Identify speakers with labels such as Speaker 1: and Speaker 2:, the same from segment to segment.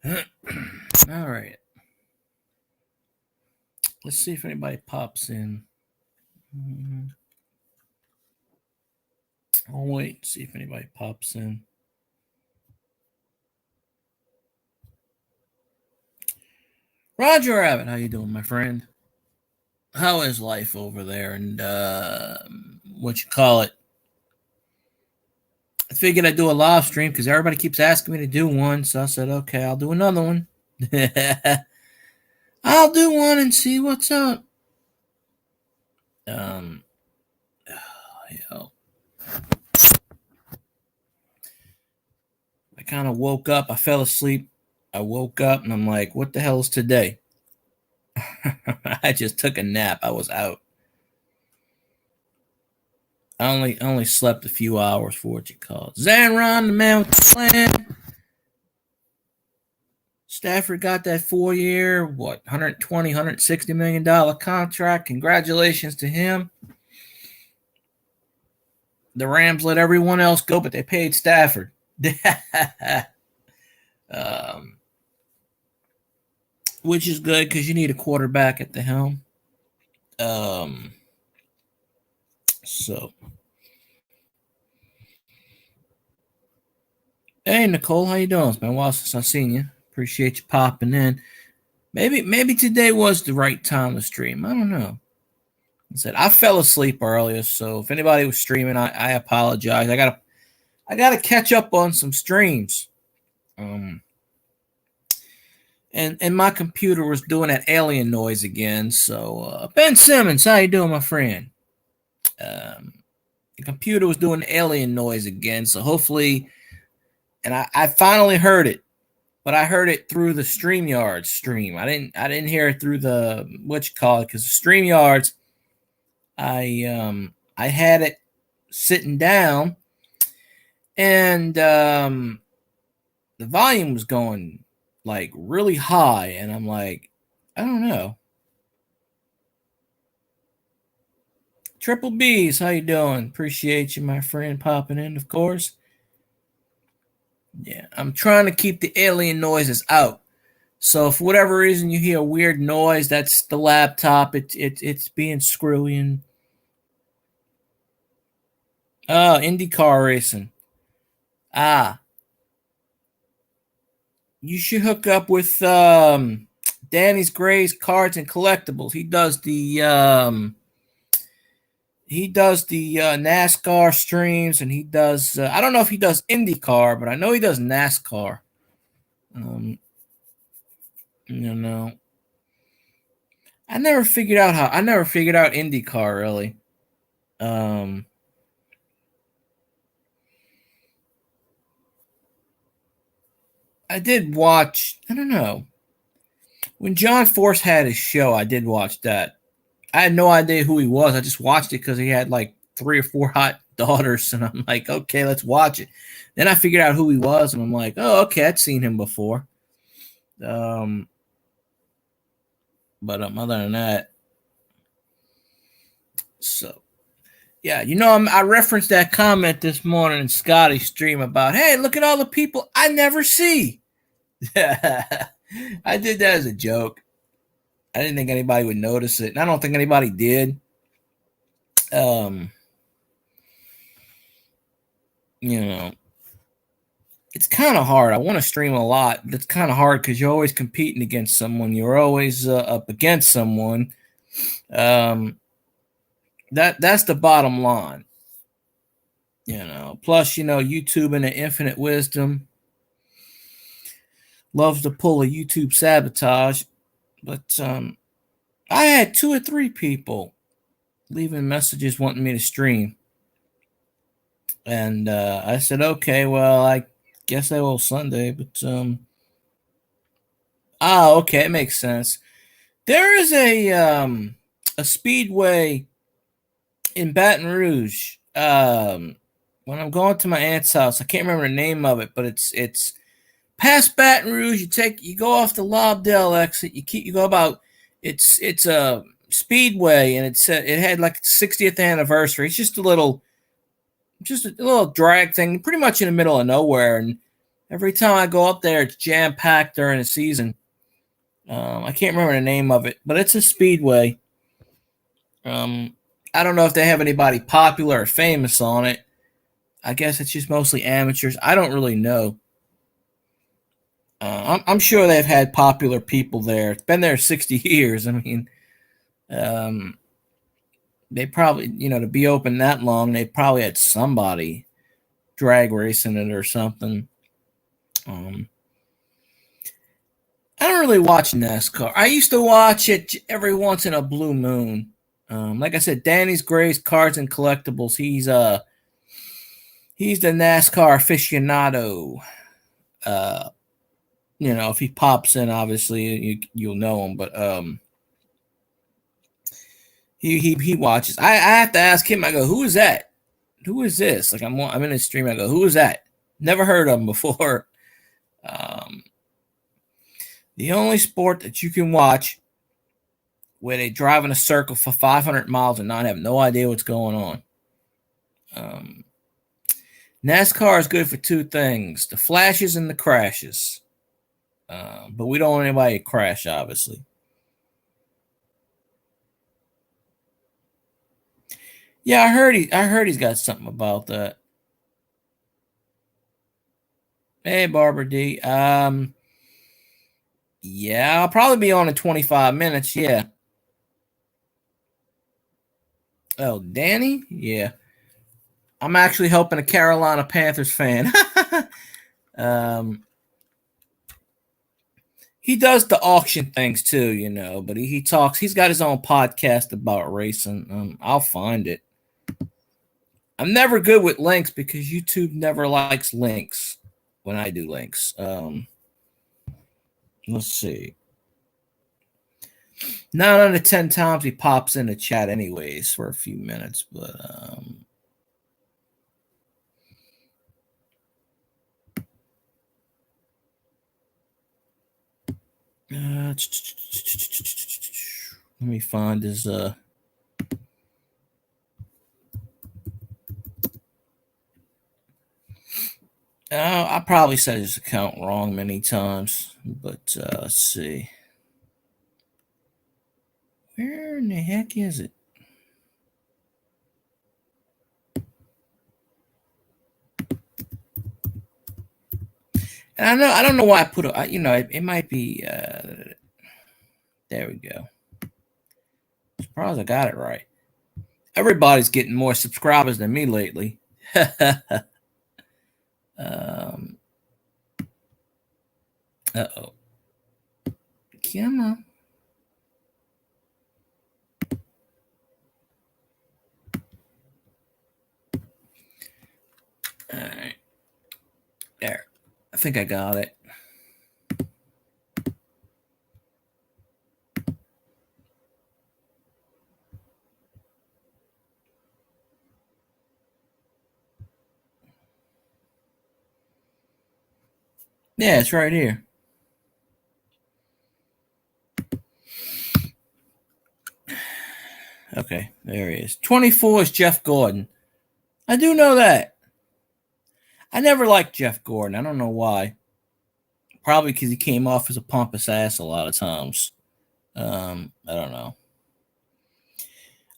Speaker 1: All right. Let's see if anybody pops in. I'll wait and see if anybody pops in. Roger Rabbit, how you doing, my friend? How is life over there? And what you call it? I figured I'd do a live stream because everybody keeps asking me to do one. So I said, okay, I'll do another one. I'll do one and see what's up. Hell. I kind of woke up. I fell asleep. I woke up and I'm like, what the hell is today? I just took a nap. I was out. I only slept a few hours for what you call it. Zanron, the man with the plan. Stafford got that 4-year, what, $120, $160 million contract. Congratulations to him. The Rams let everyone else go, but they paid Stafford. Which is good because you need a quarterback at the helm. So, hey Nicole, how you doing? It's been a while since I've seen you. Appreciate you popping in. Maybe today was the right time to stream. I don't know. I said I fell asleep earlier, so if anybody was streaming, I apologize. I gotta catch up on some streams. And my computer was doing that alien noise again. So Ben Simmons, how you doing, my friend? The computer was doing alien noise again, so hopefully, and I finally heard it, but I heard it through the StreamYard stream. I didn't hear it through the what you call it, because StreamYards, I had it sitting down, and the volume was going like really high, and I'm like, I don't know. Triple B's, how you doing? Appreciate you, my friend, popping in, of course. Yeah, I'm trying to keep the alien noises out. So for whatever reason you hear a weird noise, that's the laptop. It's being screwy and IndyCar racing. Ah, you should hook up with Danny's Gray's Cards and Collectibles. He does the NASCAR streams, and he does. I don't know if he does IndyCar, but I know he does NASCAR. You know, I never figured out IndyCar really. I did watch. I don't know when John Force had his show. I did watch that. I had no idea who he was. I just watched it because he had like 3 or 4 hot daughters, and I'm like, okay, let's watch it. Then I figured out who he was, and I'm like, oh, okay, I'd seen him before. But other than that, so yeah, I referenced that comment this morning in Scotty's stream about, hey, look at all the people I never see. I did that as a joke. I didn't think anybody would notice it, and I don't think anybody did. It's kind of hard. I want to stream a lot, but it's kind of hard because you're always competing against someone. You're always up against someone. That's the bottom line. Plus, YouTube and the infinite wisdom loves to pull a YouTube sabotage. But I had 2 or 3 people leaving messages wanting me to stream. And I said, okay, well, I guess I will Sunday. But, okay, it makes sense. There is a speedway in Baton Rouge. When I'm going to my aunt's house, I can't remember the name of it, but it's past Baton Rouge. You go off the Lobdell exit. You go about. It's a speedway, and it had like its 60th anniversary. It's just a little drag thing, pretty much in the middle of nowhere. And Every time I go up there, it's jam packed during the season. I can't remember the name of it, but it's a speedway. I don't know if they have anybody popular or famous on it. I guess it's just mostly amateurs. I don't really know. I'm sure they've had popular people there. It's been there 60 years. I mean, um, they probably, to be open that long, they probably had somebody drag racing it or something. I don't really watch NASCAR. I used to watch it every once in a blue moon. Like I said, Danny's Grace Cards and Collectibles. He's the NASCAR aficionado. If he pops in, obviously you'll know him. But he watches. I have to ask him. I go, who is that? Who is this? Like I'm in his stream. I go, who is that? Never heard of him before. The only sport that you can watch where they drive in a circle for 500 miles and not have no idea what's going on. NASCAR is good for two things: the flashes and the crashes. But we don't want anybody to crash, obviously. Yeah, I heard he's got something about that. Hey, Barbara D. Yeah, I'll probably be on in 25 minutes. Yeah. Oh, Danny? Yeah. I'm actually helping a Carolina Panthers fan. He does the auction things too, but he talks. He's got his own podcast about racing. I'll find it. I'm never good with links because YouTube never likes links when I do links. Let's see. 9 out of 10 times he pops in the chat anyways for a few minutes, but let me find his I probably said his account wrong many times, but let's see. Where in the heck is it? And I don't know why I put it. It might be. There we go. I'm surprised I got it right. Everybody's getting more subscribers than me lately. Uh-oh. Come on. All right. There. I think I got it. Yeah, it's right here. Okay, there he is. 24 is Jeff Gordon. I do know that. I never liked Jeff Gordon. I don't know why. Probably because he came off as a pompous ass a lot of times. I don't know.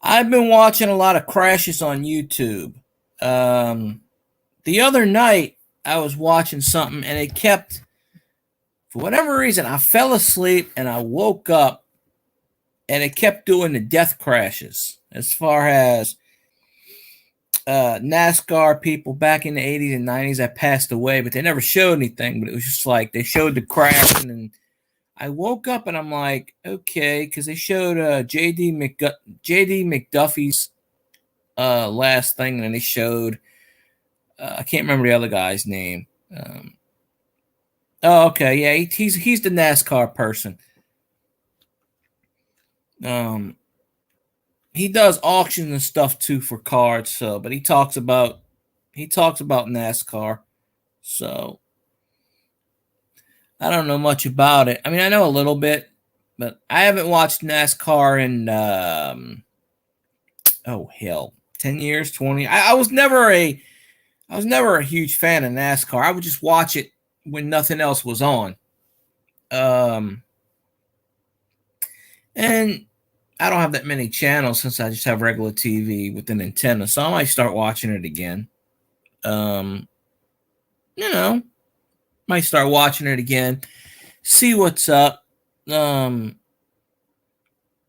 Speaker 1: I've been watching a lot of crashes on YouTube. The other night, I was watching something and it kept, for whatever reason, I fell asleep and I woke up and it kept doing the death crashes as far as NASCAR people back in the 80s and 90s that passed away, but they never showed anything. But it was just like they showed the crash, and I woke up and I'm like, okay, because they showed JD McDuffie's last thing, and then they showed I can't remember the other guy's name. Oh, okay, yeah, he's the NASCAR person. He does auctions and stuff too for cards. So, but he talks about NASCAR. So, I don't know much about it. I mean, I know a little bit, but I haven't watched NASCAR in 10 years, 20. I was never a huge fan of NASCAR. I would just watch it when nothing else was on. Um, and I don't have that many channels since I just have regular TV with an antenna, so I might start watching it again. Um, you know, might start watching it again, see what's up. Um,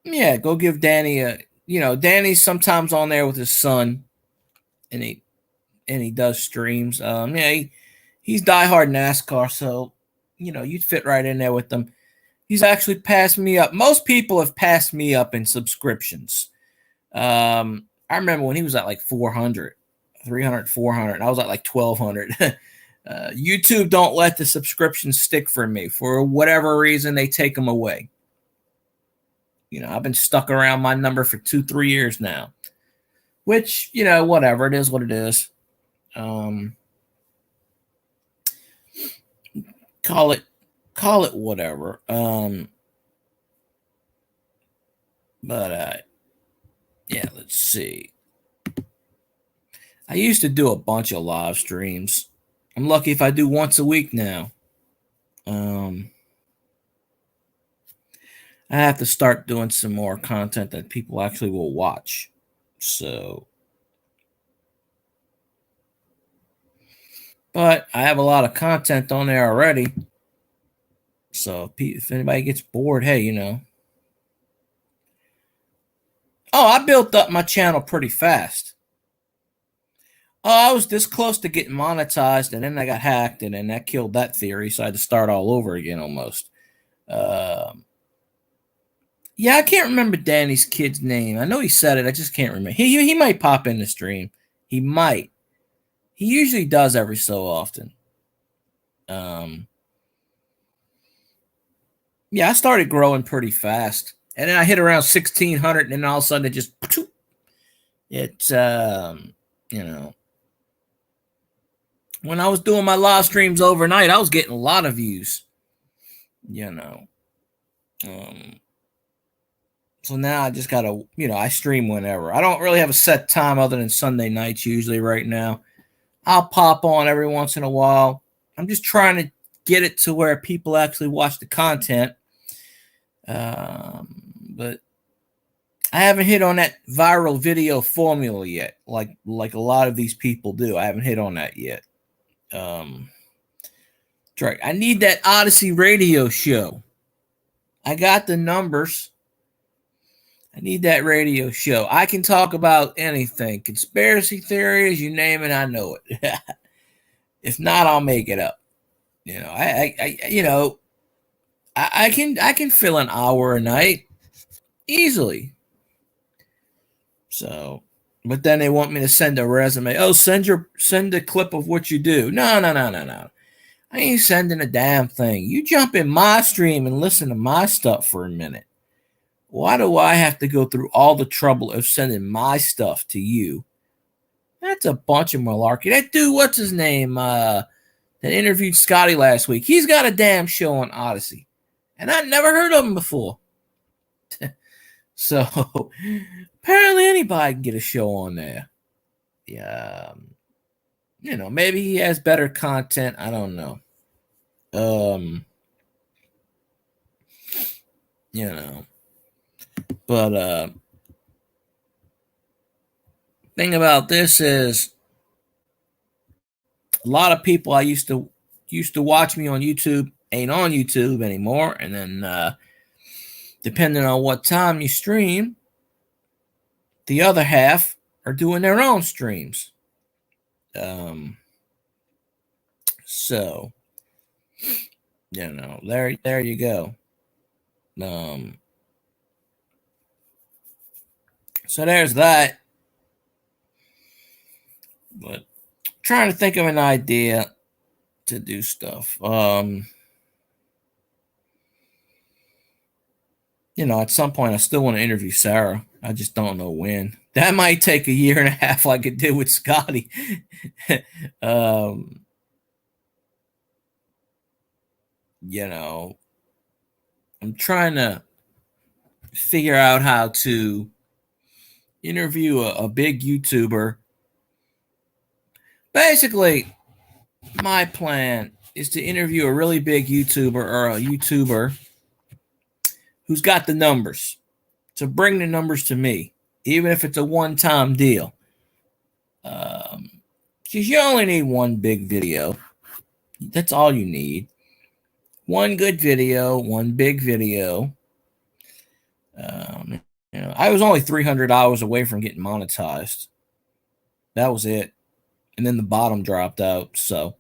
Speaker 1: yeah, go give Danny a. Danny's sometimes on there with his son, and he does streams. Yeah, he's diehard NASCAR, so you'd fit right in there with them. He's actually passed me up. Most people have passed me up in subscriptions. I remember when he was at like 400, 300, 400. I was at like 1200. YouTube don't let the subscriptions stick for me. For whatever reason, they take them away. I've been stuck around my number for 2-3 years now, which, whatever. It is what it is. Call it whatever. But yeah, let's see. I used to do a bunch of live streams. I'm lucky if I do once a week now. I have to start doing some more content that people actually will watch. So, but I have a lot of content on there already. So if anybody gets bored, hey, Oh, I built up my channel pretty fast. Oh, I was this close to getting monetized, and then I got hacked, and then that killed that theory. So I had to start all over again almost. Yeah, I can't remember Danny's kid's name. I know he said it. I just can't remember. He might pop in the stream. He might. He usually does every so often. Yeah, I started growing pretty fast, and then I hit around 1,600, and then all of a sudden it just when I was doing my live streams overnight, I was getting a lot of views. So now I just gotta, I stream whenever. I don't really have a set time other than Sunday nights usually right now. I'll pop on every once in a while. I'm just trying to get it to where people actually watch the content. But I haven't hit on that viral video formula yet, like a lot of these people do. I haven't hit on that yet. Right. I need that Odyssey radio show. I got the numbers. I need that radio show. I can talk about anything. Conspiracy theories, you name it, I know it. If not, I'll make it up. I can fill an hour a night easily. So, but then they want me to send a resume. Oh, send a clip of what you do. No. I ain't sending a damn thing. You jump in my stream and listen to my stuff for a minute. Why do I have to go through all the trouble of sending my stuff to you? That's a bunch of malarkey. That dude, what's his name? That interviewed Scotty last week. He's got a damn show on Odyssey. And I never heard of him before. So apparently anybody can get a show on there. Yeah. Maybe he has better content. I don't know. But thing about this is a lot of people I used to watch me on YouTube ain't on YouTube anymore, and then depending on what time you stream, the other half are doing their own streams. So there you go. So there's that. But trying to think of an idea to do stuff. At some point I still want to interview Sarah. I just don't know when. That might take a year and a half like it did with Scotty. I'm trying to figure out how to interview a big YouTuber. Basically, my plan is to interview a really big YouTuber or a YouTuber who's got the numbers. So bring the numbers to me, even if it's a one-time deal. Because you only need one big video. That's all you need. One good video, one big video. I was only $300 away from getting monetized. That was it. And then the bottom dropped out. So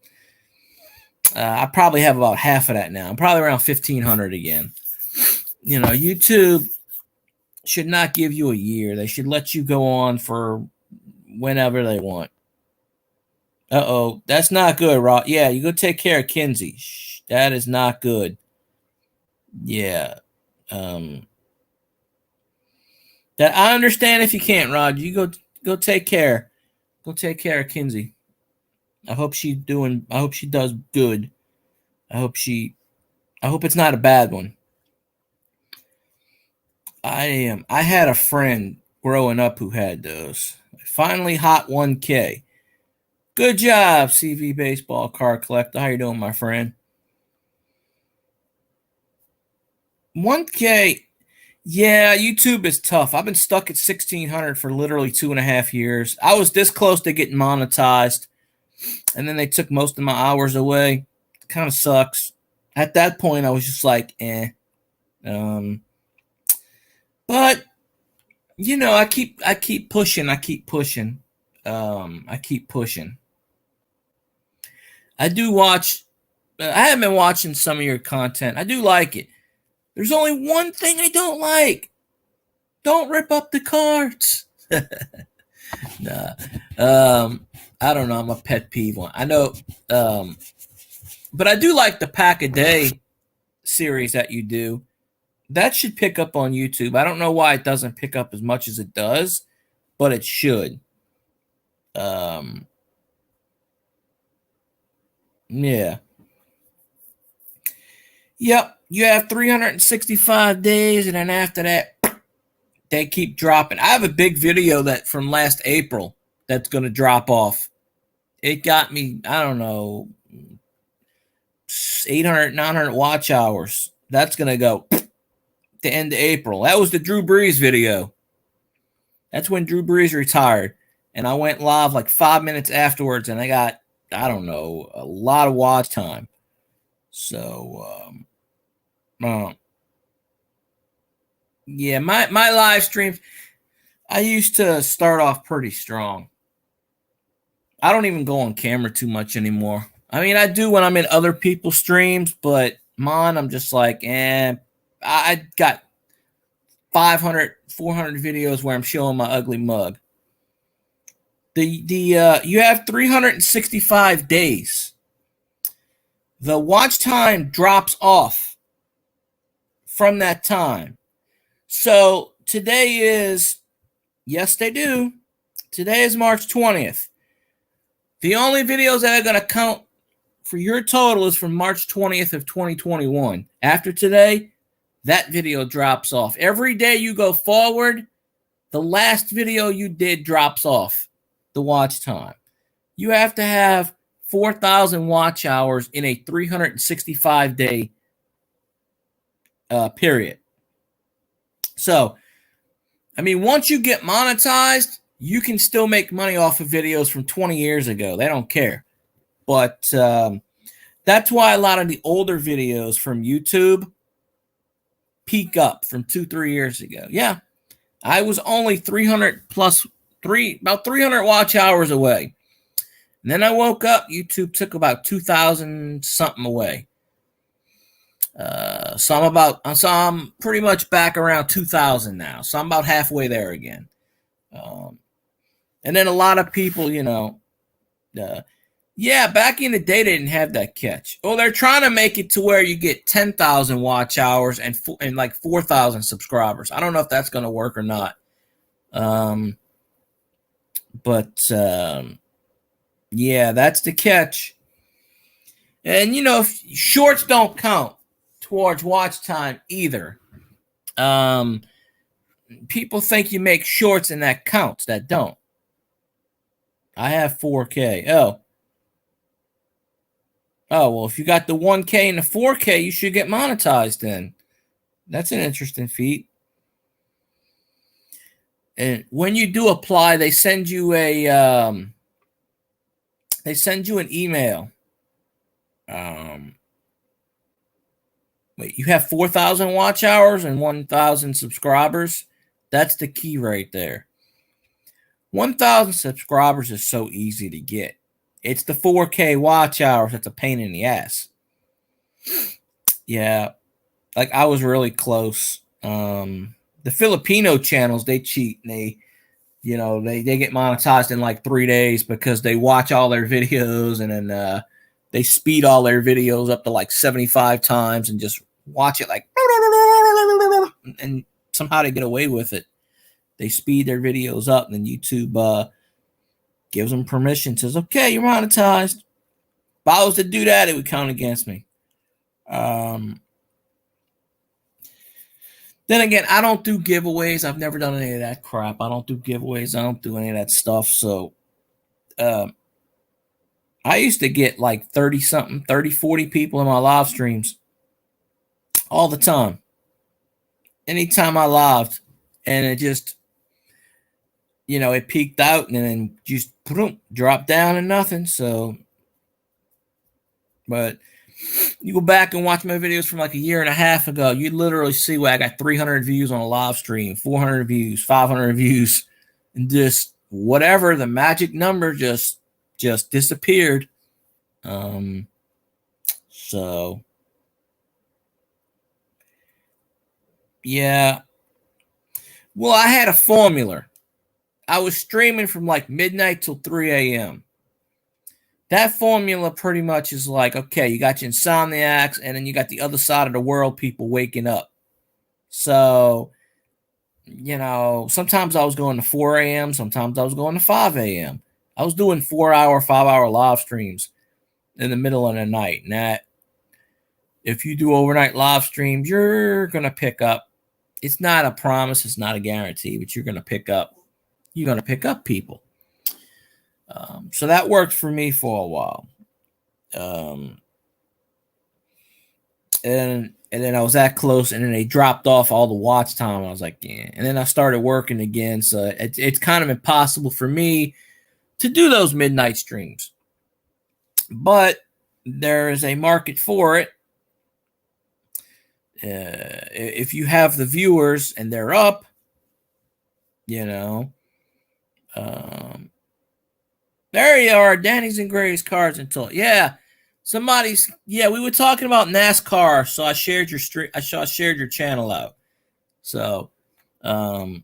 Speaker 1: I probably have about half of that now. I'm probably around 1,500 again. YouTube should not give you a year. They should let you go on for whenever they want. Uh-oh, that's not good, Rob. Yeah, you go take care of Kinsey. That is not good. Yeah. That I understand if you can't, Rod. You go take care. Go take care of Kinsey. I hope she does good. I hope it's not a bad one. I had a friend growing up who had those. Finally hot 1K. Good job, CV Baseball Card Collector. How you doing, my friend? 1K. Yeah, YouTube is tough. I've been stuck at 1,600 for literally 2.5 years. I was this close to getting monetized, and then they took most of my hours away. Kind of sucks. At that point, I was just like, eh. But I keep pushing. I keep pushing. I keep pushing. I do watch. I have been watching some of your content. I do like it. There's only one thing I don't like. Don't rip up the cards. Nah. I don't know. I'm a pet peeve one. I know. But I do like the pack a day series that you do. That should pick up on YouTube. I don't know why it doesn't pick up as much as it does, but it should. Yeah. Yep. You have 365 days, and then after that, they keep dropping. I have a big video that from last April that's going to drop off. It got me, I don't know, 800, 900 watch hours. That's going to go the end of April. That was the Drew Brees video. That's when Drew Brees retired. And I went live like 5 minutes afterwards, and I got, I don't know, a lot of watch time. So, yeah, my live streams, I used to start off pretty strong. I don't even go on camera too much anymore. I mean, I do when I'm in other people's streams, but mine, I'm just like, I got 500, 400 videos where I'm showing my ugly mug. You have 365 days. The watch time drops off from that time. So today is, yes, they do. Today is March 20th. The only videos that are going to count for your total is from March 20th of 2021. After today, that video drops off. Every day you go forward, the last video you did drops off the watch time. You have to have 4,000 watch hours in a 365-day period. So, I mean, once you get monetized, you can still make money off of videos from 20 years ago. They don't care. But that's why a lot of the older videos from YouTube peak up from 2-3 years ago. Yeah, I was only 300 about 300 watch hours away. And then I woke up, YouTube took about 2,000 something away. So I'm pretty much back around 2,000 now. So I'm about halfway there again. And then a lot of people, back in the day, they didn't have that catch. Oh, they're trying to make it to where you get 10,000 watch hours and like 4,000 subscribers. I don't know if that's going to work or not. Yeah, that's the catch. And, shorts don't count towards watch time either. People think you make shorts and that counts. That don't. I have 4K. Oh. Oh, well, if you got the 1K and the 4K, you should get monetized then. That's an interesting feat. And when you do apply, they send you an email. Wait, you have 4,000 watch hours and 1,000 subscribers? That's the key right there. 1,000 subscribers is so easy to get. It's the 4K watch hours that's a pain in the ass. Yeah, like I was really close. The Filipino channels, they cheat and they get monetized in like 3 days because they watch all their videos and then they speed all their videos up to like 75 times and just watch it like and somehow they get away with it. They speed their videos up and then YouTube gives them permission, says, okay, you're monetized. If I was to do that, it would count against me. Then again, I don't do giveaways. I've never done any of that crap. I don't do giveaways. I don't do any of that stuff. So I used to get like 30 something, 30, 40 people in my live streams all the time. Anytime I lived, and it just, it peaked out and then just dropped down to nothing. So, but you go back and watch my videos from like a year and a half ago, you literally see where I got 300 views on a live stream, 400 views, 500 views, and just whatever the magic number just disappeared. So yeah. Well, I had a formula. I was streaming from like midnight till 3 a.m. That formula pretty much is like, okay, you got your insomniacs and then you got the other side of the world people waking up. So, sometimes I was going to 4 a.m., sometimes I was going to 5 a.m. I was doing 4-hour, 5-hour live streams in the middle of the night. And that, if you do overnight live streams, you're going to pick up. It's not a promise, it's not a guarantee, but you're going to pick up people. So that worked for me for a while. And then I was that close, and then they dropped off all the watch time. I was like, yeah. And then I started working again, so it's kind of impossible for me to do those midnight streams. But there is a market for it. If you have the viewers and they're up, there you are, Danny's and Gray's Cars and Toys. Yeah, we were talking about NASCAR, so I shared your shared your channel out. So, I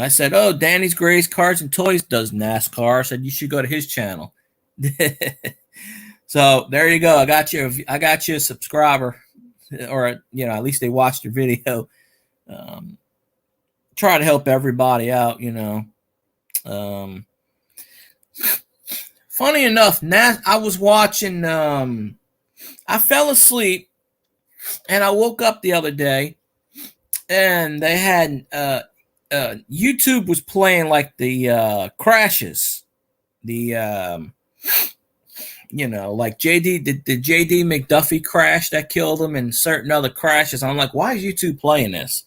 Speaker 1: said, "Oh, Danny's Gray's Cars and Toys does NASCAR." I said you should go to his channel. So there you go. I got you a subscriber, or at least they watched your video. Try to help everybody out. Funny enough, I was watching. I fell asleep, and I woke up the other day, and they had YouTube was playing like the crashes, the like JD the JD McDuffie crash that killed him, and certain other crashes. I'm like, why is YouTube playing this?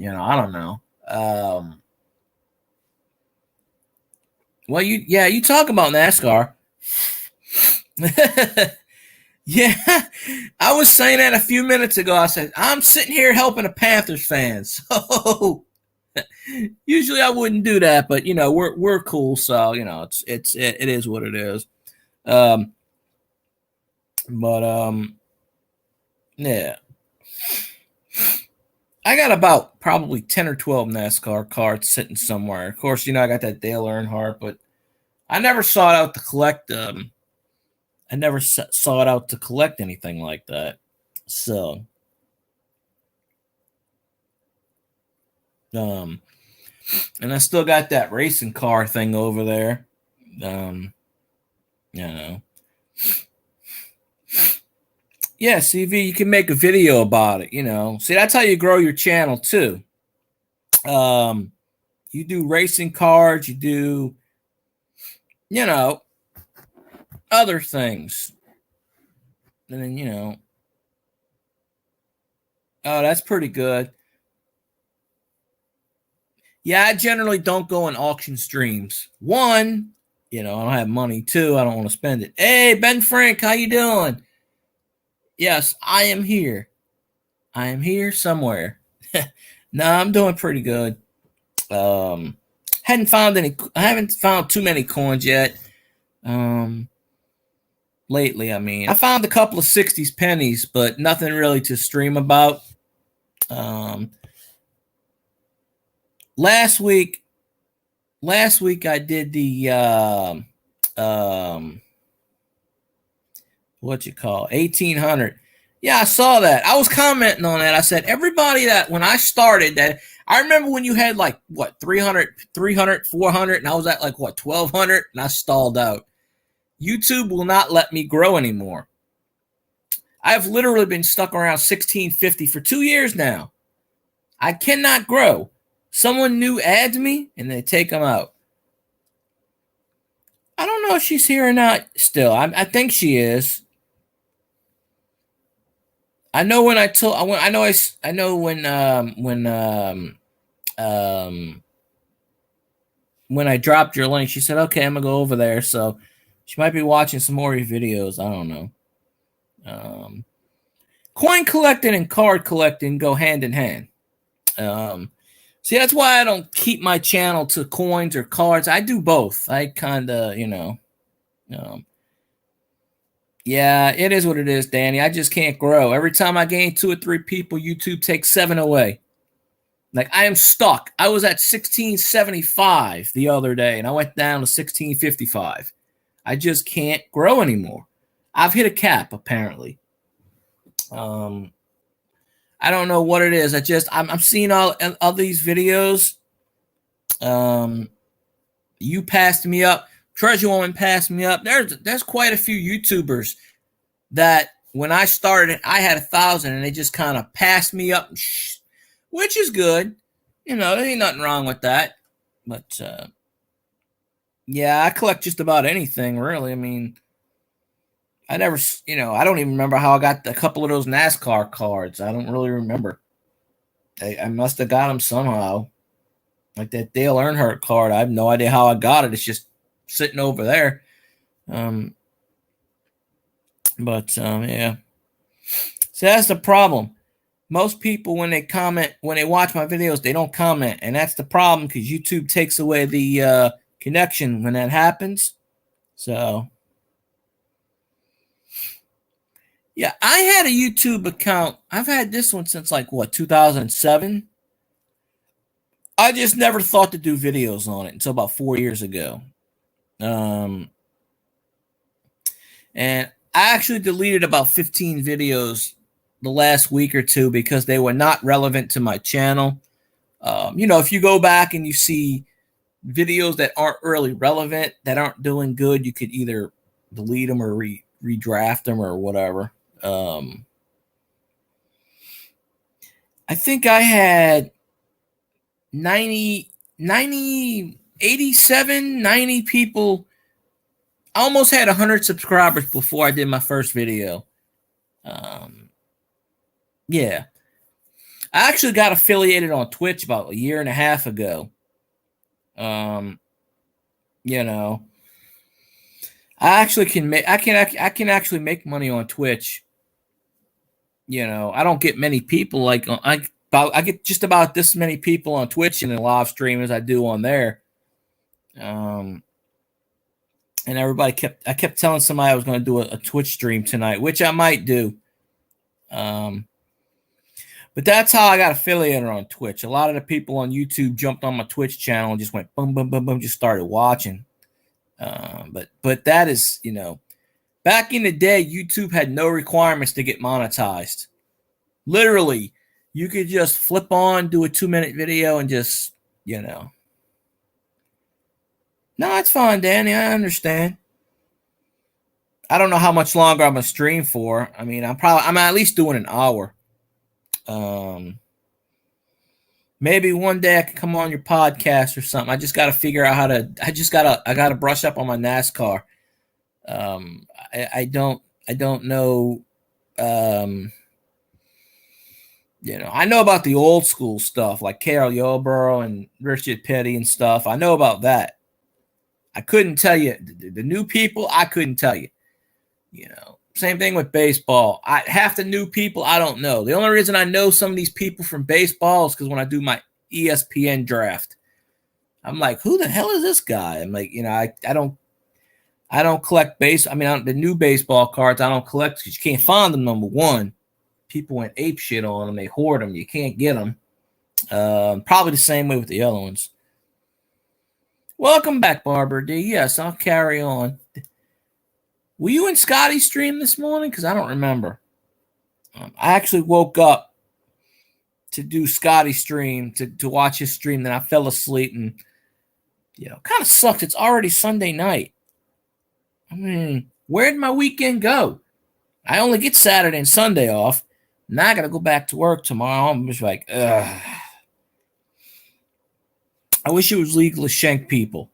Speaker 1: I don't know. Well, you talk about NASCAR. Yeah, I was saying that a few minutes ago. I said, I'm sitting here helping a Panthers fan. So usually I wouldn't do that, but we're cool. So, it is what it is. But yeah. I got about probably 10 or 12 NASCAR cards sitting somewhere. Of course, I got that Dale Earnhardt, but I never sought out to collect I never sought out to collect anything like that. So, and I still got that racing car thing over there. Yeah, CV, you can make a video about it. See, that's how you grow your channel too. You do racing cars, you do, other things. And then, oh, that's pretty good. Yeah, I generally don't go in auction streams. One, I don't have money. Two, I don't want to spend it. Hey, Ben Frank, how you doing? Yes, I am here. I am here somewhere. No, I'm doing pretty good. Um, I haven't found too many coins yet. Lately, I mean, I found a couple of 60s pennies, but nothing really to stream about. Um, last week, I did the what you call 1800. Yeah, I saw that. I was commenting on that. I said everybody that when I started that I remember when you had like what 300, 400, and I was at like what 1200, and I stalled out. YouTube will not let me grow anymore. I've literally been stuck around 1650 for 2 years now. I cannot grow. Someone new adds me and they take them out. I don't know if she's here or not still. I think she is. I know when I told I know when I dropped your link, she said, "Okay, I'm gonna go over there." So she might be watching some more of your videos. I don't know. Coin collecting and card collecting go hand in hand. See, that's why I don't keep my channel to coins or cards. I do both. I kind of, yeah, it is what it is, Danny. I just can't grow. Every time I gain 2 or 3 people, YouTube takes 7 away. Like, I am stuck. I was at 1675 the other day, and I went down to 1655. I just can't grow anymore. I've hit a cap, apparently. I don't know what it is. I'm seeing all these videos. You passed me up. Treasure Woman passed me up. There's quite a few YouTubers that when I started, I had 1,000, and they just kind of passed me up, which is good. There ain't nothing wrong with that. But yeah, I collect just about anything, really. I mean, I never, I don't even remember how I got a couple of those NASCAR cards. I don't really remember. I must have got them somehow. Like that Dale Earnhardt card. I have no idea how I got it. It's just sitting over there. Yeah. So that's the problem. Most people, when they watch my videos, they don't comment. And that's the problem because YouTube takes away the connection when that happens. So, yeah, I had a YouTube account. I've had this one since 2007. I just never thought to do videos on it until about 4 years ago. And I actually deleted about 15 videos the last week or two because they were not relevant to my channel. If you go back and you see videos that aren't really relevant, that aren't doing good, you could either delete them or redraft them or whatever. I think I had 87, 90 people. I almost had 100 subscribers before I did my first video. Yeah. I actually got affiliated on Twitch about a year and a half ago. I actually I can actually make money on Twitch. I don't get many people I get just about this many people on Twitch in the live stream as I do on there. And I kept telling somebody I was going to do a Twitch stream tonight, which I might do. But that's how I got affiliated on Twitch. A lot of the people on YouTube jumped on my Twitch channel and just went boom, boom, boom, boom, just started watching. But that is, back in the day, YouTube had no requirements to get monetized. Literally, you could just flip on, do a 2-minute video, and just, No, it's fine, Danny. I understand. I don't know how much longer I'm gonna stream for. I mean, I'm at least doing an hour. Maybe one day I can come on your podcast or something. I just got to figure out I got to brush up on my NASCAR. I don't know Um, I know about the old school stuff like Carol Yoborough and Richard Petty and stuff. I know about that. I couldn't tell you the new people. I couldn't tell you. Same thing with baseball. Half the new people I don't know. The only reason I know some of these people from baseball is because when I do my ESPN draft, I'm like, who the hell is this guy? I'm like, I don't collect base. I mean, the new baseball cards I don't collect because you can't find them. Number one, people went ape shit on them. They hoard them. You can't get them. Probably the same way with the other ones. Welcome back, Barbara D. Yes, I'll carry on. Were you in Scotty's stream this morning? Because I don't remember. I actually woke up to do Scotty's stream, to watch his stream. Then I fell asleep and, kind of sucks. It's already Sunday night. I mean, where'd my weekend go? I only get Saturday and Sunday off. Now I got to go back to work tomorrow. I'm just like, ugh. I wish it was legal to shank people.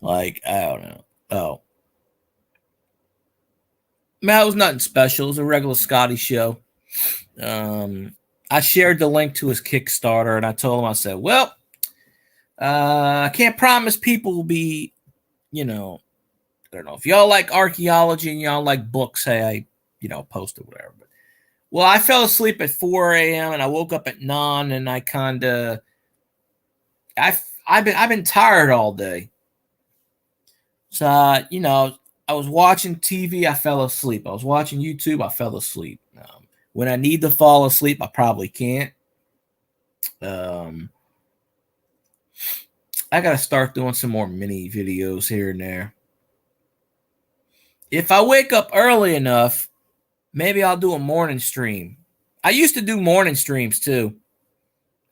Speaker 1: Like, I don't know. Oh. Man, it was nothing special. It was a regular Scotty show. I shared the link to his Kickstarter, and I told him, I said, well, I can't promise people will be, I don't know. If y'all like archaeology and y'all like books, hey, I posted whatever. But, well, I fell asleep at 4 a.m. and I woke up at 9, and I kind of, I've been tired all day. So, I was watching TV, I fell asleep. I was watching YouTube, I fell asleep. When I need to fall asleep, I probably can't. I got to start doing some more mini videos here and there. If I wake up early enough, maybe I'll do a morning stream. I used to do morning streams too.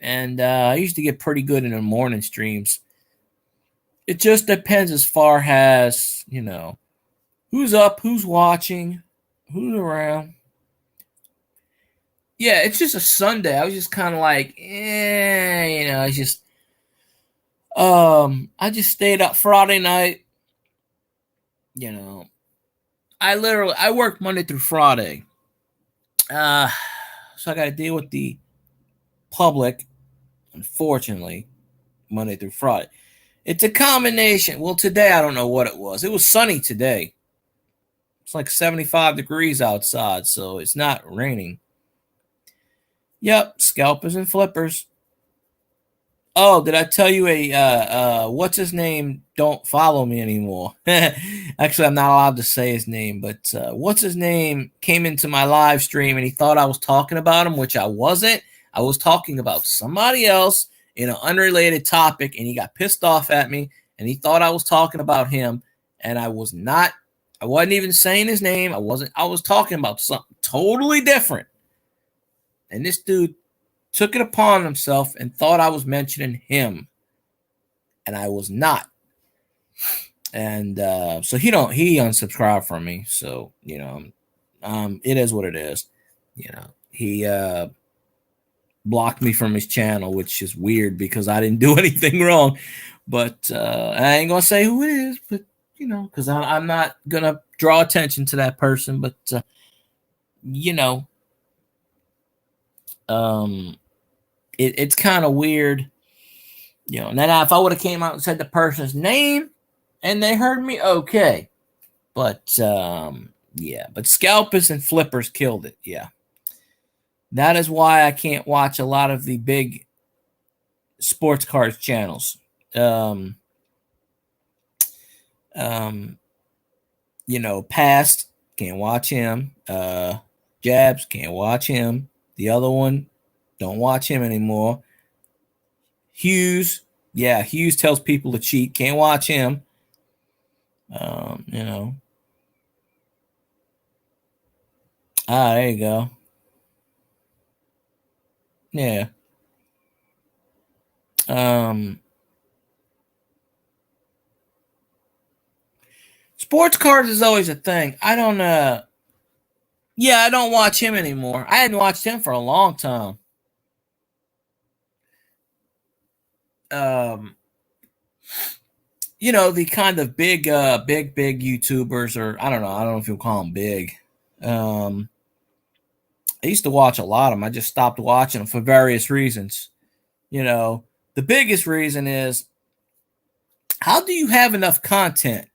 Speaker 1: And I used to get pretty good in the morning streams. It just depends as far as, who's up, who's watching, who's around. Yeah, it's just a Sunday. I was just kind of like, it's just, I just stayed up Friday night. I worked Monday through Friday. So I got to deal with the public, unfortunately, Monday through Friday. It's a combination. Well, today I don't know what it was. It was sunny today. It's like 75 degrees outside, so it's not raining. Yep, scalpers and flippers. Oh, did I tell you what's his name? Don't follow me anymore. Actually, I'm not allowed to say his name, but what's his name came into my live stream and he thought I was talking about him, which I wasn't. I was talking about somebody else in an unrelated topic, and he got pissed off at me, and he thought I was talking about him, and I was not. I wasn't even saying his name. I was talking about something totally different. And this dude took it upon himself and thought I was mentioning him, and I was not. And so he unsubscribed from me. So it is what it is. He blocked me from his channel, which is weird because I didn't do anything wrong. But I ain't gonna say who it is, but because I'm not gonna draw attention to that person. But it's kind of weird, and then if I would have came out and said the person's name and they heard me, okay. But but scalpers and flippers killed it. Yeah. That is why I can't watch a lot of the big sports cards channels. Past, can't watch him. Jabs, can't watch him. The other one, don't watch him anymore. Hughes, Hughes tells people to cheat. Can't watch him. There you go. Yeah. Sports cards is always a thing. I don't I don't watch him anymore. I hadn't watched him for a long time. The kind of big YouTubers, or I don't know if you'll call them big. I used to watch a lot of them. I just stopped watching them for various reasons. The biggest reason is, how do you have enough content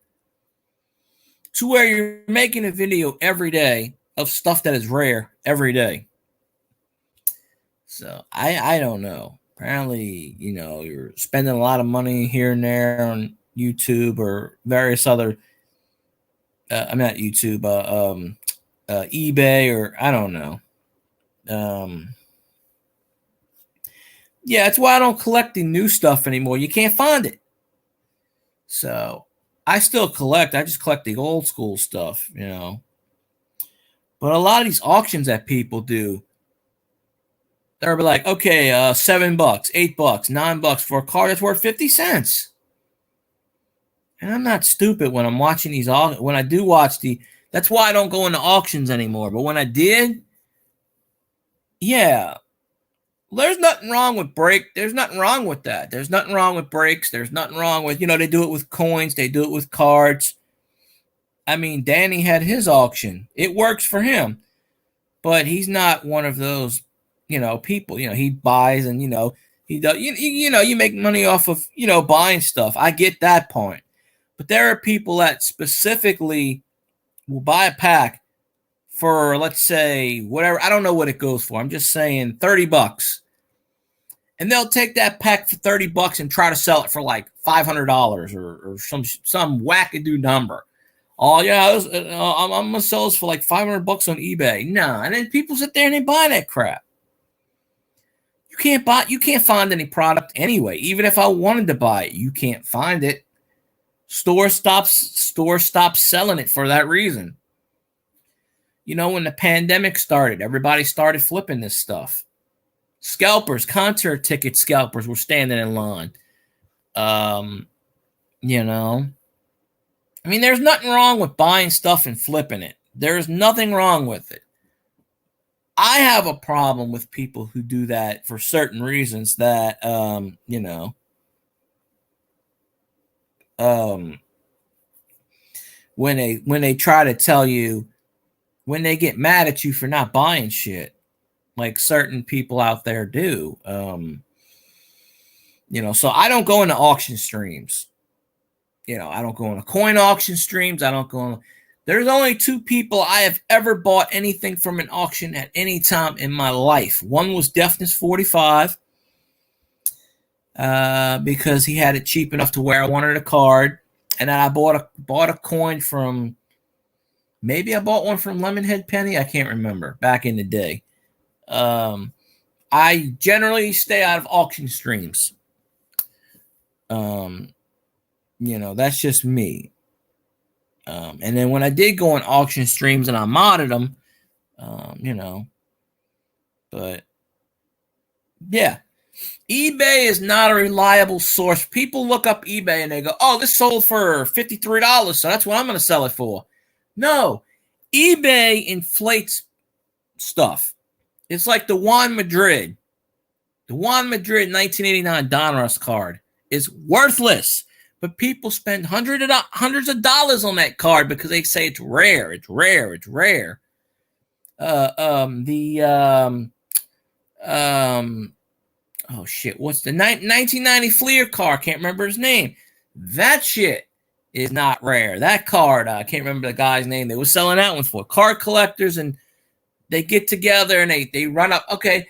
Speaker 1: to where you're making a video every day of stuff that is rare every day? So I don't know. Apparently, you're spending a lot of money here and there on YouTube or various other. I'm not YouTube, eBay, or I don't know. Yeah, that's why I don't collect the new stuff anymore. You can't find it. So I still collect. I just collect the old school stuff, But a lot of these auctions that people do, they're like, okay, $7, $8, $9 for a car that's worth 50 cents. And I'm not stupid when I'm watching these. When I do watch that's why I don't go into auctions anymore. But when I did, yeah, there's nothing wrong with There's nothing wrong with that. There's nothing wrong with brakes. There's nothing wrong with, they do it with coins. They do it with cards. I mean, Danny had his auction. It works for him. But he's not one of those, people. He buys and, he does, you make money off of, buying stuff. I get that point. But there are people that specifically will buy a pack for, let's say, whatever. I don't know what it goes for. I'm just saying $30. And they'll take that pack for $30 and try to sell it for like $500 or some wackadoo number. Oh yeah, I'm gonna sell this for like $500 on eBay. Nah, and then people sit there and they buy that crap. You can't find any product anyway. Even if I wanted to buy it, you can't find it. Store stops selling it for that reason. When the pandemic started, everybody started flipping this stuff. Scalpers, concert ticket scalpers were standing in line. I mean, there's nothing wrong with buying stuff and flipping it. There's nothing wrong with it. I have a problem with people who do that for certain reasons that, when they try to tell you, when they get mad at you for not buying shit, like certain people out there do. So I don't go into auction streams. I don't go into coin auction streams. I don't go. There's only 2 people I have ever bought anything from an auction at any time in my life. One was Deafness 45, because he had it cheap enough to where I wanted a card, and then I bought a coin from. Maybe I bought one from Lemonhead Penny. I can't remember. Back in the day. I generally stay out of auction streams. That's just me. And then when I did go on auction streams and I modded them, but yeah, eBay is not a reliable source. People look up eBay and they go, oh, this sold for $53, so that's what I'm going to sell it for. No, eBay inflates stuff. It's like the Juan Madrid. The Juan Madrid 1989 Donruss card is worthless. But people spend hundreds of dollars on that card because they say it's rare. It's rare. It's rare. Oh shit, what's the 1990 Fleer car? Can't remember his name. That shit is not rare. That card, I can't remember the guy's name. They were selling that one for card collectors, and they get together and they run up. Okay,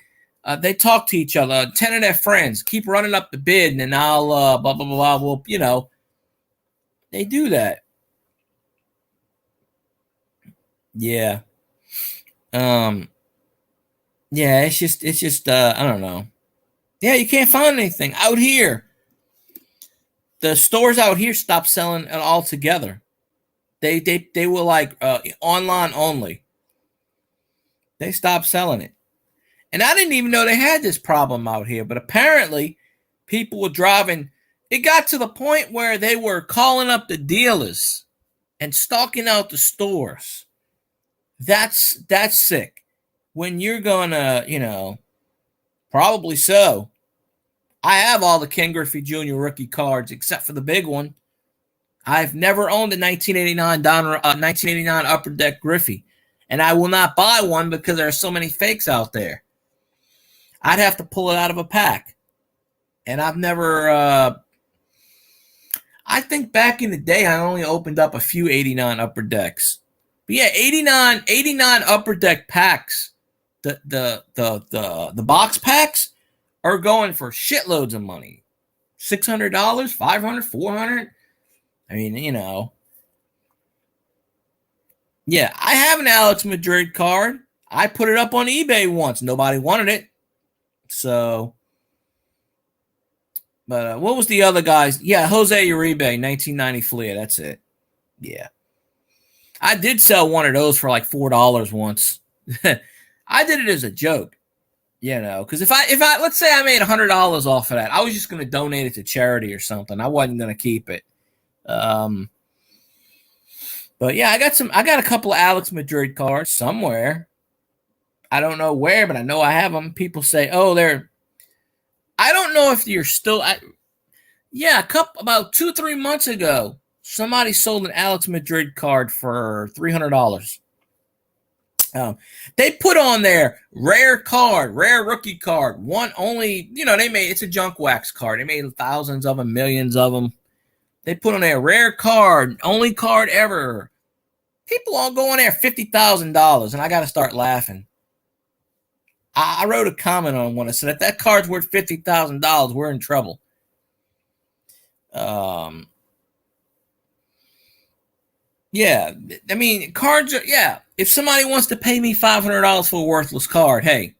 Speaker 1: they talk to each other. 10 of their friends keep running up the bid, and then I'll blah blah blah. Well, they do that. Yeah. Yeah, it's just I don't know. Yeah, you can't find anything out here. The stores out here stopped selling it altogether. They were like online only. They stopped selling it. And I didn't even know they had this problem out here, but apparently people were driving. It got to the point where they were calling up the dealers and stalking out the stores. That's sick. When you're gonna, probably so. I have all the Ken Griffey Jr. rookie cards except for the big one. I've never owned a 1989 Upper Deck Griffey. And I will not buy one because there are so many fakes out there. I'd have to pull it out of a pack. And I've never, I think back in the day, I only opened up a few 89 upper decks. But yeah, 89 upper deck packs, the box packs are going for shitloads of money. $600, $500, $400. I mean, yeah, I have an Alex Madrid card. I put it up on eBay once. Nobody wanted it. So, but what was the other guys? Yeah, Jose Uribe, 1990 Fleer. That's it. Yeah. I did sell one of those for like $4 once. I did it as a joke, because if I let's say I made $100 off of that, I was just going to donate it to charity or something. I wasn't going to keep it. But yeah, I got a couple of Alex Madrid cards somewhere. I don't know where, but I know I have them. People say, "Oh, I don't know if you're still about 2-3 months ago, somebody sold an Alex Madrid card for $300. They put on their rare rookie card, one only, it's a junk wax card. They made thousands of them, millions of them. They put on their rare card, only card ever. People all go on there $50,000, and I got to start laughing. I wrote a comment on one. I said, if that card's worth $50,000, we're in trouble. Yeah, I mean, cards are, yeah. If somebody wants to pay me $500 for a worthless card, hey,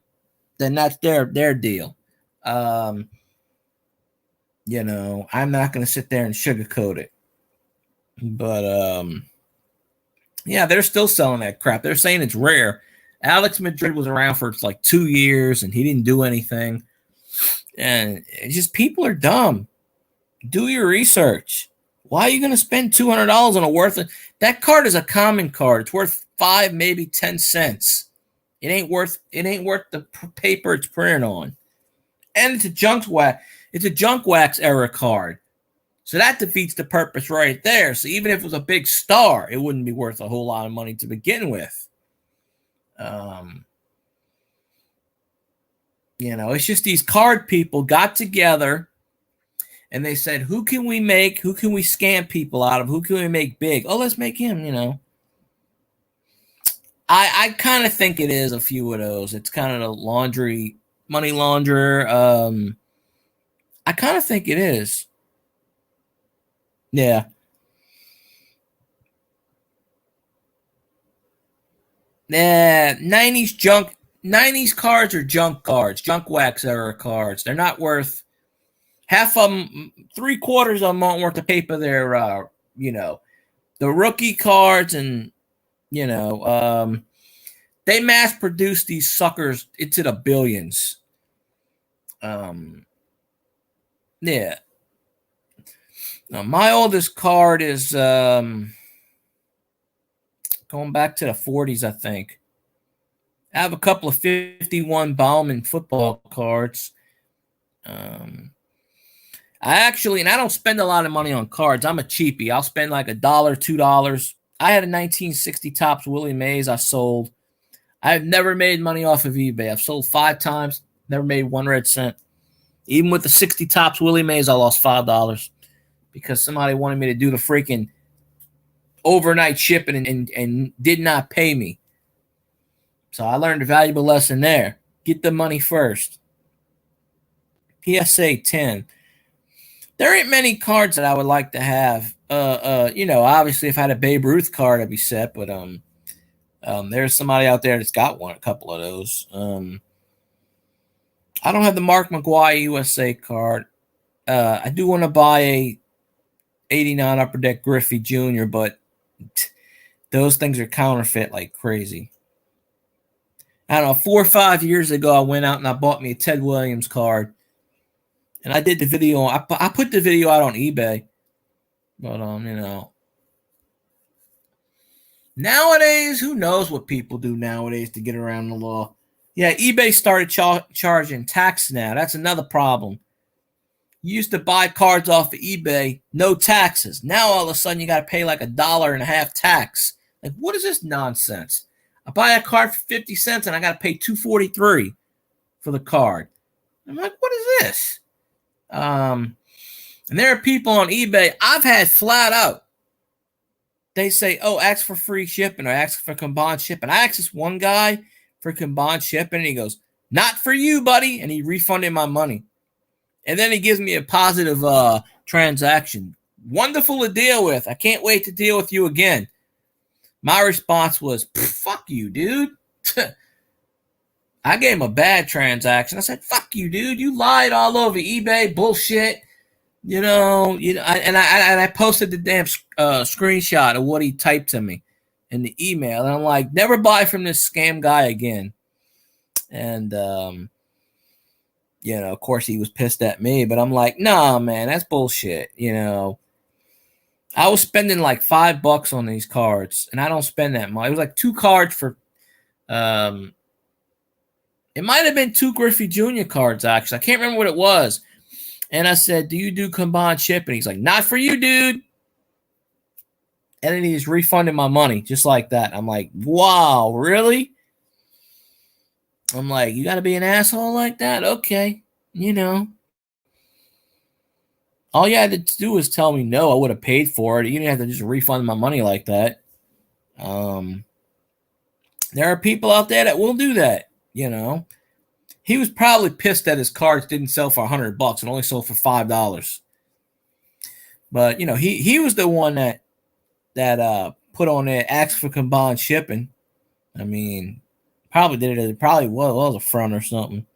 Speaker 1: then that's their deal. I'm not going to sit there and sugarcoat it. But, yeah, they're still selling that crap. They're saying it's rare. Alex Madrid was around for like 2 years, and he didn't do anything. And it's just, people are dumb. Do your research. Why are you going to spend $200 on a worthless? That card is a common card. It's worth 5, maybe 10 cents. It ain't worth the paper it's printed on. And it's a junk wax. It's a junk wax era card. So that defeats the purpose right there. So even if it was a big star, it wouldn't be worth a whole lot of money to begin with. It's just these card people got together and they said, who can we scam people out of? Who can we make big? Oh, let's make him, I kind of think it is a few of those. It's kind of the money launderer. I kind of think it is. Yeah. Nah, 90s cards are junk cards, junk wax era cards. They're not worth half of them, 3/4 of them aren't worth the paper they're, the rookie cards and, they mass produce these suckers into the billions. Yeah. Now, my oldest card is going back to the 40s, I think. I have a couple of 51 Bauman football cards. I don't spend a lot of money on cards. I'm a cheapie. I'll spend like $1, $2. I had a 1960 Topps Willie Mays I sold. I've never made money off of eBay. I've sold 5 times, never made 1 red cent. Even with the 60 Topps Willie Mays, I lost $5 because somebody wanted me to do the freaking overnight shipping and did not pay me. So I learned a valuable lesson there. Get the money first. PSA 10. There ain't many cards that I would like to have. Obviously if I had a Babe Ruth card, I'd be set, but there's somebody out there that's got a couple of those. I don't have the Mark McGwire USA card. I do want to buy a 89 Upper Deck Griffey Jr., but those things are counterfeit like crazy. I don't know, 4 or 5 years ago, I went out and I bought me a Ted Williams card. And I did the video. I put the video out on eBay. But, nowadays, who knows what people do nowadays to get around the law. Yeah, eBay started charging tax now. That's another problem. You used to buy cards off of eBay, no taxes. Now all of a sudden you got to pay like $1.50 tax. Like, what is this nonsense? I buy a card for 50 cents and I got to pay $2.43 for the card. I'm like, what is this? And there are people on eBay I've had flat out. They say, oh, ask for free shipping or ask for combined shipping. I asked this one guy for combined shipping, and he goes, not for you, buddy. And he refunded my money. And then he gives me a positive transaction. Wonderful to deal with. I can't wait to deal with you again. My response was, fuck you, dude. I gave him a bad transaction. I said, fuck you, dude. You lied all over eBay. Bullshit. And I posted the damn screenshot of what he typed to me in the email. And I'm like, never buy from this scam guy again. And, of course he was pissed at me. But I'm like, nah, man, that's bullshit. I was spending like $5 on these cards. And I don't spend that much. It was like 2 cards for... it might have been 2 Griffey Jr. cards, actually. I can't remember what it was. And I said, do you do combined shipping? He's like, not for you, dude. And then he just refunded my money just like that. I'm like, wow, really? I'm like, you got to be an asshole like that? Okay. All you had to do was tell me no. I would have paid for it. You didn't have to just refund my money like that. There are people out there that will do that, He was probably pissed that his cards didn't sell for $100 and only sold for $5. But he was the one that put on there, asked for combined shipping. I mean, probably did it. It probably was a front or something.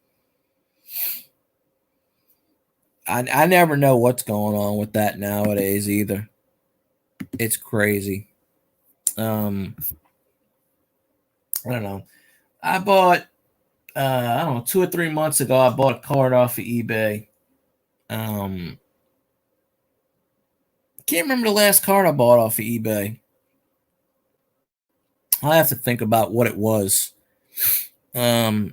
Speaker 1: I never know what's going on with that nowadays either. It's crazy. I don't know. I bought. I don't know, 2 or 3 months ago, I bought a card off of eBay. Can't remember the last card I bought off of eBay. I'll have to think about what it was. Yeah,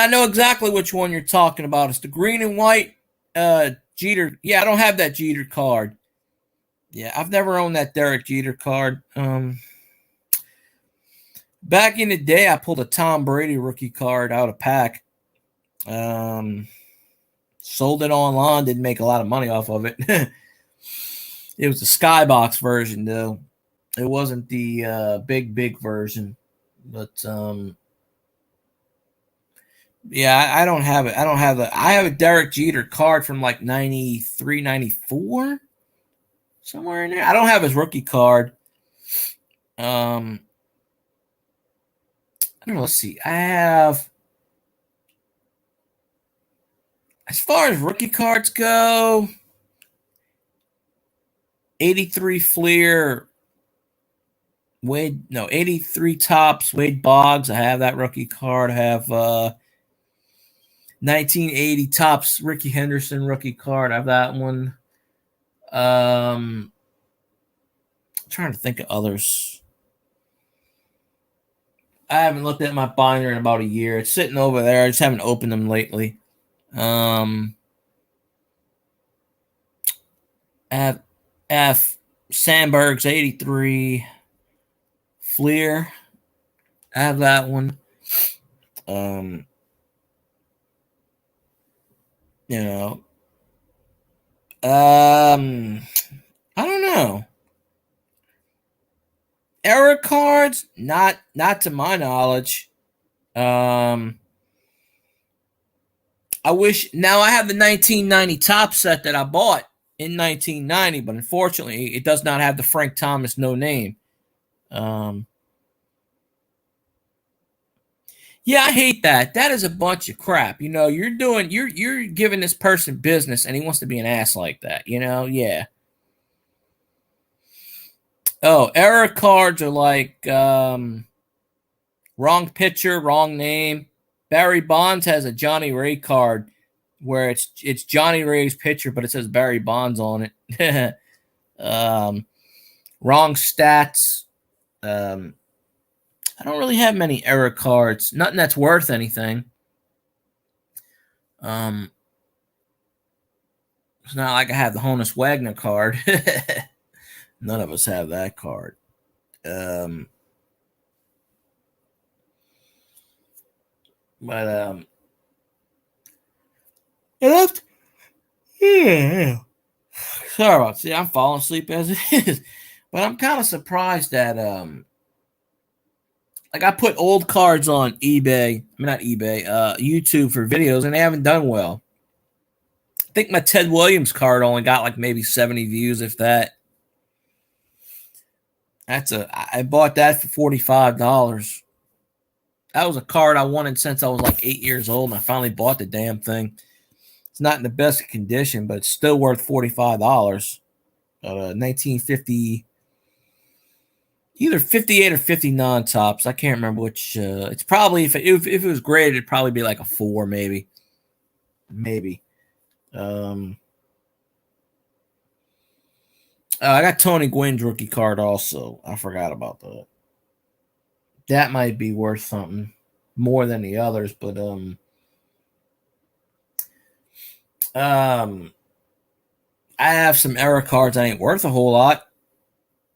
Speaker 1: I know exactly which one you're talking about. It's the green and white Jeter. Yeah, I don't have that Jeter card. Yeah, I've never owned that Derek Jeter card. Back in the day, I pulled a Tom Brady rookie card out of pack. Sold it online. Didn't make a lot of money off of it. It was the Skybox version, though. It wasn't the big version. But yeah, I don't have it. I have a Derek Jeter card from like 93, 94, somewhere in there. I don't have his rookie card. I don't know. Let's see. I have, as far as rookie cards go, 83 Fleer, 83 Tops, Wade Boggs. I have that rookie card. I have 1980 Tops, Ricky Henderson rookie card. I have that one. I'm trying to think of others. I haven't looked at my binder in about a year. It's sitting over there. I just haven't opened them lately. I have Sandberg's 83 Fleer. I have that one. I don't know. Error cards, not to my knowledge. I wish now I have the 1990 Top set that I bought in 1990, but unfortunately, it does not have the Frank Thomas no name. Yeah, I hate that. That is a bunch of crap. You're giving this person business, and he wants to be an ass like that. Yeah. Oh, error cards are like wrong pitcher, wrong name. Barry Bonds has a Johnny Ray card where it's Johnny Ray's pitcher, but it says Barry Bonds on it. Wrong stats. I don't really have many error cards. Nothing that's worth anything. It's not like I have the Honus Wagner card. None of us have that card. But yeah. Sorry about. See, I'm falling asleep as it is, but I'm kind of surprised that like I put old cards on eBay. I mean, not eBay, YouTube for videos, and they haven't done well. I think my Ted Williams card only got like maybe 70 views, if that. I bought that for $45. That was a card I wanted since I was like 8 years old, and I finally bought the damn thing. It's not in the best condition, but it's still worth $45. 1950, either 58 or 59 tops. I can't remember which. It's probably if it was graded, it'd probably be like a 4, maybe. I got Tony Gwynn's rookie card also. I forgot about that. That might be worth something more than the others, but I have some error cards that ain't worth a whole lot.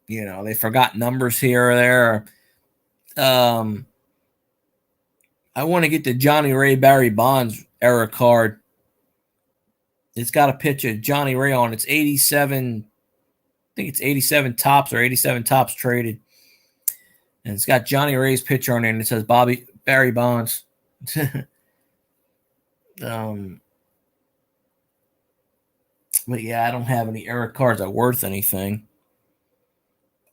Speaker 1: You know, they forgot numbers here or there. I want to get the Johnny Ray Barry Bonds error card. It's got a picture of Johnny Ray on. It's 87. I think it's 87 tops or 87 tops traded. And it's got Johnny Ray's picture on it, and it says Barry Bonds. But yeah, I don't have any error cards that are worth anything.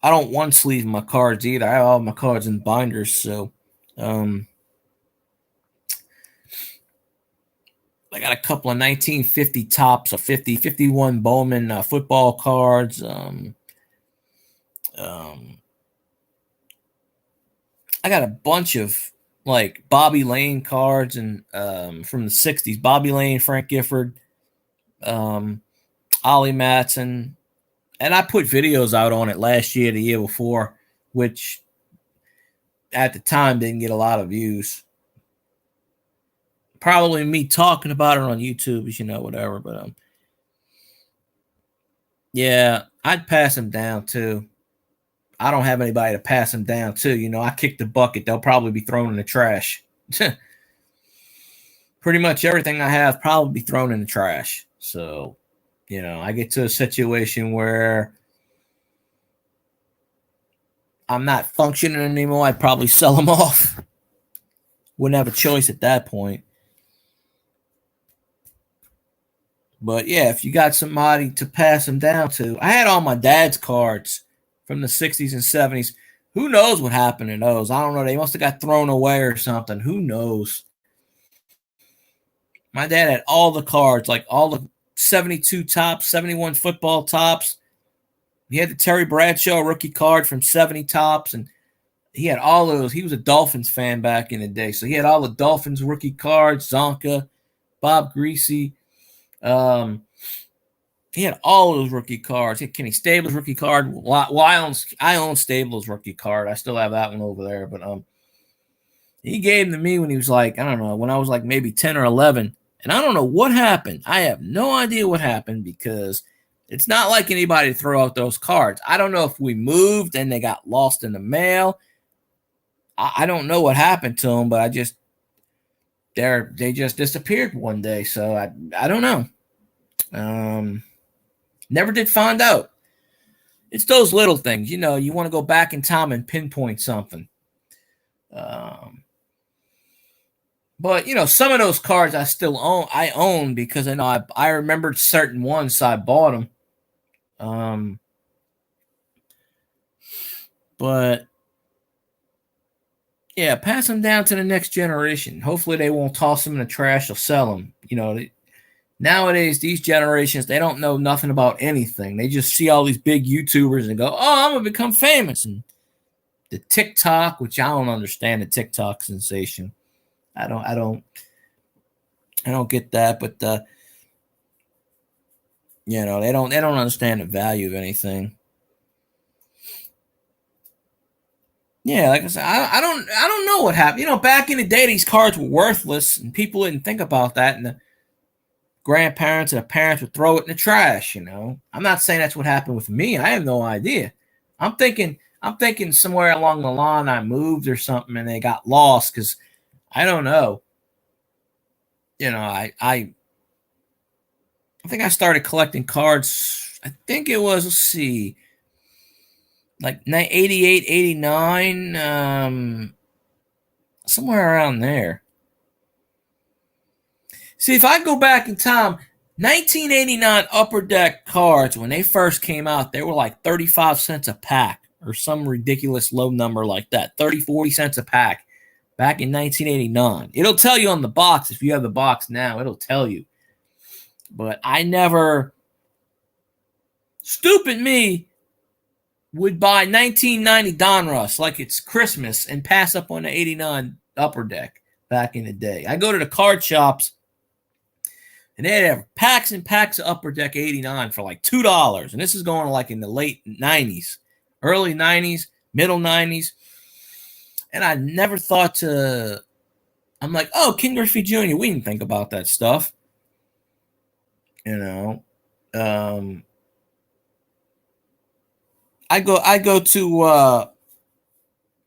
Speaker 1: I don't one sleeve my cards either. I have all my cards in binders, so I got a couple of 1950 tops, a 51 Bowman football cards. I got a bunch of like Bobby Lane cards and from the 60s. Bobby Lane, Frank Gifford, Ollie Matson. And I put videos out on it last year, the year before, which at the time didn't get a lot of views. Probably me talking about it on YouTube, you know, whatever. But yeah, I'd pass them down too. I don't have anybody to pass them down to. You know, I kick the bucket. They'll probably be thrown in the trash. Pretty much everything I have probably be thrown in the trash. So, you know, I get to a situation where I'm not functioning anymore. I'd probably sell them off. Wouldn't have a choice at that point. But yeah, if you got somebody to pass them down to, I had all my dad's cards from the 60s and 70s. Who knows what happened to those? I don't know. They must have got thrown away or something. Who knows? My dad had all the cards, like all the 72 tops, 71 football tops. He had the Terry Bradshaw rookie card from 70 tops, and he had all those. He was a Dolphins fan back in the day, so he had all the Dolphins rookie cards, Zonka, Bob Greasy. He had all those rookie cards. He had Kenny Stabler's rookie card. Well, I own Stabler's rookie card. I still have that one over there. But he gave them to me when he was like, I don't know, when I was like maybe 10 or 11. And I don't know what happened. I have no idea what happened because it's not like anybody to throw out those cards. I don't know if we moved and they got lost in the mail. I don't know what happened to them, but they just disappeared one day. So I don't know. Never did find out. It's those little things, you know. You want to go back in time and pinpoint something. But you know, some of those cards I still own. I own because I know I remembered certain ones, so I bought them. But yeah, pass them down to the next generation. Hopefully, they won't toss them in the trash or sell them. You know, nowadays these generations, they don't know nothing about anything. They just see all these big YouTubers and go, "Oh, I'm gonna become famous." And the TikTok, which I don't understand the TikTok sensation. I don't get that, but you know, they don't understand the value of anything. Yeah, like I said, I don't know what happened. You know, back in the day, these cards were worthless, and people didn't think about that. And grandparents and the parents would throw it in the trash. I'm not saying that's what happened with me. I have no idea. I'm thinking somewhere along the line I moved or something and they got lost, because I don't know. I think I started collecting cards. I think it was, let's see, like 88, 89, somewhere around there. See, if I go back in time, 1989 Upper Deck cards, when they first came out, they were like 35 cents a pack or some ridiculous low number like that. 30, 40 cents a pack back in 1989. It'll tell you on the box. If you have the box now, it'll tell you. But I never, stupid me, would buy 1990 Donruss like it's Christmas and pass up on the 89 Upper Deck back in the day. I go to the card shops, and they'd have packs and packs of Upper Deck 89 for like $2. And this is going like in the late 90s, early 90s, middle 90s. And I never thought I'm like, oh, King Griffey Jr., we didn't think about that stuff. I go to,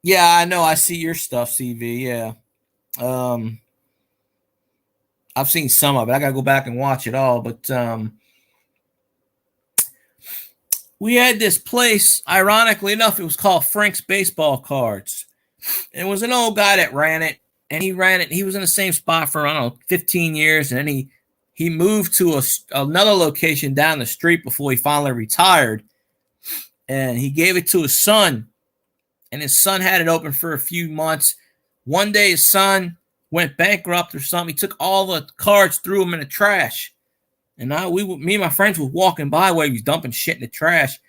Speaker 1: yeah, I know, I see your stuff, CV, yeah. I've seen some of it. I gotta go back and watch it all. But we had this place, ironically enough, it was called Frank's Baseball Cards. And it was an old guy that ran it. And he ran it. He was in the same spot for, I don't know, 15 years. And then he moved to another location down the street before he finally retired. And he gave it to his son. And his son had it open for a few months. One day his son went bankrupt or something. He took all the cards, threw them in the trash. And me and my friends were walking by while he was dumping shit in the trash.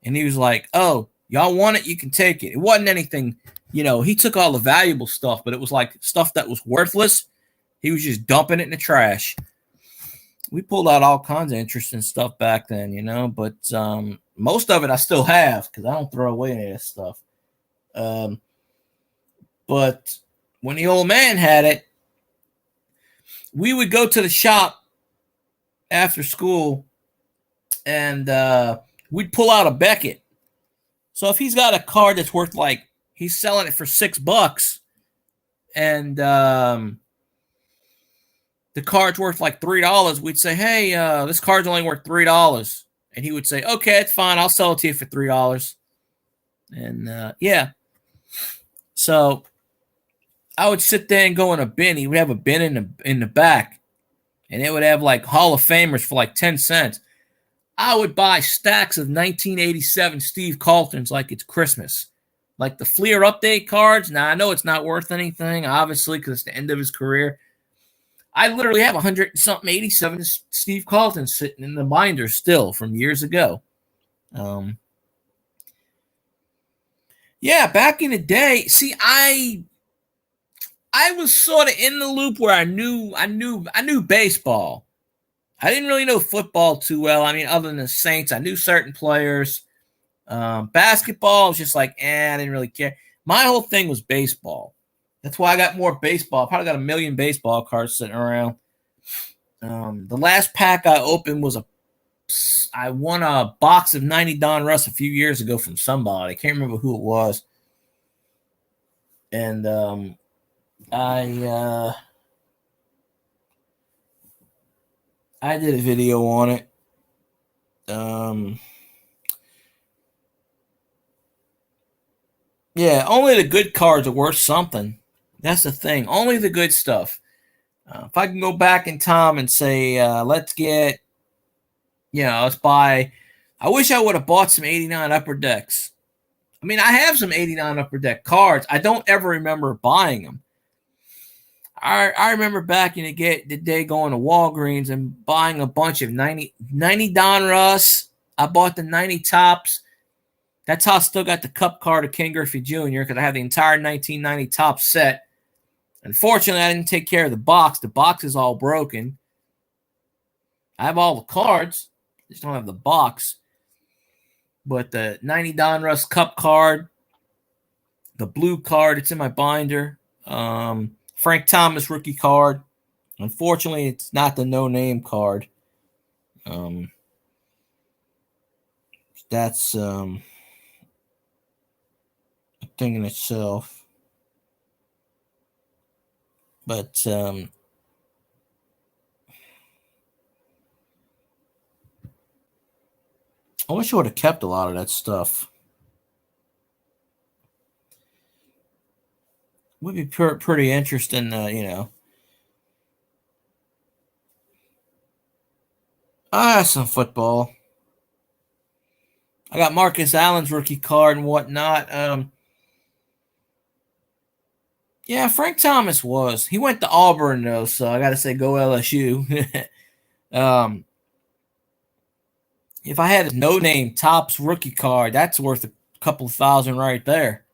Speaker 1: And he was like, oh, y'all want it? You can take it. It wasn't anything, he took all the valuable stuff, but it was like stuff that was worthless. He was just dumping it in the trash. We pulled out all kinds of interesting stuff back then, but most of it I still have because I don't throw away any of this stuff. But when the old man had it, we would go to the shop after school and we'd pull out a Beckett. So if he's got a card that's worth like, he's selling it for $6 and the card's worth like $3, we'd say, hey, this card's only worth $3. And he would say, okay, it's fine. I'll sell it to you for $3. And yeah. So I would sit there and go in a bin. He would have a bin in the back, and it would have like Hall of Famers for like 10 cents. I would buy stacks of 1987 Steve Carltons like it's Christmas. Like the Fleer update cards. Now, I know it's not worth anything, obviously, because it's the end of his career. I literally have 100-something 87 Steve Carltons sitting in the binder still from years ago. Yeah, back in the day, see, I was sort of in the loop where I knew baseball. I didn't really know football too well. I mean, other than the Saints, I knew certain players. Basketball was just like, I didn't really care. My whole thing was baseball. That's why I got more baseball. I probably got 1 million baseball cards sitting around. The last pack I opened was I won a box of 90 Donruss a few years ago from somebody. I can't remember who it was. And I did a video on it. Yeah, only the good cards are worth something. That's the thing. Only the good stuff. If I can go back in time and say, let's buy. I wish I would have bought some 89 Upper Decks. I mean, I have some 89 Upper Deck cards. I don't ever remember buying them. I remember back in the day going to Walgreens and buying a bunch of 90 Donruss. I bought the 90 Tops. That's how I still got the cup card of King Griffey Jr. because I have the entire 1990 Top set. Unfortunately, I didn't take care of the box. The box is all broken. I have all the cards. I just don't have the box. But the 90 Donruss Cup card, the blue card, it's in my binder. Frank Thomas rookie card, Unfortunately, it's not the no-name card. That's a thing in itself. But I wish I would have kept a lot of that stuff. Would be pretty interesting, some football. I got Marcus Allen's rookie card and whatnot. Yeah, Frank Thomas was. He went to Auburn though, so I got to say go LSU. If I had a no-name Topps rookie card, that's worth a couple thousand right there.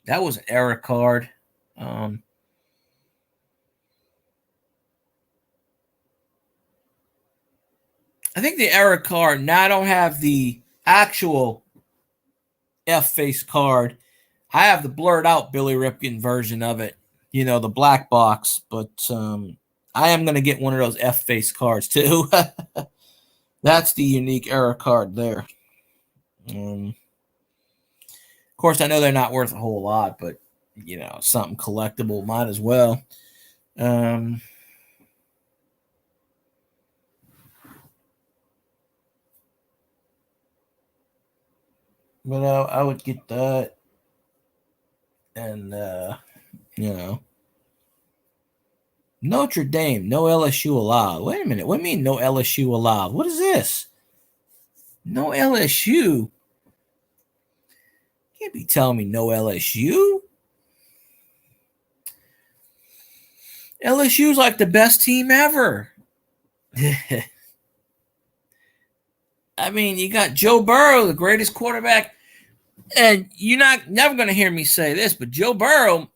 Speaker 1: That was an era card. I think the era card. Now I don't have the actual F-face card. I have the blurred out Billy Ripken version of it. The black box. But I am going to get one of those F-face cards too. That's the unique era card there. Of course, I know they're not worth a whole lot, but something collectible might as well. But I would get that, and Notre Dame, no LSU allowed. Wait a minute, what do you mean no LSU allowed? What is this? No LSU? Can't be telling me no LSU. LSU's like the best team ever. I mean, you got Joe Burrow, the greatest quarterback, and you're never going to hear me say this, but Joe Burrow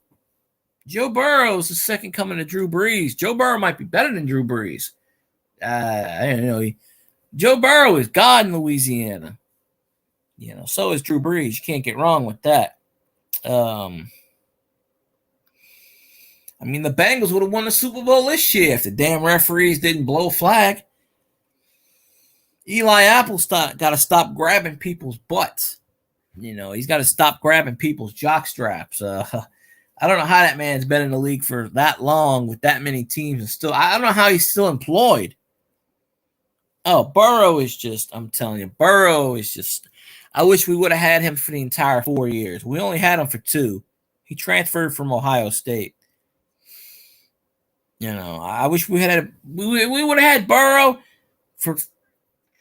Speaker 1: is the second coming of Drew Brees. Joe Burrow might be better than Drew Brees. I don't know. Joe Burrow is God in Louisiana. So is Drew Brees. You can't get wrong with that. I mean, the Bengals would have won the Super Bowl this year if the damn referees didn't blow a flag. Eli Apple's got to stop grabbing people's butts. He's got to stop grabbing people's jock straps. I don't know how that man's been in the league for that long with that many teams and still. I don't know how he's still employed. Oh, Burrow is just. I'm telling you, Burrow is just. I wish we would have had him for the entire 4 years. We only had him for 2. He transferred from Ohio State. I wish we would have had Burrow for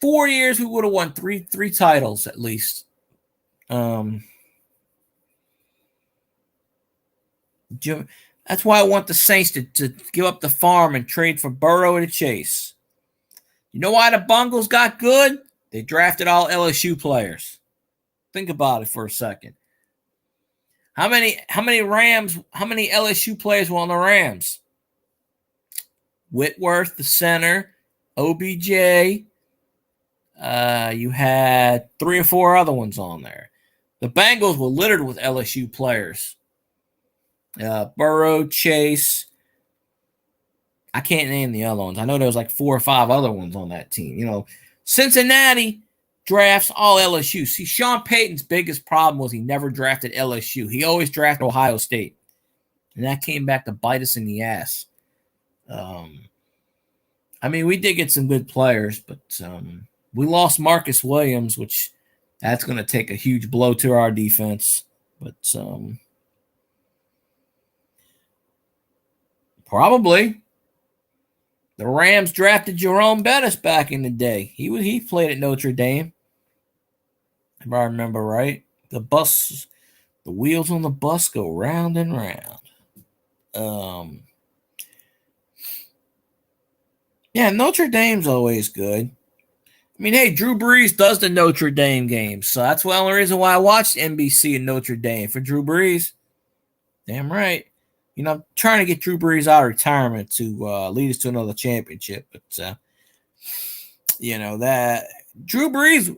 Speaker 1: 4 years. We would have won three titles at least. That's why I want the Saints to give up the farm and trade for Burrow to Chase. You know why the Bungles got good? They drafted all LSU players. Think about it for a second. How many LSU players were on the Rams? Whitworth, the center, OBJ. You had 3 or 4 other ones on there. The Bengals were littered with LSU players. Burrow, Chase. I can't name the other ones. I know there was like 4 or 5 other ones on that team. Cincinnati drafts all LSU. See, Sean Payton's biggest problem was he never drafted LSU. He always drafted Ohio State. And that came back to bite us in the ass. I mean, we did get some good players, but we lost Marcus Williams, which that's going to take a huge blow to our defense. But probably the Rams drafted Jerome Bettis back in the day. He played at Notre Dame, if I remember right. The wheels on the bus go round and round. Yeah, Notre Dame's always good. I mean, hey, Drew Brees does the Notre Dame games, so that's the only reason why I watched NBC and Notre Dame, for Drew Brees. Damn right. I'm trying to get Drew Brees out of retirement to lead us to another championship, but that Drew Brees,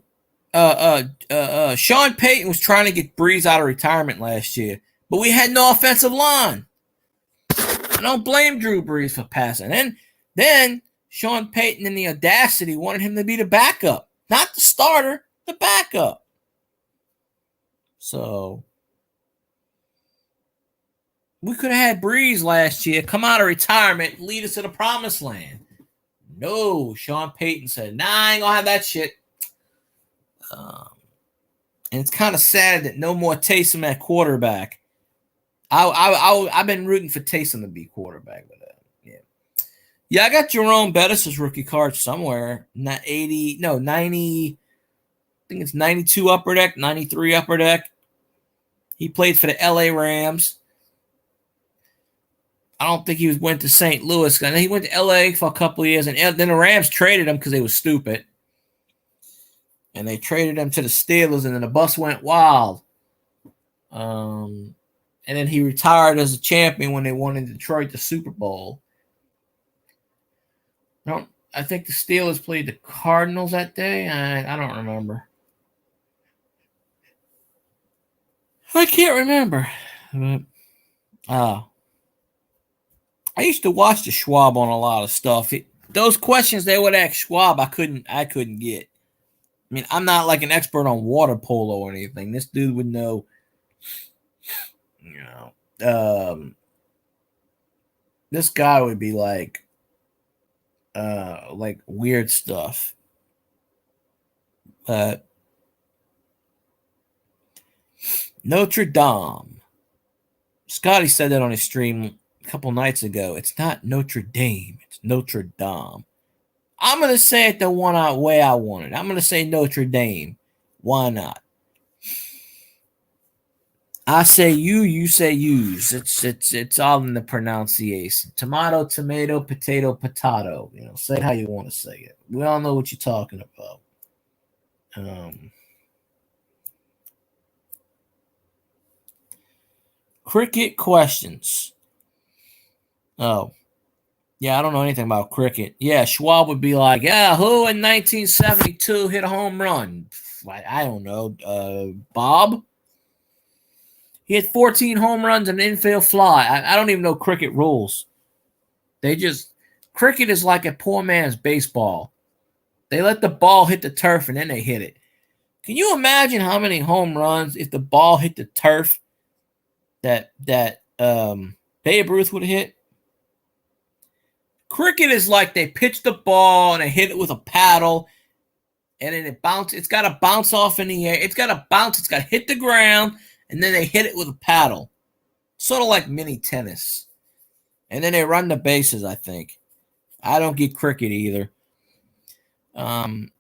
Speaker 1: Sean Payton was trying to get Brees out of retirement last year, but we had no offensive line. I don't blame Drew Brees for passing. And then Sean Payton, in the audacity, wanted him to be the backup, not the starter, the backup. So we could have had Brees last year come out of retirement, lead us to the promised land. No, Sean Payton said, "Nah, I ain't gonna have that shit." And it's kind of sad that no more Taysom at quarterback. I've been rooting for Taysom to be quarterback with that. Yeah, I got Jerome Bettis' rookie card somewhere. Not 80, no 90. I think it's 92 upper deck, 93 upper deck. He played for the LA Rams. I don't think he went to St. Louis. I know he went to LA for a couple of years, and then the Rams traded him because they were stupid. And they traded him to the Steelers, and then the bus went wild. And then he retired as a champion when they won in Detroit the Super Bowl. I think the Steelers played the Cardinals that day. I don't remember. I can't remember. But, I used to watch the Schwab on a lot of stuff. Those questions they would ask Schwab, I couldn't get. I mean, I'm not like an expert on water polo or anything. This dude would know, this guy would be like weird stuff. Notre Dame. Scotty said that on his stream a couple nights ago. It's not Notre Dame. It's Notre Dame. I'm going to say it the way I want it. I'm going to say Notre Dame. Why not? I say you say use. It's all in the pronunciation. Tomato, tomato, potato, potato. Say it how you want to say it. We all know what you're talking about. Cricket questions. Oh. Yeah, I don't know anything about cricket. Yeah, Schwab would be like, yeah, who in 1972 hit a home run? I don't know. Bob? He had 14 home runs and an infield fly. I don't even know cricket rules. Cricket is like a poor man's baseball. They let the ball hit the turf and then they hit it. Can you imagine how many home runs if the ball hit the turf that Babe Ruth would have hit? Cricket is like they pitch the ball and they hit it with a paddle, and then it bounces. It's got to bounce off in the air. It's got to bounce. It's got to hit the ground, and then they hit it with a paddle. Sort of like mini tennis. And then they run the bases, I think. I don't get cricket either. When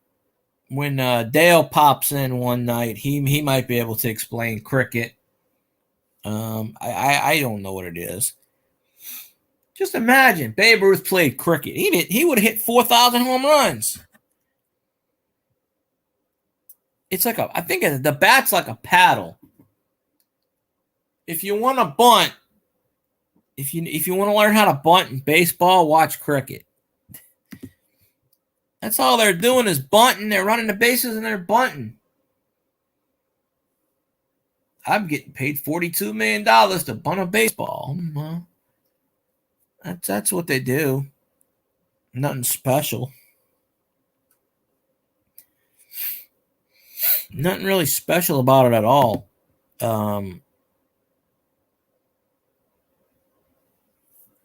Speaker 1: Dale pops in one night, he might be able to explain cricket. I don't know what it is. Just imagine Babe Ruth played cricket. He would have hit 4,000 home runs. It's like I think the bat's like a paddle. If you want to bunt, if you want to learn how to bunt in baseball, watch cricket. That's all they're doing is bunting. They're running the bases and they're bunting. I'm getting paid $42 million to bunt a baseball. That's what they do. Nothing special. Nothing really special about it at all.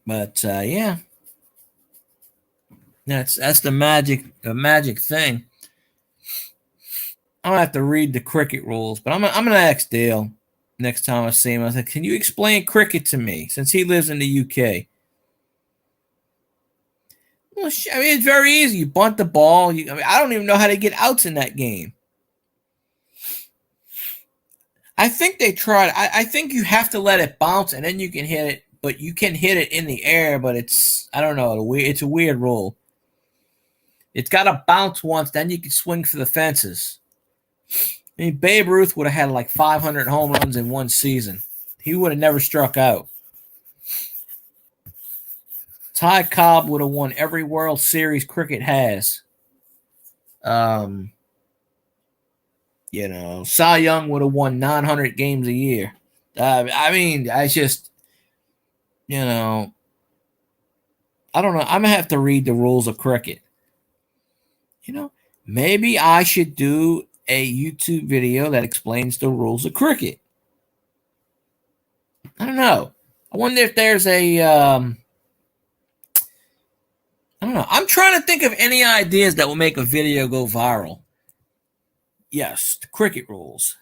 Speaker 1: But yeah, that's the magic thing. I'm gonna have to read the cricket rules, but I'm gonna ask Dale next time I see him. I said, "Can you explain cricket to me?" Since he lives in the UK. Well, I mean, it's very easy. You bunt the ball. I don't even know how to get outs in that game. I think they tried. I think you have to let it bounce and then you can hit it. But you can hit it in the air. But I don't know. It's a weird rule. It's got to bounce once, then you can swing for the fences. I mean, Babe Ruth would have had like 500 home runs in one season. He would have never struck out. Ty Cobb would have won every World Series cricket has. Cy Young would have won 900 games a year. I mean, I just, I don't know. I'm gonna have to read the rules of cricket. You know, maybe I should do a YouTube video that explains the rules of cricket. I don't know. I wonder if there's a I don't know. I'm trying to think of any ideas that will make a video go viral. Yes, the cricket rules.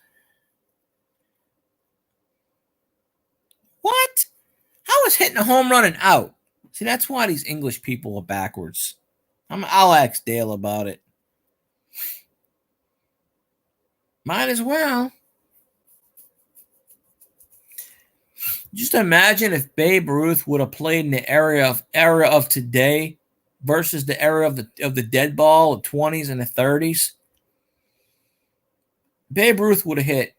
Speaker 1: What? How is hitting a home run and out? See, that's why these English people are backwards. I'll ask Dale about it. Might as well. Just imagine if Babe Ruth would have played in the era of today versus the era of the dead ball of 20s and the 30s. Babe Ruth would have hit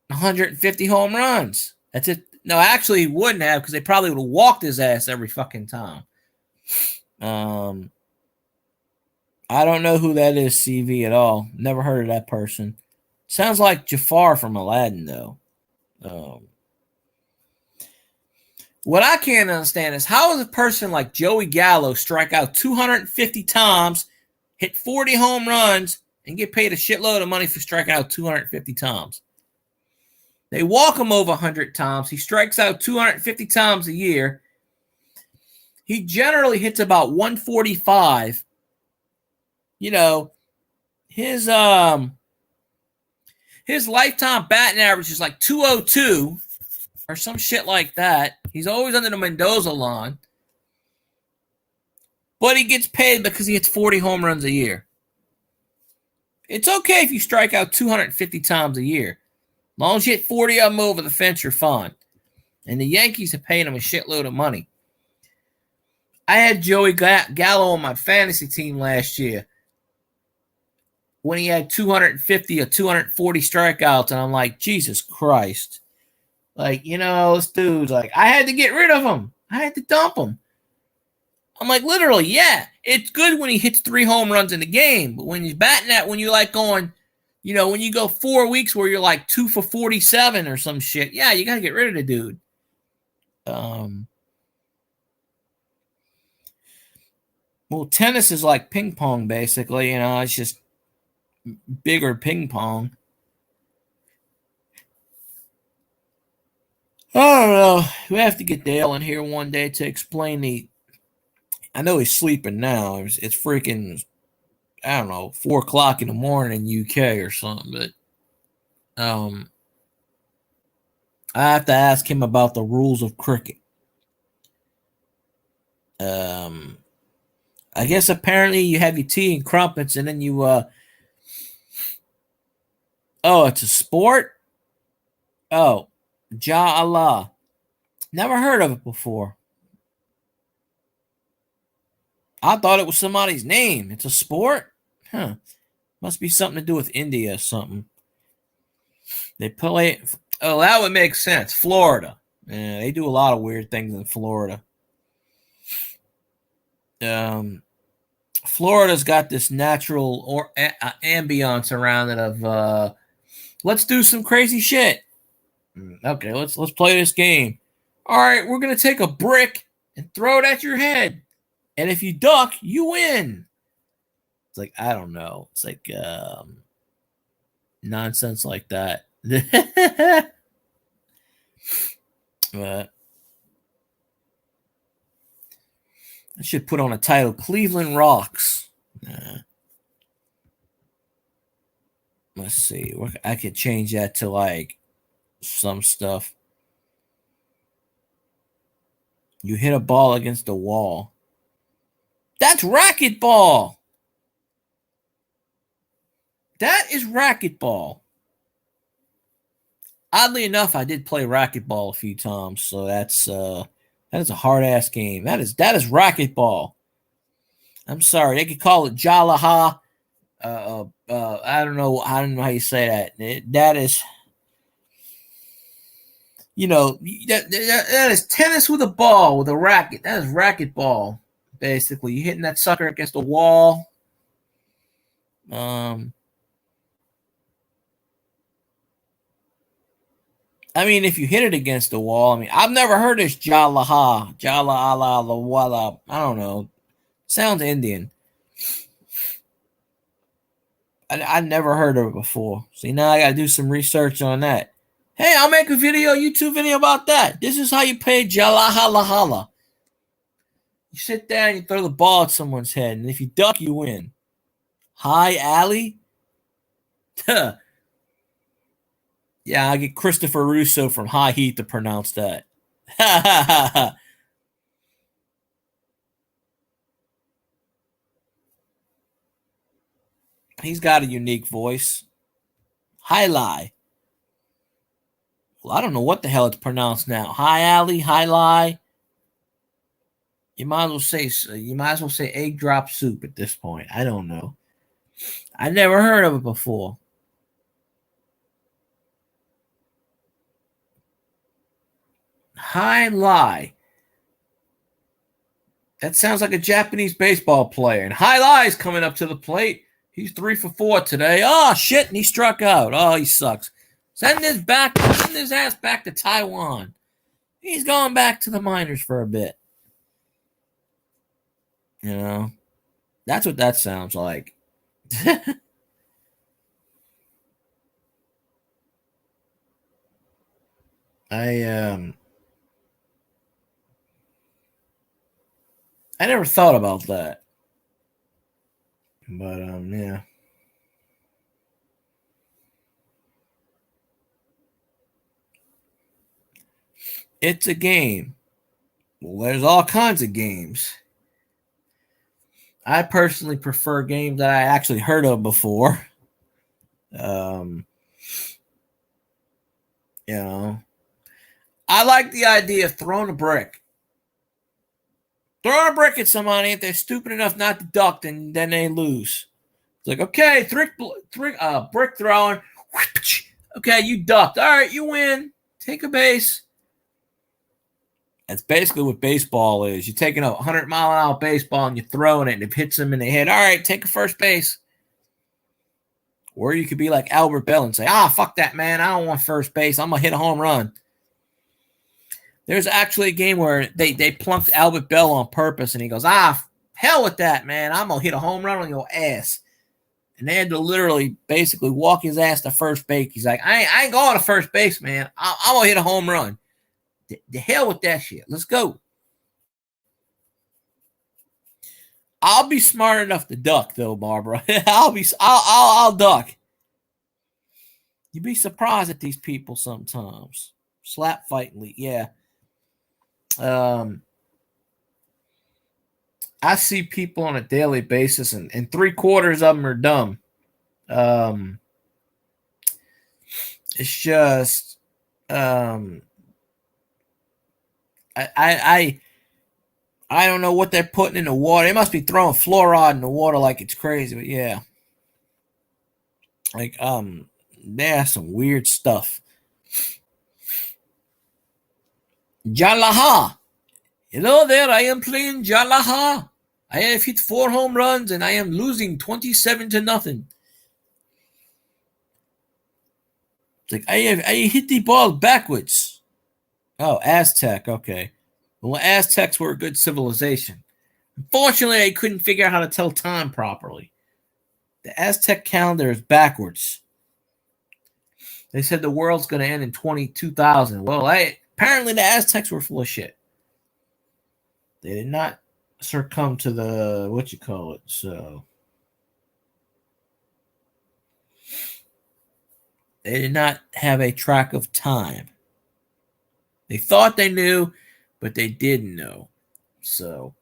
Speaker 1: 150 home runs. That's it. No, actually, he wouldn't have, because they probably would have walked his ass every fucking time. I don't know who that is, CV, at all. Never heard of that person. Sounds like Jafar from Aladdin, though. What I can't understand is, how does a person like Joey Gallo strike out 250 times, hit 40 home runs, and get paid a shitload of money for striking out 250 times? They walk him over 100 times. He strikes out 250 times a year. He generally hits about 145. You know, his lifetime batting average is like 202 or some shit like that. He's always under the Mendoza line. But he gets paid because he hits 40 home runs a year. It's okay if you strike out 250 times a year. As long as you hit 40 of them over the fence, you're fine. And the Yankees have paid him a shitload of money. I had Joey Gallo on my fantasy team last year when he had 250 or 240 strikeouts, and I'm like, Jesus Christ. Like, this dude's like, I had to get rid of him. I had to dump him. I'm like, literally, yeah, it's good when he hits 3 home runs in the game, but when he's batting that, when you're like going, when you go 4 weeks where you're like 2 for 47 or some shit, yeah, you got to get rid of the dude. Well, tennis is like ping pong, basically. It's just bigger ping pong. I don't know. We have to get Dale in here one day to explain I know he's sleeping now. It's freaking, I don't know, 4 o'clock in the morning in UK or something. But I have to ask him about the rules of cricket. I guess apparently you have your tea and crumpets, and then you oh, it's a sport? Oh, Ja Allah. Never heard of it before. I thought it was somebody's name. It's a sport? Huh. Must be something to do with India or something. They play. Oh, that would make sense. Florida. Yeah, they do a lot of weird things in Florida. Florida's got this natural ambiance around it of let's do some crazy shit. Okay, let's play this game. All right, we're gonna take a brick and throw it at your head, and if you duck, you win. It's like, I don't know. It's like nonsense like that. But I should put on a title: Cleveland Rocks. Let's see. I could change that to like some stuff. You hit a ball against the wall. That's racquetball. That is racquetball. Oddly enough, I did play racquetball a few times, so that is a hard ass game. That is racquetball. I'm sorry, they could call it Jalaha. I don't know how you say that. That is, that is tennis with a ball, with a racket. That is racquetball. Basically, you're hitting that sucker against the wall. I mean, if you hit it against the wall, I mean, I've never heard this jalaha, jala ala la wala. I don't know. Sounds Indian. I never heard of it before. See, now I got to do some research on that. Hey, I'll make a video, YouTube video about that. This is how you play jalahala. You sit there and you throw the ball at someone's head, and if you duck, you win. Hi, Allie. Yeah, I get Christopher Russo from High Heat to pronounce that. He's got a unique voice. Highlight. Well, I don't know what the hell it's pronounced now. Hi, Allie. Highlight. You might as well say egg drop soup at this point. I don't know. I never heard of it before. High lie. That sounds like a Japanese baseball player. And High Lie's coming up to the plate. He's 3 for 4 today. Oh shit! And he struck out. Oh, he sucks. Send his ass back to Taiwan. He's going back to the minors for a bit. You know, that's what that sounds like. I never thought about that. But yeah. It's a game. Well, there's all kinds of games. I personally prefer games that I actually heard of before. You know, I like the idea of throwing a brick. Throwing a brick at somebody, if they're stupid enough not to duck, then they lose. It's like, okay, brick throwing. Okay, you ducked. All right, you win. Take a base. That's basically what baseball is. You're taking a 100-mile-an-hour baseball and you're throwing it, and it hits them in the head. All right, take a first base. Or you could be like Albert Bell and say, fuck that, man. I don't want first base. I'm going to hit a home run. There's actually a game where they plunked Albert Bell on purpose, and he goes, hell with that, man. I'm going to hit a home run on your ass. And they had to literally basically walk his ass to first base. He's like, I ain't going to first base, man. I'm going to hit a home run. The hell with that shit. Let's go. I'll be smart enough to duck, though, Barbara. I'll duck. You'd be surprised at these people sometimes. Slap fighting, yeah. I see people on a daily basis, and 3/4 of them are dumb. It's just, I don't know what they're putting in the water. They must be throwing fluoride in the water like it's crazy, but yeah. Like, there's some weird stuff. Jalaha. Hello there, I am playing Jalaha. I have hit 4 home runs and I am losing 27-0. It's like I hit the ball backwards. Oh, Aztec, okay. Well, Aztecs were a good civilization. Unfortunately, they couldn't figure out how to tell time properly. The Aztec calendar is backwards. They said the world's going to end in 2000. Well, apparently the Aztecs were full of shit. They did not succumb to the, so. They did not have a track of time. They thought they knew, but they didn't know. So,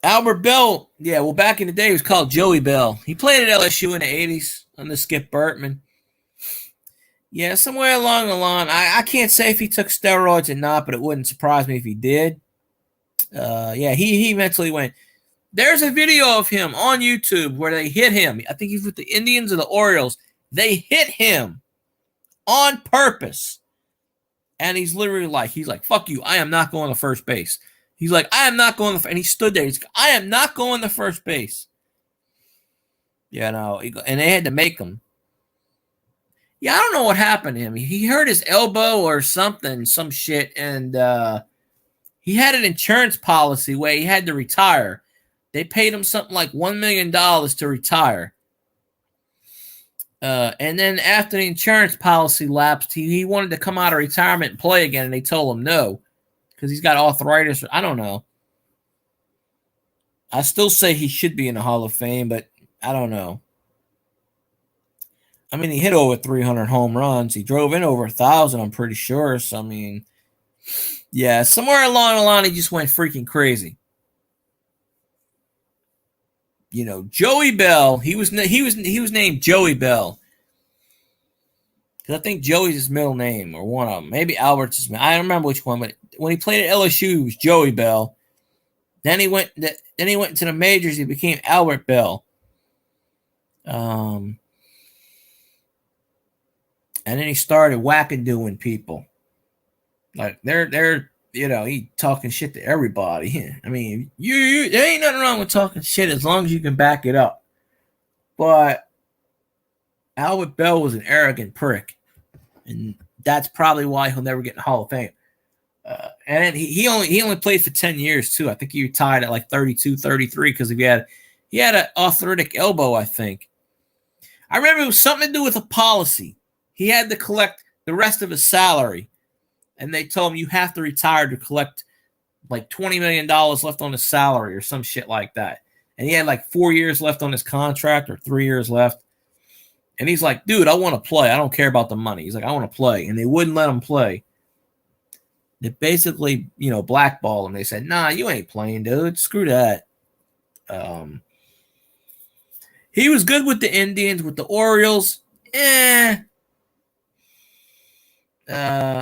Speaker 1: Albert Bell, yeah, well, back in the day, he was called Joey Bell. He played at LSU in the 80s under Skip Bertman. Yeah, somewhere along the line, I can't say if he took steroids or not, but it wouldn't surprise me if he did. Yeah, he mentally went. There's a video of him on YouTube where they hit him. I think he's with the Indians or the Orioles. They hit him on purpose. And he's like, fuck you. I am not going to first base. He's like, I am not going to, and he stood there. He's like, I am not going to first base. and they had to make him. Yeah, I don't know what happened to him. He hurt his elbow or something, some shit, and he had an insurance policy where he had to retire. They paid him something like $1 million to retire. And then after the insurance policy lapsed, he wanted to come out of retirement and play again, and they told him no because he's got arthritis. I don't know. I still say he should be in the Hall of Fame, but I don't know. I mean, he hit over 300 home runs. He drove in over 1,000, I'm pretty sure. So, I mean, yeah, somewhere along the line, he just went freaking crazy. Joey Bell. He was named Joey Bell because I think Joey's his middle name or one of them. Maybe Albert's his middle. I don't remember which one, but when he played at LSU, he was Joey Bell. Then he went to the majors. He became Albert Bell. And then he started wackadoing people. Like they're he talking shit to everybody. I mean, there ain't nothing wrong with talking shit as long as you can back it up. But Albert Bell was an arrogant prick, and that's probably why he'll never get in the Hall of Fame. And then he only played for 10 years too. I think he retired at like 32, 33 because he had an arthritic elbow, I think. I remember it was something to do with a policy. He had to collect the rest of his salary, and they told him you have to retire to collect like $20 million left on his salary or some shit like that. And he had like 4 years left on his contract or 3 years left. And he's like, dude, I want to play. I don't care about the money. He's like, I want to play. And they wouldn't let him play. They basically, blackballed him. They said, nah, you ain't playing, dude. Screw that. He was good with the Indians, with the Orioles. I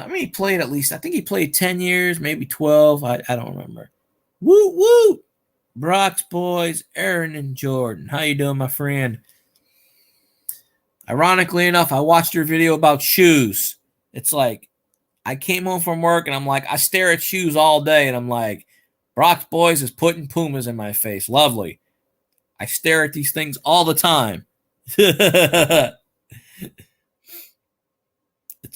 Speaker 1: mean, he played at least, I think he played 10 years, maybe 12. I don't remember. Woo, woo. Brock's boys, Aaron and Jordan. How you doing, my friend? Ironically enough, I watched your video about shoes. It's like, I came home from work, and I'm like, I stare at shoes all day, and I'm like, Brock's boys is putting Pumas in my face. Lovely. I stare at these things all the time. It's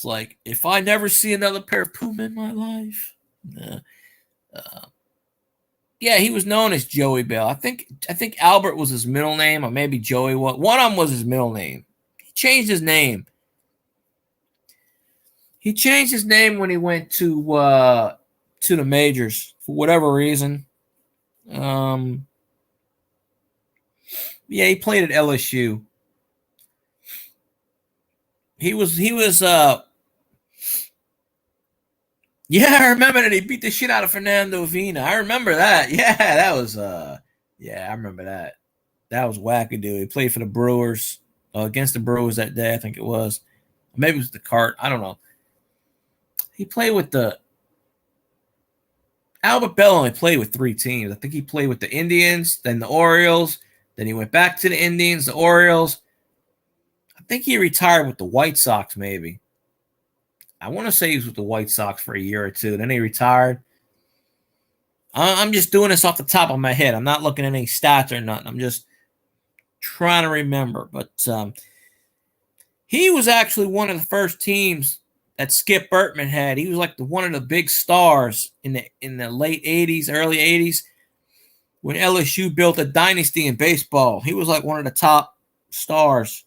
Speaker 1: like, if I never see another pair of Puma in my life. Yeah, he was known as Joey Bell. I think Albert was his middle name, or maybe Joey was. One of them was his middle name. He changed his name. He changed his name when he went to the majors for whatever reason. Yeah, he played at LSU. He was yeah, I remember that he beat the shit out of Fernando Vina. I remember that. Yeah, that was yeah, I remember that. That was wackadoo. He played for the Brewers, against the Brewers that day, I think it was. Maybe it was the Cart. I don't know. He played with Albert Bell only played with 3 teams. I think he played with the Indians, then the Orioles, then he went back to the Indians, the Orioles. I think he retired with the White Sox, maybe. I want to say he was with the White Sox for a year or two. Then he retired. I'm just doing this off the top of my head. I'm not looking at any stats or nothing. I'm just trying to remember. But he was actually one of the first teams that Skip Bertman had. He was like one of the big stars in the late 80s, early 80s, when LSU built a dynasty in baseball. He was like one of the top stars.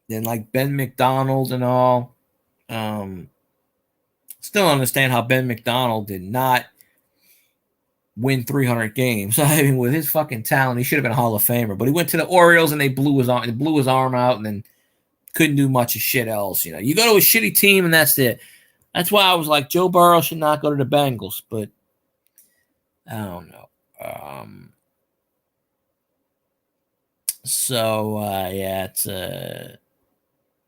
Speaker 1: Then like Ben McDonald and all. Still understand how Ben McDonald did not win 300 games. I mean, with his fucking talent, he should have been a Hall of Famer. But he went to the Orioles and they blew his arm out, and then couldn't do much of shit else. You go to a shitty team and that's it. That's why I was like, Joe Burrow should not go to the Bengals. But I don't know. Yeah, it's I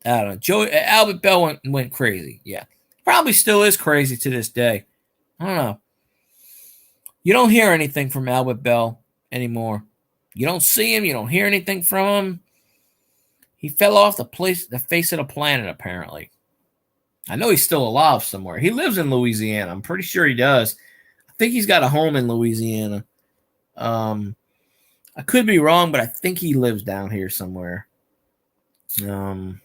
Speaker 1: don't know. Albert Bell went crazy. Yeah, probably still is crazy to this day. I don't know. You don't hear anything from Albert Bell anymore. You don't see him. You don't hear anything from him. He fell off the face of the planet, apparently. I know he's still alive somewhere. He lives in Louisiana. I'm pretty sure he does. I think he's got a home in Louisiana. I could be wrong, but I think he lives down here somewhere. I know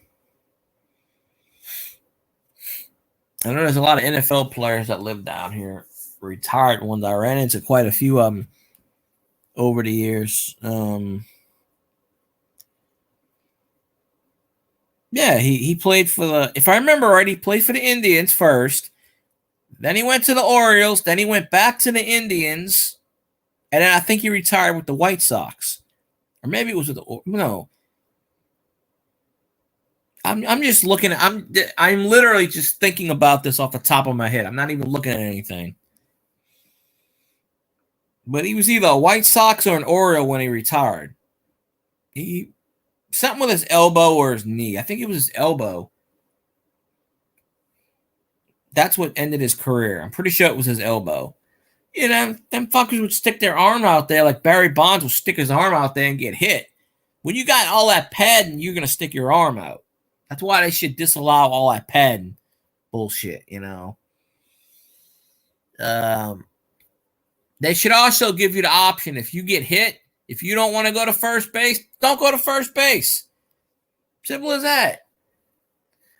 Speaker 1: there's a lot of NFL players that live down here, retired ones. I ran into quite a few of them over the years. Yeah, he played for the, if I remember right, he played for the Indians first. Then he went to the Orioles. Then he went back to the Indians. And then I think he retired with the White Sox. Or maybe it was with the, no. I'm just looking at, I'm literally just thinking about this off the top of my head. I'm not even looking at anything. But he was either a White Sox or an Oriole when he retired. He something with his elbow or his knee. I think it was his elbow. That's what ended his career. I'm pretty sure it was his elbow. You know, them fuckers would stick their arm out there like Barry Bonds would stick his arm out there and get hit. When you got all that padding, you're going to stick your arm out. That's why they should disallow all that padding bullshit, you know. They should also give you the option, if you get hit, if you don't want to go to first base, don't go to first base. Simple as that.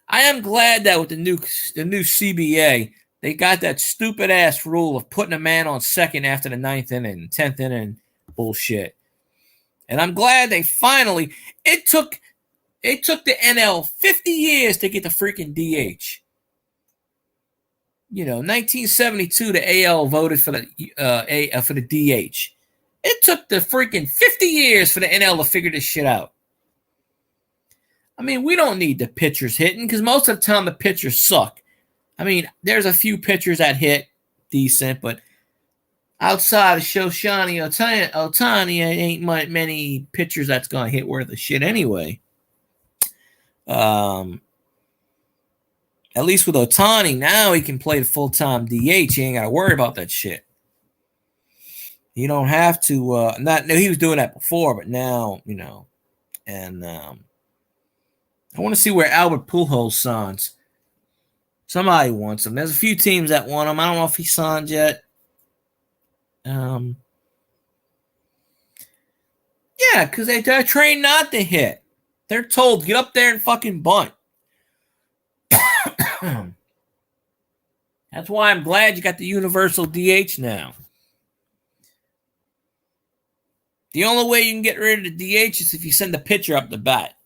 Speaker 1: I am glad that with the new CBA, they got that stupid ass rule of putting a man on second after the 9th inning, 10th inning bullshit. And I'm glad they finally, it took the NL 50 years to get the freaking DH. You know, 1972, the AL voted for the DH. It took the freaking 50 years for the NL to figure this shit out. I mean, we don't need the pitchers hitting because most of the time the pitchers suck. I mean, there's a few pitchers that hit decent, but outside of Shoshani Ohtani, ain't many pitchers that's going to hit worth a shit anyway. At least with Ohtani, now he can play the full-time DH. He ain't got to worry about that shit. You don't have to. He was doing that before, but now, you know. And I want to see where Albert Pujols signs. Somebody wants him. There's a few teams that want him. I don't know if he signed yet. Yeah, because they're trained not to hit. They're told, get up there and fucking bunt. That's why I'm glad you got the universal DH now. The only way you can get rid of the DH is if you send the pitcher up the bat.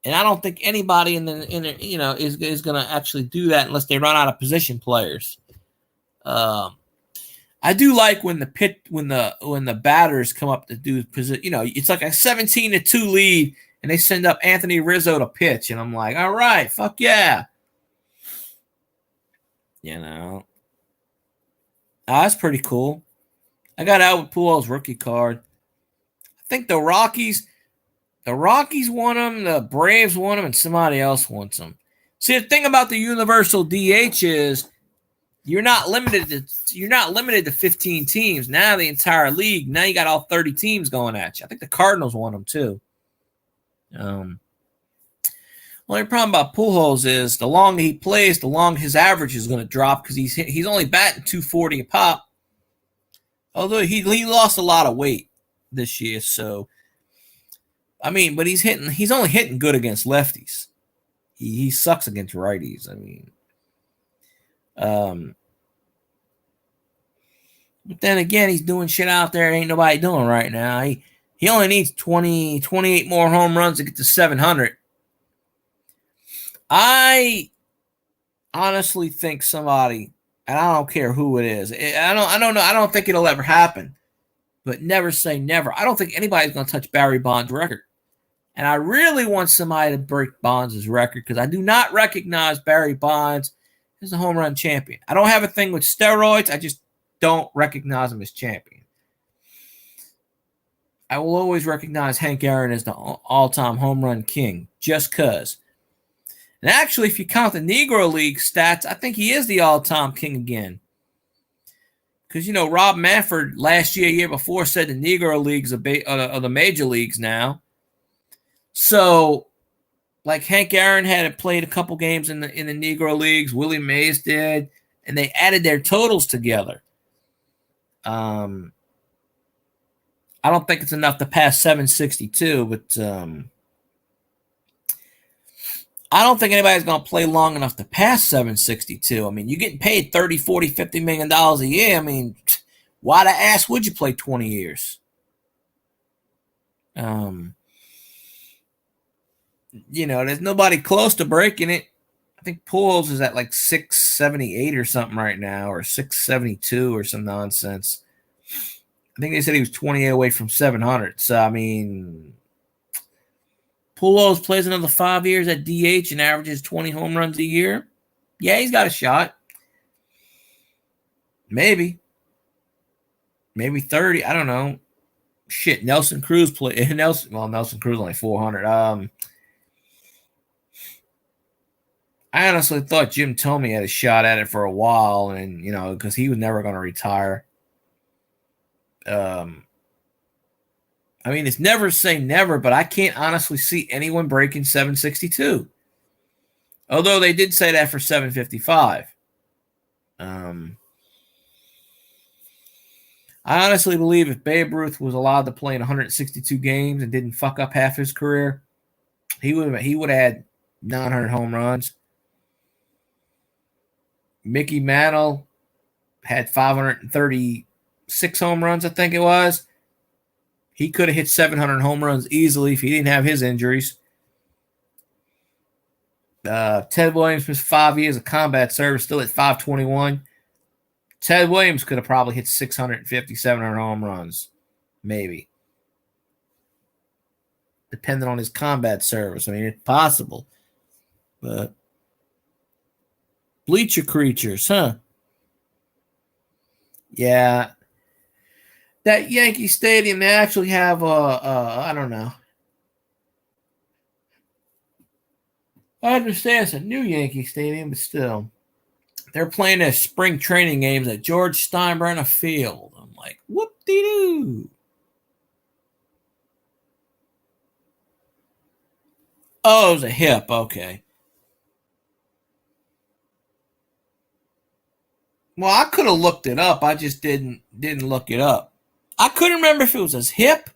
Speaker 1: And I don't think anybody in the you know is going to actually do that unless they run out of position players. I do like when the batters come up to do position. You know, it's like a 17-2 lead, and they send up Anthony Rizzo to pitch, and I'm like, all right, fuck yeah. You know, that's pretty cool. I got Albert Pujols rookie card. I think the Rockies want him, the Braves want him, and somebody else wants him. See, the thing about the universal DH is you're not limited to 15 teams. Now the entire league, now you got all 30 teams going at you. I think the Cardinals want him too. Only problem about Pujols is the longer he plays, the longer his average is going to drop because he's only batting 240 a pop. Although he lost a lot of weight this year, so I mean, but he's only hitting good against lefties. He sucks against righties. I mean, but then again, he's doing shit out there ain't nobody doing right now. He only needs 28 more home runs to get to 700. I honestly think somebody, and I don't care who it is. I don't know. I don't think it'll ever happen. But never say never. I don't think anybody's going to touch Barry Bonds' record. And I really want somebody to break Bonds' record because I do not recognize Barry Bonds as a home run champion. I don't have a thing with steroids. I just don't recognize him as champion. I will always recognize Hank Aaron as the all-time home run king just because. And actually, if you count the Negro League stats, I think he is the all-time king again. Because, you know, Rob Manfred last year before, said the Negro Leagues are the major leagues now. So, like Hank Aaron had played a couple games in the Negro Leagues. Willie Mays did. And they added their totals together. I don't think it's enough to pass 762, but I don't think anybody's going to play long enough to pass 762. I mean, you're getting paid 30, 40, $50 million a year. I mean, why the ass would you play 20 years? There's nobody close to breaking it. I think Pujols is at like 678 or something right now, or 672 or some nonsense. I think they said he was 28 away from 700. So, I mean, Pujols plays another 5 years at DH and averages 20 home runs a year. Yeah, he's got a shot. Maybe 30. I don't know. Shit, Nelson Cruz Nelson Cruz only 400. I honestly thought Jim Thome had a shot at it for a while, and because he was never going to retire. I mean, it's never say never, but I can't honestly see anyone breaking 762. Although they did say that for 755. I honestly believe if Babe Ruth was allowed to play in 162 games and didn't fuck up half his career, he would have had 900 home runs. Mickey Mantle had 536 home runs, I think it was. He could have hit 700 home runs easily if he didn't have his injuries. Ted Williams missed 5 years of combat service, still at 521. Ted Williams could have probably hit 650, 700 home runs. Maybe. Depending on his combat service. I mean, it's possible. But bleacher creatures, huh? Yeah. That Yankee Stadium, they actually have I don't know. I understand it's a new Yankee Stadium, but still. They're playing their spring training games at George Steinbrenner Field. I'm like, whoop-de-doo. Oh, it was a hip. Okay. Well, I could have looked it up. I just didn't look it up. I couldn't remember if it was his hip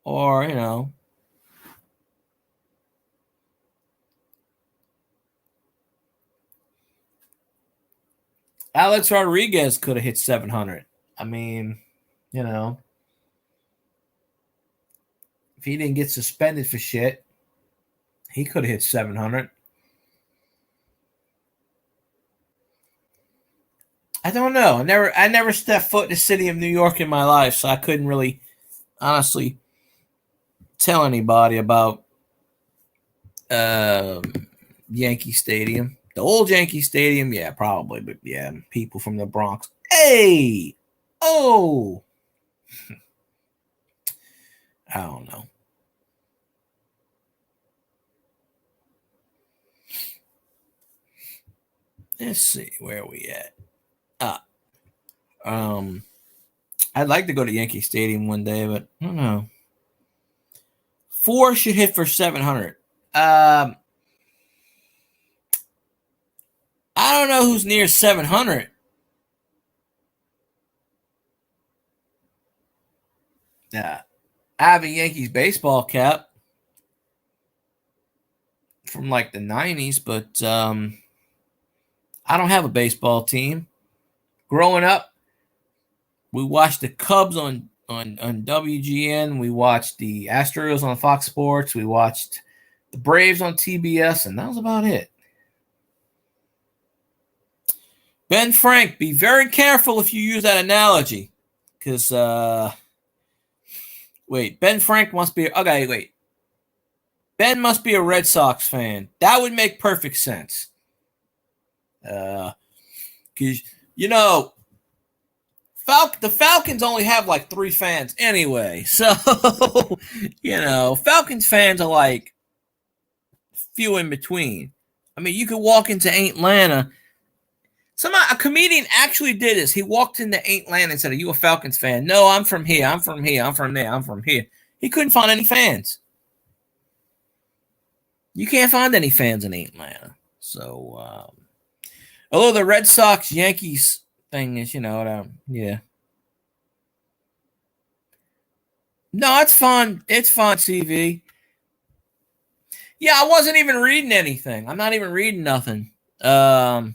Speaker 1: or, Alex Rodriguez could have hit 700. I mean, if he didn't get suspended for shit, he could have hit 700. I don't know. I never stepped foot in the city of New York in my life, so I couldn't really honestly tell anybody about Yankee Stadium. The old Yankee Stadium, yeah, probably, but yeah, people from the Bronx. Hey! Oh! I don't know. Let's see, where are we at? I'd like to go to Yankee Stadium one day, but I don't know. 4 should hit for 700. I don't know who's near 700. I have a Yankees baseball cap from like the 90s, but I don't have a baseball team. Growing up, we watched the Cubs on WGN. We watched the Astros on Fox Sports. We watched the Braves on TBS, and that was about it. Ben Frank, be very careful if you use that analogy. Because, Ben Frank must be, okay, wait. Ben must be a Red Sox fan. That would make perfect sense. Because, the Falcons only have like 3 fans anyway. So, Falcons fans are like few in between. I mean, you could walk into Atlanta. A comedian actually did this. He walked into Atlanta and said, "Are you a Falcons fan?" "No, I'm from here. I'm from here. I'm from there. I'm from here." He couldn't find any fans. You can't find any fans in Atlanta. So, although the Red Sox Yankees thing is, yeah. No, it's fun. It's fun TV. Yeah, I wasn't even reading anything. I'm not even reading nothing. Oh,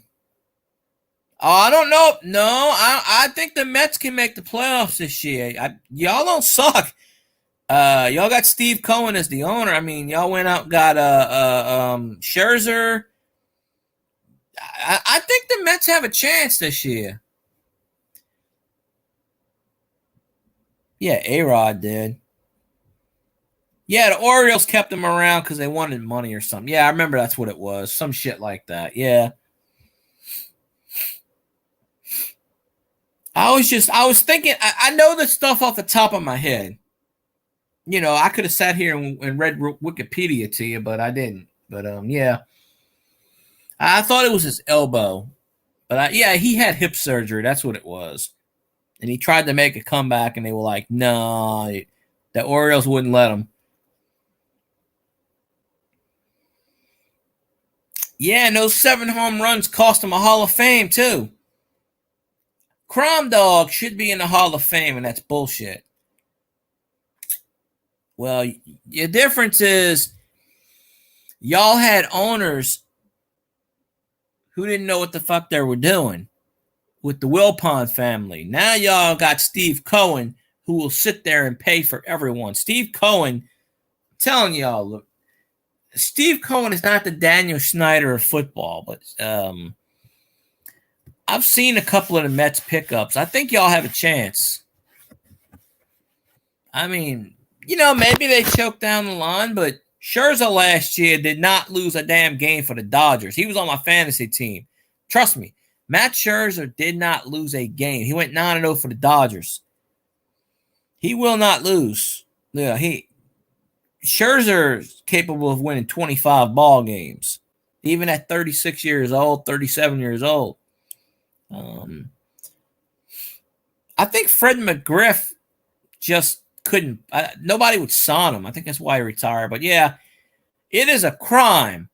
Speaker 1: I don't know. No, I think the Mets can make the playoffs this year. Y'all don't suck. Y'all got Steve Cohen as the owner. I mean, y'all went out and got Scherzer. I think the Mets have a chance this year. Yeah, A-Rod did. Yeah, the Orioles kept him around because they wanted money or something. Yeah, I remember that's what it was. Some shit like that. Yeah. I was thinking, I know this stuff off the top of my head. You know, I could have sat here and read Wikipedia to you, but I didn't. But yeah, I thought it was his elbow, but yeah, he had hip surgery. That's what it was, and he tried to make a comeback, and they were like, "No, the Orioles wouldn't let him." Yeah, and those 7 home runs cost him a Hall of Fame too. Crime Dog should be in the Hall of Fame, and that's bullshit. Well, the difference is y'all had owners who didn't know what the fuck they were doing with the Wilpon family. Now y'all got Steve Cohen who will sit there and pay for everyone. Steve Cohen, I'm telling y'all, look, Steve Cohen is not the Daniel Snyder of football, but I've seen a couple of the Mets pickups. I think y'all have a chance. I mean, you know, maybe they choked down the line, but Scherzer last year did not lose a damn game for the Dodgers. He was on my fantasy team. Trust me, Matt Scherzer did not lose a game. He went 9-0 for the Dodgers. He will not lose. Yeah, Scherzer's capable of winning 25 ball games, even at 36 years old, 37 years old. I think Fred McGriff just couldn't. Nobody would sign him. I think that's why he retired. But yeah, it is a crime,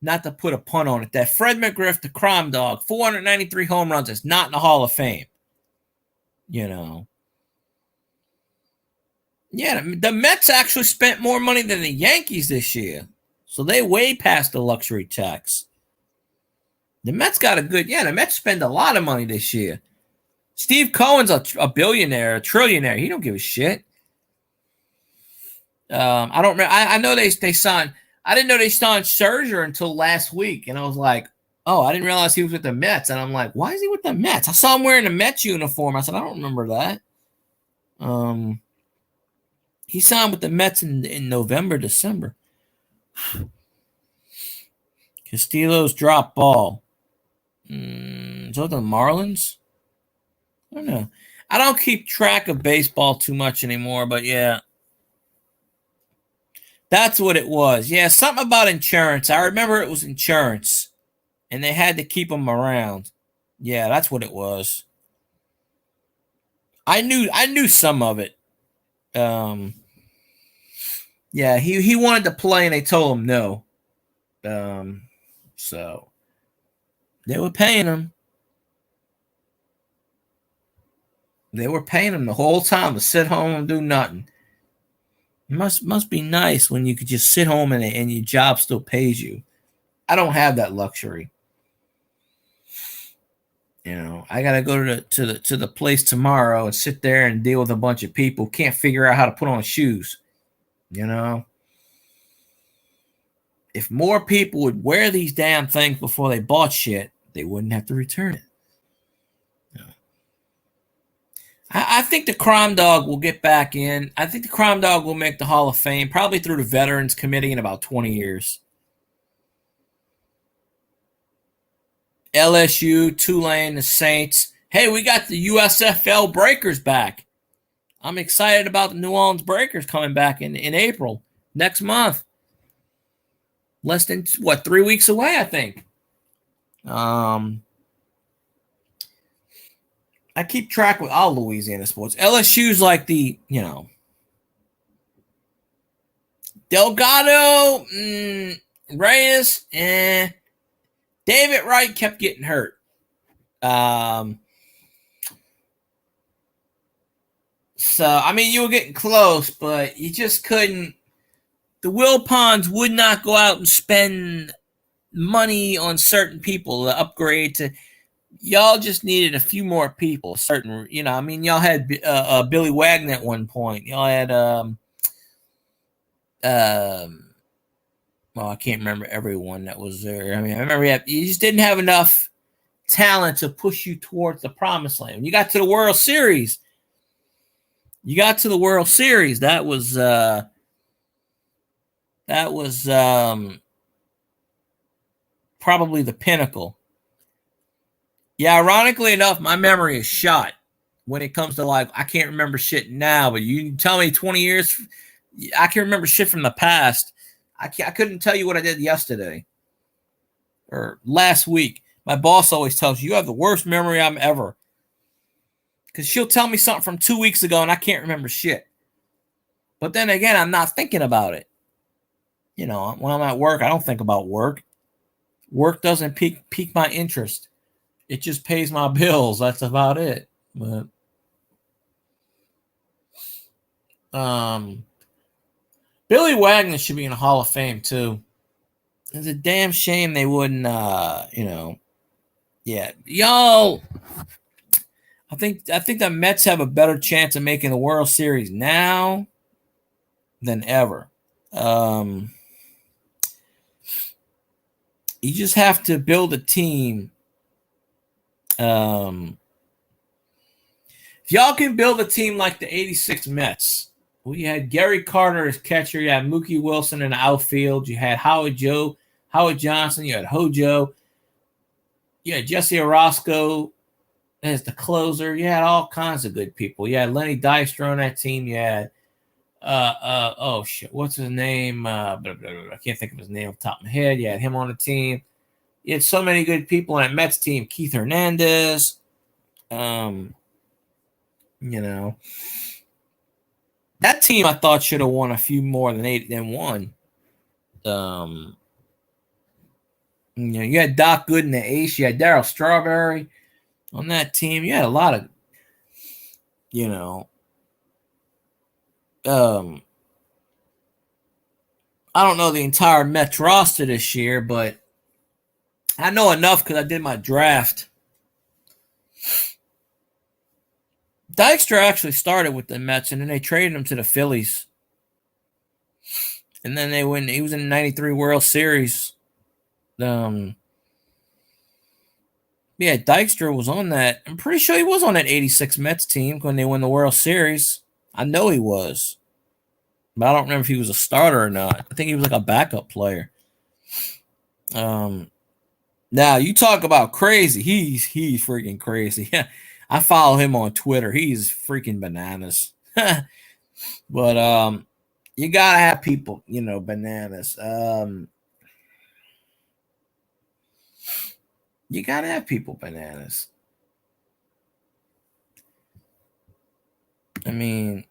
Speaker 1: not to put a pun on it, that Fred McGriff, the crime dog, 493 home runs, is not in the Hall of Fame. You know. Yeah, the Mets actually spent more money than the Yankees this year. So they way past the luxury tax. The Mets got a good, yeah, the Mets spend a lot of money this year. Steve Cohen's a billionaire, a trillionaire. He don't give a shit. I don't. I know they signed. I didn't know they signed Scherzer until last week, and I was like, oh, I didn't realize he was with the Mets. And I'm like, why is he with the Mets? I saw him wearing a Mets uniform. I said, I don't remember that. He signed with the Mets in November, December. Castillo's drop ball. Is that the Marlins? I don't know. I don't keep track of baseball too much anymore, but yeah. That's what it was. Yeah, something about insurance. I remember it was insurance. And they had to keep him around. Yeah, that's what it was. I knew some of it. Um yeah, he wanted to play and they told him no. So they were paying him. They were paying him the whole time to sit home and do nothing. It must be nice when you could just sit home and your job still pays you. I don't have that luxury. You know, I gotta go to the place tomorrow and sit there and deal with a bunch of people who can't figure out how to put on shoes. You know, if more people would wear these damn things before they bought shit, they wouldn't have to return it. I think the Crime Dog will get back in. I think the Crime Dog will make the Hall of Fame, probably through the Veterans Committee in about 20 years. LSU, Tulane, the Saints. Hey, we got the USFL Breakers back. I'm excited about the New Orleans Breakers coming back in April next month. Less than 3 weeks away, I think. I keep track with all Louisiana sports. LSU's like Delgado, Reyes, David Wright kept getting hurt. So I mean, you were getting close, but you just couldn't. The Wilpons would not go out and spend money on certain people to upgrade to. Y'all just needed a few more people. Certain, I mean, y'all had Billy Wagner at one point. Y'all had um, well, I can't remember everyone that was there. I mean, I remember you just didn't have enough talent to push you towards the promised land. When you got to the World Series, that was probably the pinnacle. Yeah, ironically enough, my memory is shot when it comes to, like, I can't remember shit now, but you tell me 20 years, I can remember shit from the past. I couldn't tell you what I did yesterday or last week. My boss always tells you have the worst memory I'm ever. Because she'll tell me something from 2 weeks ago and I can't remember shit. But then again, I'm not thinking about it. When I'm at work, I don't think about work. Work doesn't pique my interest. It just pays my bills. That's about it. But Billy Wagner should be in the Hall of Fame too. It's a damn shame they wouldn't. Yeah, y'all. I think the Mets have a better chance of making the World Series now than ever. You just have to build a team. If y'all can build a team like the '86 Mets, we had Gary Carter as catcher, you had Mookie Wilson in the outfield, you had Howard Johnson, you had Hojo, you had Jesse Orosco as the closer. You had all kinds of good people. You had Lenny Dykstra on that team. You had oh shit, what's his name? I can't think of his name off the top of my head. You had him on the team. You had so many good people on that Mets team. Keith Hernandez. That team I thought should have won a few more than one. You had Doc Good in the ace. You had Darryl Strawberry on that team. You had a lot of, I don't know the entire Mets roster this year, but I know enough because I did my draft. Dykstra actually started with the Mets, and then they traded him to the Phillies. And then they win. He was in the '93 World Series. Yeah, Dykstra was on that. I'm pretty sure he was on that '86 Mets team when they won the World Series. I know he was, but I don't remember if he was a starter or not. I think he was like a backup player. Now you talk about crazy. He's freaking crazy. I follow him on Twitter. He's freaking bananas. But you gotta have people, bananas. You gotta have people bananas. I mean,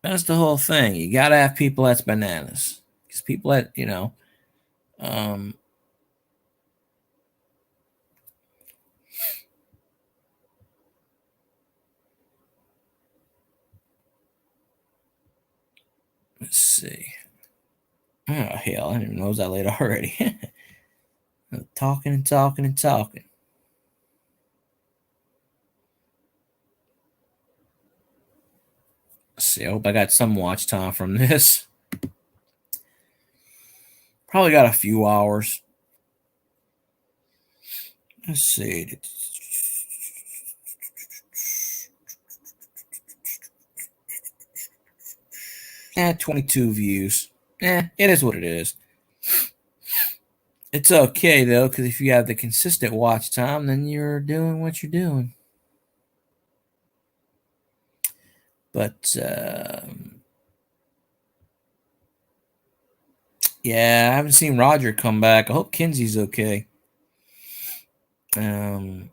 Speaker 1: that's the whole thing. You gotta have people that's bananas. Because people that, let's see. Oh hell, I didn't even know it was that late already. Talking and talking and talking. Let's see, I hope I got some watch time from this. Probably got a few hours. Let's see. 22 views. It is what it is. It's okay though, because if you have the consistent watch time, then you're doing what you're doing. But yeah, I haven't seen Roger come back. I hope Kinsey's okay. I'm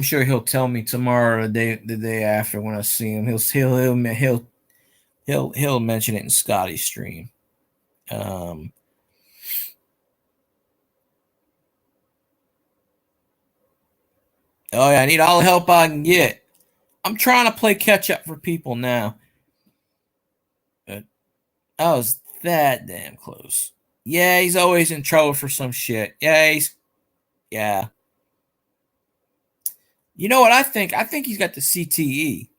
Speaker 1: sure he'll tell me tomorrow, or the day after when I see him. He'll mention it in Scotty's stream. Oh yeah, I need all the help I can get. I'm trying to play catch up for people now. But I was that damn close. Yeah, he's always in trouble for some shit. Yeah. You know what I think? I think he's got the CTE.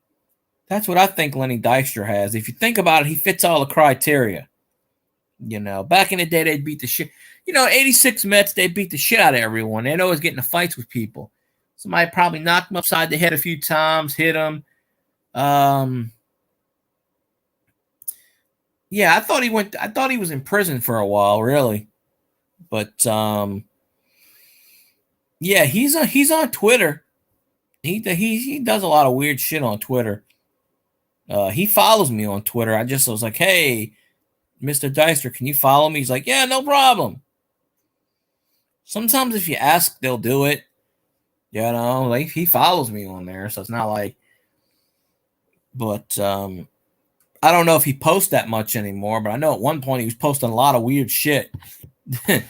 Speaker 1: That's what I think Lenny Dykstra has. If you think about it, he fits all the criteria. You know, back in the day, they'd beat the shit. 86 Mets, they beat the shit out of everyone. They'd always get into fights with people. Somebody probably knocked him upside the head a few times, hit him. Yeah, I thought he was in prison for a while, really. But yeah, he's on Twitter. He does a lot of weird shit on Twitter. He follows me on Twitter. I was like, hey, Mr. Dyster, can you follow me? He's like, yeah, no problem. Sometimes if you ask, they'll do it. Like he follows me on there, so it's not like. But I don't know if he posts that much anymore. But I know at one point he was posting a lot of weird shit. I'm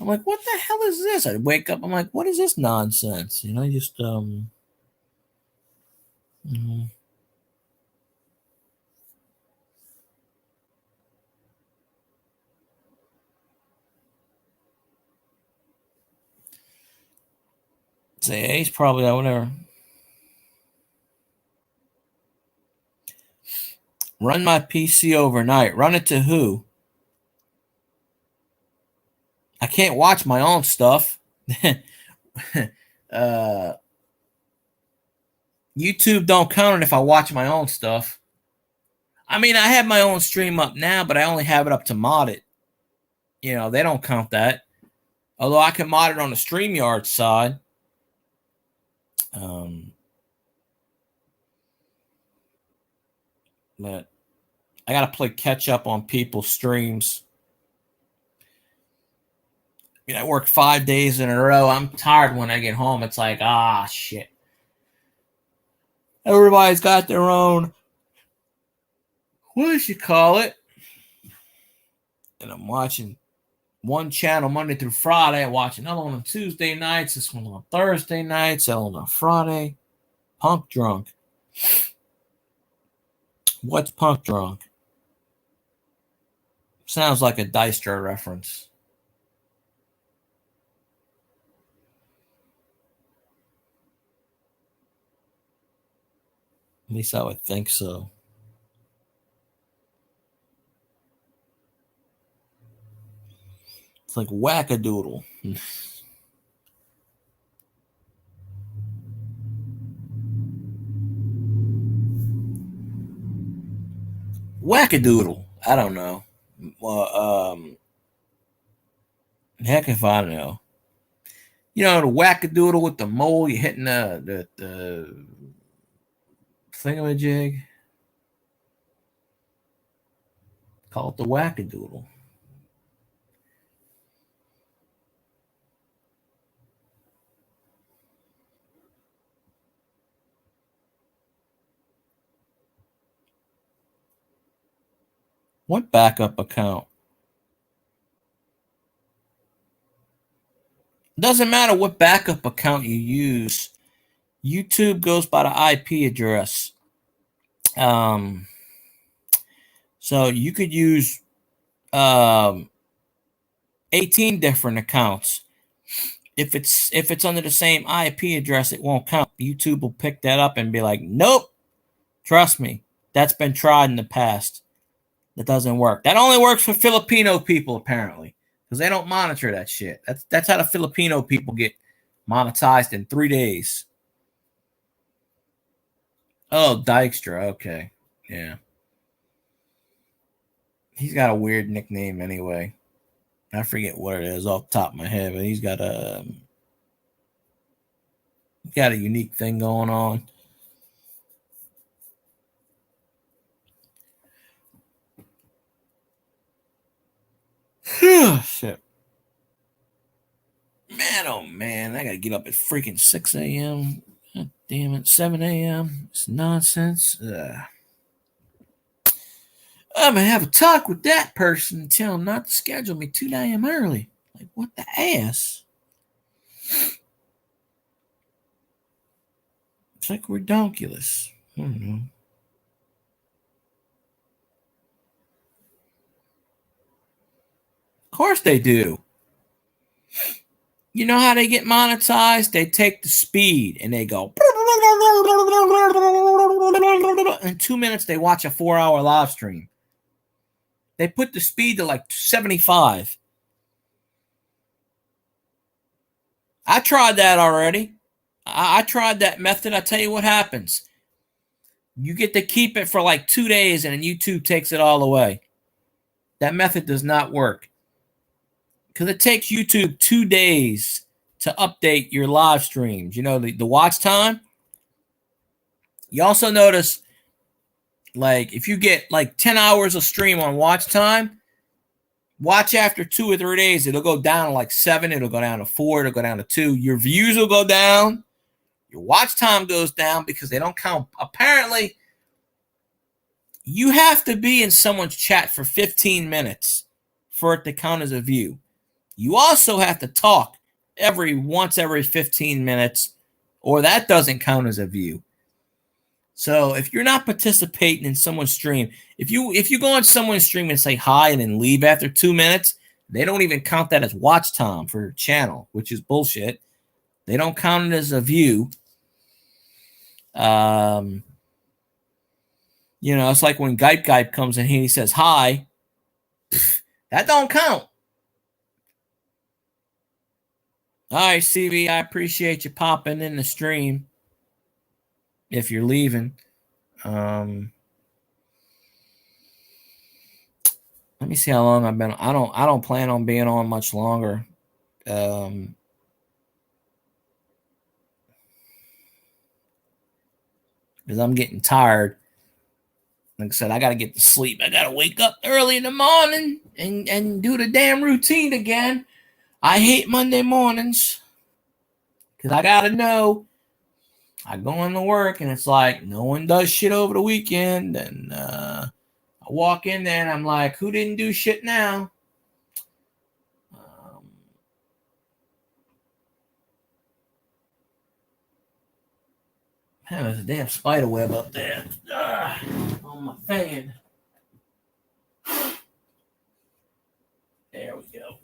Speaker 1: like, what the hell is this? I wake up, I'm like, what is this nonsense? Just mm-hmm. Say he's probably whatever. Run my PC overnight. Run it to who? I can't watch my own stuff. YouTube don't count it if I watch my own stuff. I mean, I have my own stream up now, but I only have it up to mod it. They don't count that. Although I can mod it on the StreamYard side. But I gotta play catch up on people's streams. I work 5 days in a row. I'm tired when I get home. It's like, shit. Everybody's got their own, what does you call it? And I'm watching one channel Monday through Friday. I watch another one on Tuesday nights. This one on Thursday nights. That one on Friday. Punk Drunk. What's Punk Drunk? Sounds like a Dyster reference. At least I would think so. It's like wackadoodle. Wackadoodle. I don't know. Well, heck if I know. The wackadoodle with the mole, you're hitting the thingamajig. Call it the wackadoodle. What backup account? Doesn't matter what backup account you use. YouTube goes by the IP address. So you could use 18 different accounts. If it's under the same IP address, it won't count. YouTube will pick that up and be like, nope, trust me, that's been tried in the past. That doesn't work. That only works for Filipino people, apparently, because they don't monitor that shit. That's how the Filipino people get monetized in 3 days. Oh, Dykstra. Okay. Yeah. He's got a weird nickname anyway. I forget what it is off the top of my head, but he's got a unique thing going on. Shit. Man, oh man, I gotta get up at freaking 6 a.m. God damn it, 7 a.m. It's nonsense. I'm gonna have a talk with that person and tell him not to schedule me too damn early. Like, what the ass? It's like redonkulous. I don't know. Of course they do. You know how they get monetized? They take the speed and they go. In 2 minutes, they watch a 4-hour live stream. They put the speed to like 75. I tried that already. I tried that method. I tell you what happens. You get to keep it for like 2 days and then YouTube takes it all away. That method does not work. Because it takes YouTube 2 days to update your live streams. You know, the watch time. You also notice, like, if you get like 10 hours of stream on watch time, watch after 2 or 3 days, it'll go down to like 7. It'll go down to 4. It'll go down to 2. Your views will go down. Your watch time goes down because they don't count. Apparently, you have to be in someone's chat for 15 minutes for it to count as a view. You also have to talk once every 15 minutes, or that doesn't count as a view. So if you're not participating in someone's stream, if you go on someone's stream and say hi and then leave after 2 minutes, they don't even count that as watch time for your channel, which is bullshit. They don't count it as a view. You know, it's like when Gype comes in here and he says hi. That don't count. All right, CV, I appreciate you popping in the stream. If you're leaving, let me see how long I've been. I don't plan on being on much longer. Because I'm getting tired. Like I said, I got to get to sleep. I got to wake up early in the morning and do the damn routine again. I hate Monday mornings because I got to know. I go into work and it's like no one does shit over the weekend. And I walk in there and I'm like, who didn't do shit now? Man, there's a damn spider web up there on my fan. There we go.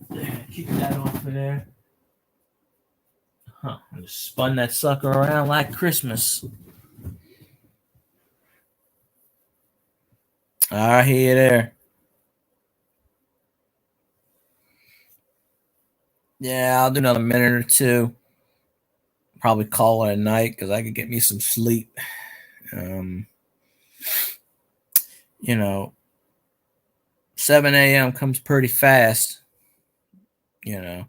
Speaker 1: Keep that off of there. Huh. I just spun that sucker around like Christmas. I hear you there. Yeah, I'll do another minute or two. Probably call it a night because I could get me some sleep. You know, 7 a.m. comes pretty fast. You know,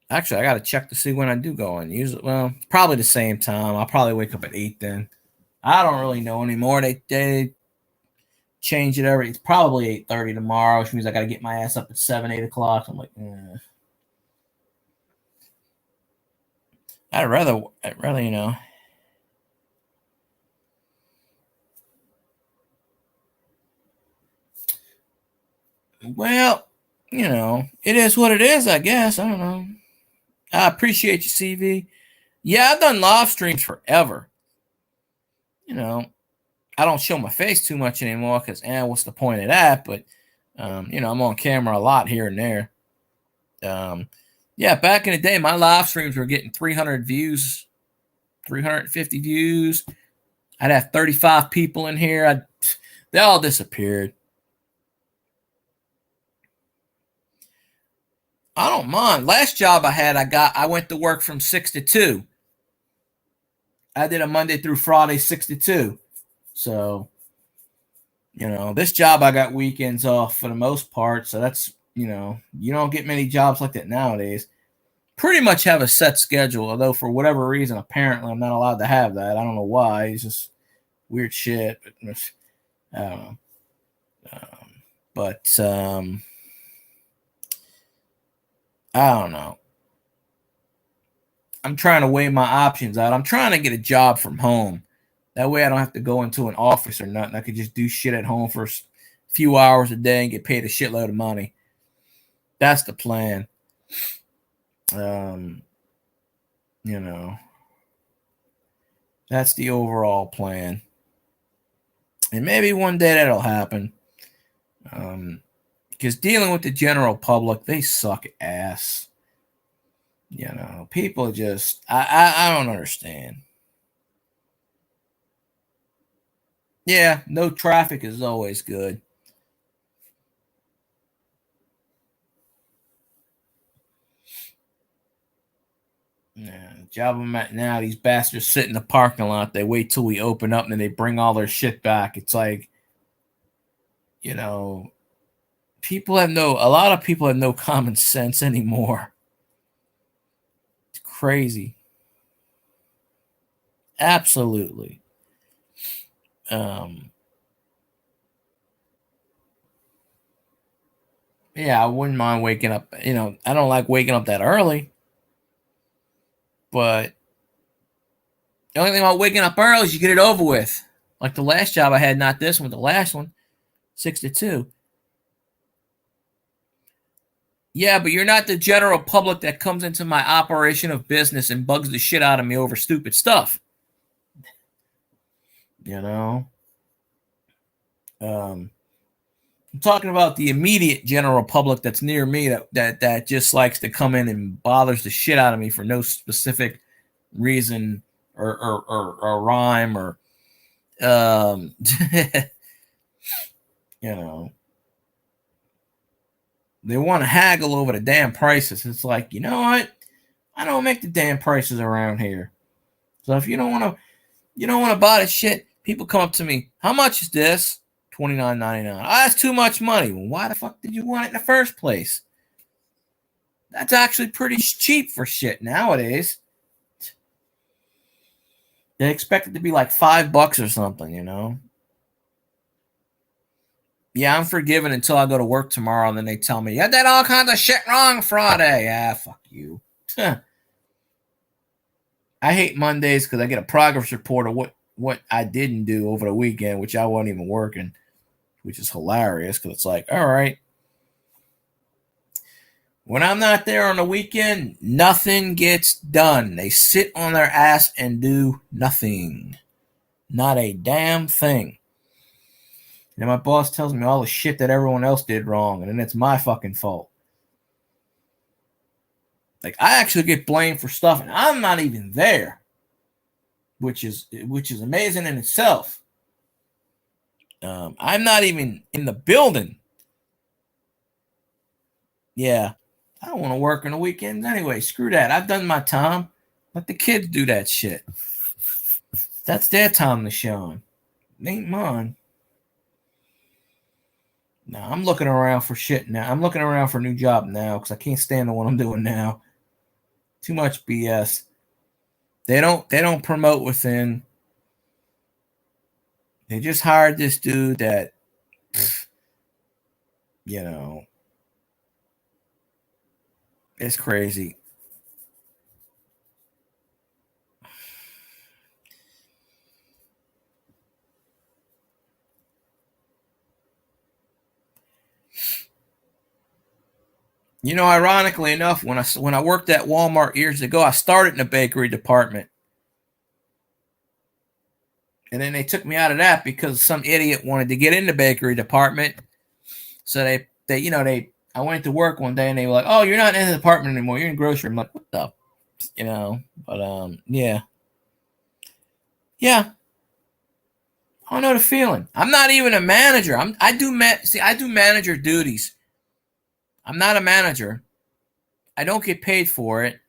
Speaker 1: actually, I got to check to see when I do go on. Usually, well, probably the same time. I'll probably wake up at 8 then. I don't really know anymore. They change it every. It's probably 8:30 tomorrow, which means I got to get my ass up at 7, 8 o'clock. I'm like, I'd rather, you know. Well, you know, it is what it is, I guess. I don't know. I appreciate you, CV. Yeah, I've done live streams forever. You know, I don't show my face too much anymore because, what's the point of that? But, you know, I'm on camera a lot here and there. Yeah, back in the day, my live streams were getting 300 views, 350 views. I'd have 35 people in here. They all disappeared. I don't mind. Last job I had, I went to work from 6 to 2. I did a Monday through Friday, 6 to 2. So, you know, this job I got weekends off for the most part. So that's, you know, you don't get many jobs like that nowadays. Pretty much have a set schedule, although for whatever reason, apparently I'm not allowed to have that. I don't know why. It's just weird shit. But I don't know. But I don't know. I'm trying to weigh my options out. I'm trying to get a job from home. That way I don't have to go into an office or nothing. I could just do shit at home for a few hours a day and get paid a shitload of money. That's the plan. You know. That's the overall plan. And maybe one day that'll happen. Because dealing with the general public, they suck ass. People just, I don't understand. Yeah, no traffic is always good. Yeah, the job I'm at now, these bastards sit in the parking lot. They wait till we open up and then they bring all their shit back. It's like, you know, a lot of people have no common sense anymore. It's crazy. Absolutely. Um, yeah, I wouldn't mind waking up. I don't like waking up that early, but the only thing about waking up early is you get it over with. Like the last job I had, not this one, the last one, 6 to 2. Yeah, but you're not the general public that comes into my operation of business and bugs the shit out of me over stupid stuff. You know? I'm talking about the immediate general public that's near me that just likes to come in and bothers the shit out of me for no specific reason or rhyme or you know they want to haggle over the damn prices. It's like, you know what? I don't make the damn prices around here. So if you don't want to buy the shit, people come up to me. How much is this? $29.99. Oh, that's too much money. Well, why the fuck did you want it in the first place? That's actually pretty cheap for shit nowadays. They expect it to be like $5 or something. Yeah, I'm forgiven until I go to work tomorrow, and then they tell me, you did all kinds of shit wrong Friday. Yeah, fuck you. I hate Mondays because I get a progress report of what I didn't do over the weekend, which I wasn't even working, which is hilarious because it's like, all right, when I'm not there on the weekend, nothing gets done. They sit on their ass and do nothing. Not a damn thing. And my boss tells me all the shit that everyone else did wrong, and then it's my fucking fault. Like, I actually get blamed for stuff, and I'm not even there, which is amazing in itself. I'm not even in the building. Yeah, I don't want to work on the weekends anyway. Screw that. I've done my time. Let the kids do that shit. That's their time to shine. It ain't mine. No, I'm looking around for shit now. I'm looking around for a new job now because I can't stand the one I'm doing now. Too much BS. They don't promote within. They just hired this dude that, you know, it's crazy. Ironically enough, when I worked at Walmart years ago, I started in the bakery department, and then they took me out of that because some idiot wanted to get in the bakery department. So I went to work one day and they were like, "Oh, you're not in the department anymore. You're in grocery." I'm like, "What the?" But yeah, yeah. I don't know the feeling. I'm not even a manager. I do manager duties. I'm not a manager. I don't get paid for it,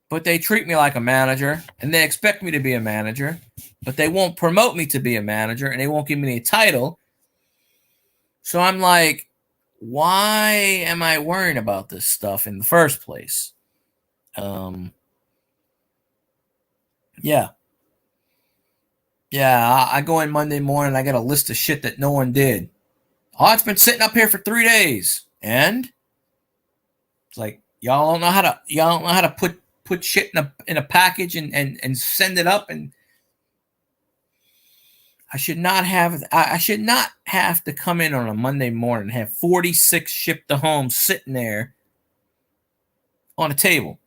Speaker 1: but they treat me like a manager and they expect me to be a manager, but they won't promote me to be a manager and they won't give me a title. So I'm like, why am I worrying about this stuff in the first place? Yeah. Yeah, I go in Monday morning, I got a list of shit that no one did. Oh, it's been sitting up here for 3 days. And it's like y'all don't know how to put shit in a package and send it up. And I should not have to come in on a Monday morning and have 46 shipped to home sitting there on a table.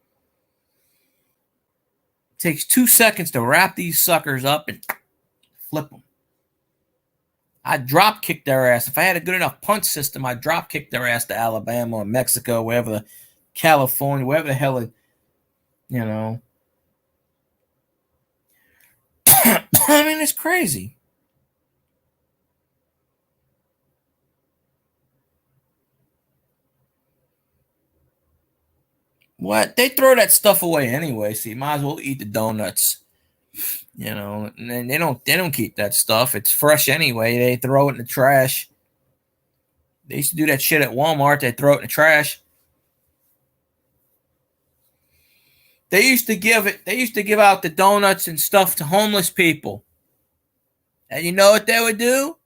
Speaker 1: It takes 2 seconds to wrap these suckers up and flip them. I'd drop kick their ass. If I had a good enough punch system, I'd drop kick their ass to Alabama or Mexico, wherever, California, wherever the hell it, you know. I mean, it's crazy. What? They throw that stuff away anyway, so you might as well eat the donuts. You know, and they don't keep that stuff. It's fresh anyway. They throw it in the trash. They used to do that shit at Walmart. They throw it in the trash. They used to give out the donuts and stuff to homeless people. And you know what they would do?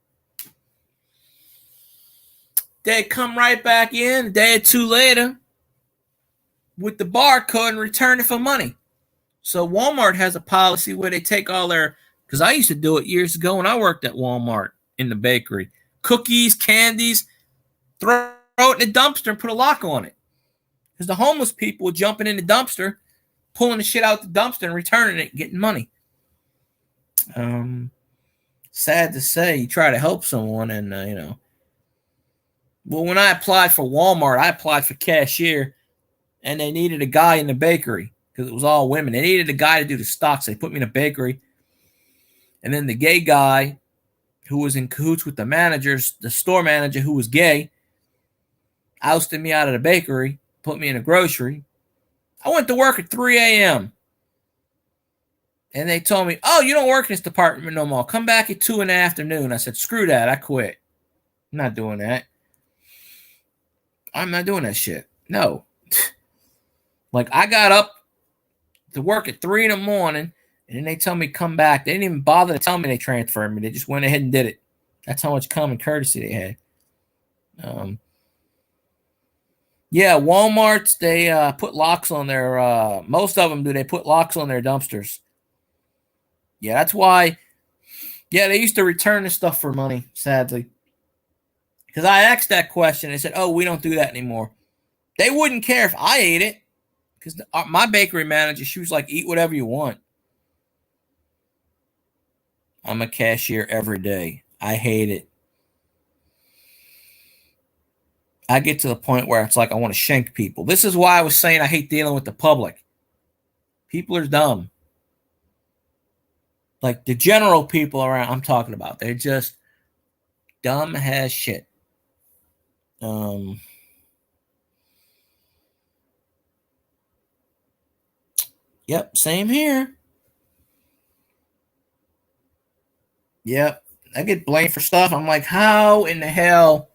Speaker 1: They'd come right back in a day or two later with the barcode and return it for money. So Walmart has a policy where they take all their, because I used to do it years ago when I worked at Walmart in the bakery. Cookies, candies, throw it in the dumpster and put a lock on it. Because the homeless people were jumping in the dumpster, pulling the shit out the dumpster and returning it and getting money. Sad to say, you try to help someone and, you know. Well, when I applied for Walmart, I applied for cashier and they needed a guy in the bakery because it was all women. They needed a guy to do the stocks. They put me in a bakery. And then the gay guy who was in cahoots with the managers, the store manager who was gay, ousted me out of the bakery, put me in a grocery. I went to work at 3 a.m. And they told me, oh, you don't work in this department no more. Come back at 2 in the afternoon. I said, screw that. I quit. I'm not doing that. I'm not doing that shit. No. Like, I got up to work at 3 in the morning, and then they tell me come back. They didn't even bother to tell me they transferred me. They just went ahead and did it. That's how much common courtesy they had. Yeah, Walmart's, they put locks on their, most of them do. They put locks on their dumpsters. Yeah, that's why. Yeah, they used to return the stuff for money, sadly. Because I asked that question. They said, oh, we don't do that anymore. They wouldn't care if I ate it. Because my bakery manager, she was like, eat whatever you want. I'm a cashier every day. I hate it. I get to the point where it's like I want to shank people. This is why I was saying I hate dealing with the public. People are dumb. Like the general people around I'm talking about. They're just dumb as shit. Yep, same here. Yep. I get blamed for stuff. I'm like, how in the hell?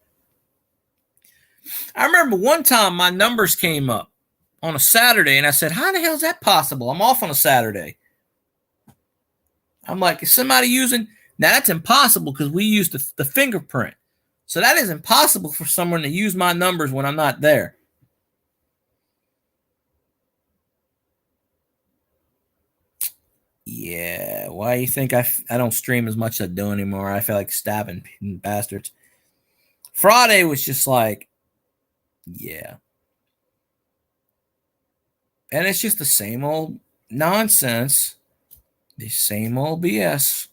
Speaker 1: I remember one time my numbers came up on a Saturday, and I said, how the hell is that possible? I'm off on a Saturday. I'm like, is somebody using? Now, that's impossible because we use the fingerprint. So that is impossible for someone to use my numbers when I'm not there. Yeah, why do you think I don't stream as much as I do anymore? I feel like stabbing bastards. Friday was just like, yeah. And it's just the same old nonsense. The same old BS.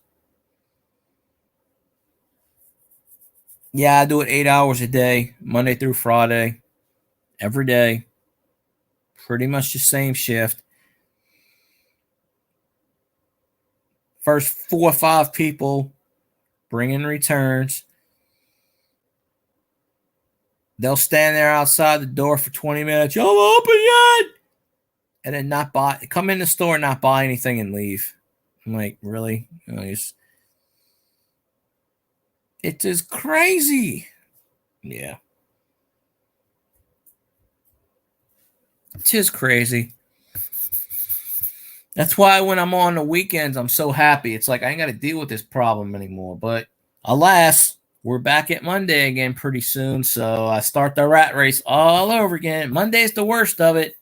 Speaker 1: Yeah, I do it 8 hours a day, Monday through Friday, every day. Pretty much the same shift. First 4 or 5 people bring in returns. They'll stand there outside the door for 20 minutes. Y'all open yet? And then not buy, come in the store and not buy anything and leave. I'm like, really? You know, it's just crazy. Yeah. It's just crazy. That's why when I'm on the weekends, I'm so happy. It's like I ain't got to deal with this problem anymore. But alas, we're back at Monday again pretty soon. So I start the rat race all over again. Monday's the worst of it.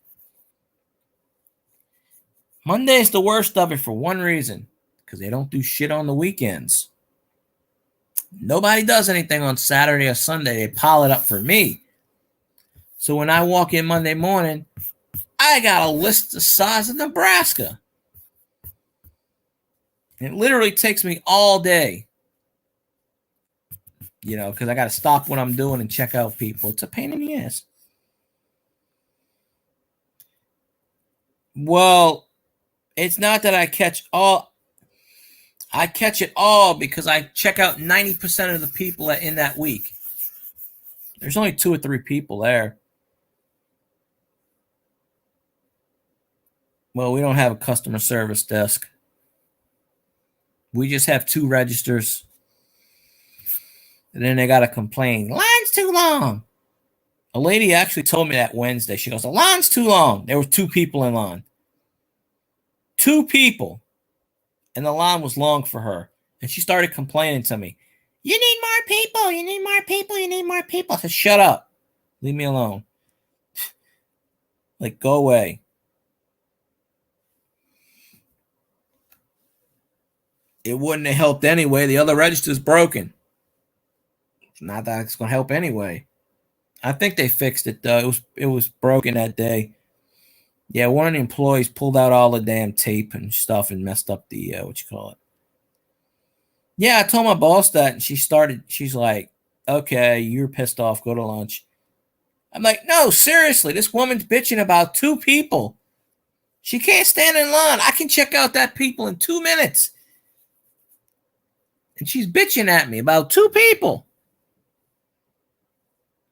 Speaker 1: Monday's the worst of it for one reason. Because they don't do shit on the weekends. Nobody does anything on Saturday or Sunday. They pile it up for me. So when I walk in Monday morning, I got a list the size of Nebraska. It literally takes me all day, because I got to stop what I'm doing and check out people. It's a pain in the ass. Well, it's not that I catch it all because I check out 90% of the people in that week. There's only 2 or 3 people there. Well, we don't have a customer service desk. We just have 2 registers. And then they got to complain. Line's too long. A lady actually told me that Wednesday. She goes, the line's too long. There were 2 people in line. 2 people. And the line was long for her. And she started complaining to me. You need more people. You need more people. You need more people. I said, shut up. Leave me alone. Like, go away. It wouldn't have helped anyway. The other register's broken. Not that it's going to help anyway. I think they fixed it, though. It was broken that day. Yeah, one of the employees pulled out all the damn tape and stuff and messed up the, Yeah, I told my boss that, and she's like, okay, you're pissed off. Go to lunch. I'm like, no, seriously. This woman's bitching about 2 people. She can't stand in line. I can check out that people in 2 minutes. And she's bitching at me about 2 people.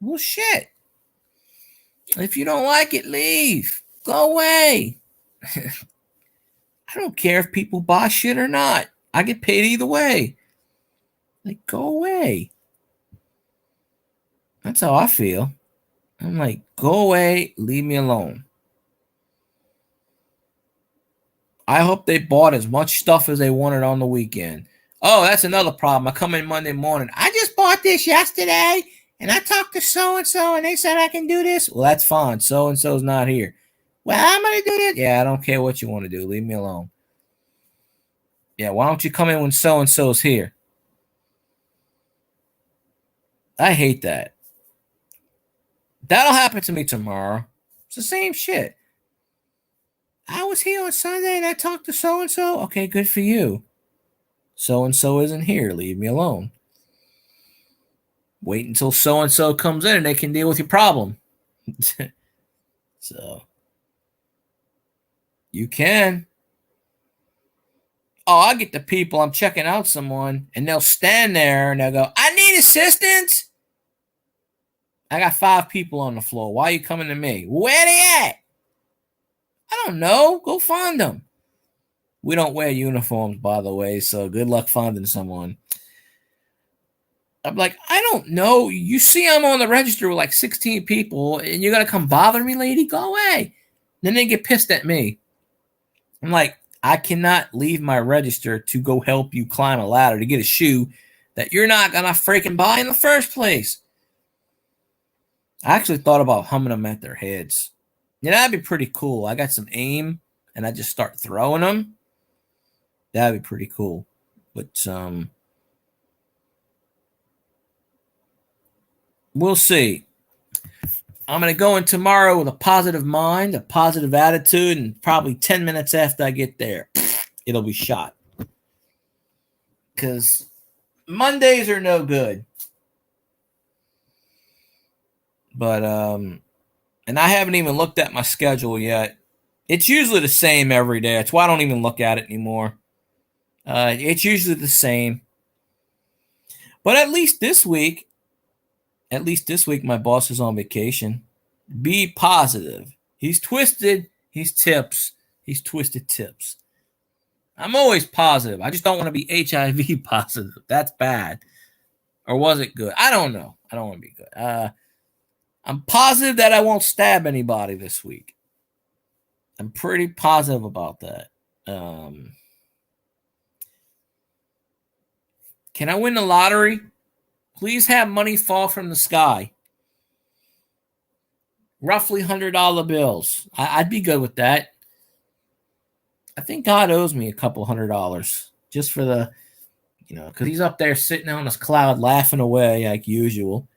Speaker 1: Well, shit. If you don't like it, leave. Go away. I don't care if people buy shit or not. I get paid either way. Like, go away. That's how I feel. I'm like, go away. Leave me alone. I hope they bought as much stuff as they wanted on the weekend. Oh, that's another problem. I come in Monday morning. I just bought this yesterday. And I talked to so-and-so, and they said I can do this. Well, that's fine. So-and-so's not here. Well, I'm going to do this. Yeah, I don't care what you want to do. Leave me alone. Yeah, why don't you come in when so-and-so's here? I hate that. That'll happen to me tomorrow. It's the same shit. I was here on Sunday, and I talked to so-and-so. Okay, good for you. So-and-so isn't here. Leave me alone. Wait until so-and-so comes in and they can deal with your problem. So, you can. Oh, I get the people, I'm checking out someone, and they'll stand there and they'll go, I need assistance. I got 5 people on the floor. Why are you coming to me? Where they at? I don't know. Go find them. We don't wear uniforms, by the way, so good luck finding someone. I'm like, I don't know. You see I'm on the register with like 16 people, and you're going to come bother me, lady? Go away. Then they get pissed at me. I'm like, I cannot leave my register to go help you climb a ladder to get a shoe that you're not going to freaking buy in the first place. I actually thought about humming them at their heads. Yeah, that'd be pretty cool. I got some aim, and I just start throwing them. That'd be pretty cool. But, we'll see. I'm going to go in tomorrow with a positive mind, a positive attitude, and probably 10 minutes after I get there, it'll be shot. Because Mondays are no good. But, and I haven't even looked at my schedule yet. It's usually the same every day. That's why I don't even look at it anymore. It's usually the same. But at least this week, my boss is on vacation. Be positive. He's twisted. He's twisted tips. I'm always positive. I just don't want to be HIV positive. That's bad. Or was it good? I don't know. I don't want to be good. I'm positive that I won't stab anybody this week. I'm pretty positive about that. Can I win the lottery? Please have money fall from the sky. Roughly $100 bills. I'd be good with that. I think God owes me a couple $100 just for the, because he's up there sitting on this cloud laughing away like usual.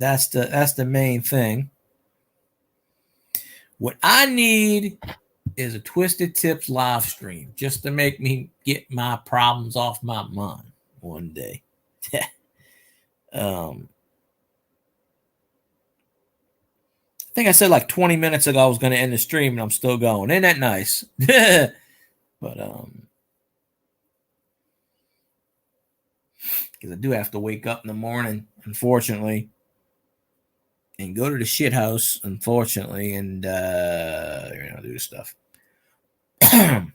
Speaker 1: That's the main thing. What I need is a Twisted Tips live stream just to make me get my problems off my mind one day. I think I said like 20 minutes ago I was going to end the stream, and I'm still going. Ain't that nice? But because I do have to wake up in the morning, unfortunately, and go to the shit house, unfortunately, and do stuff. I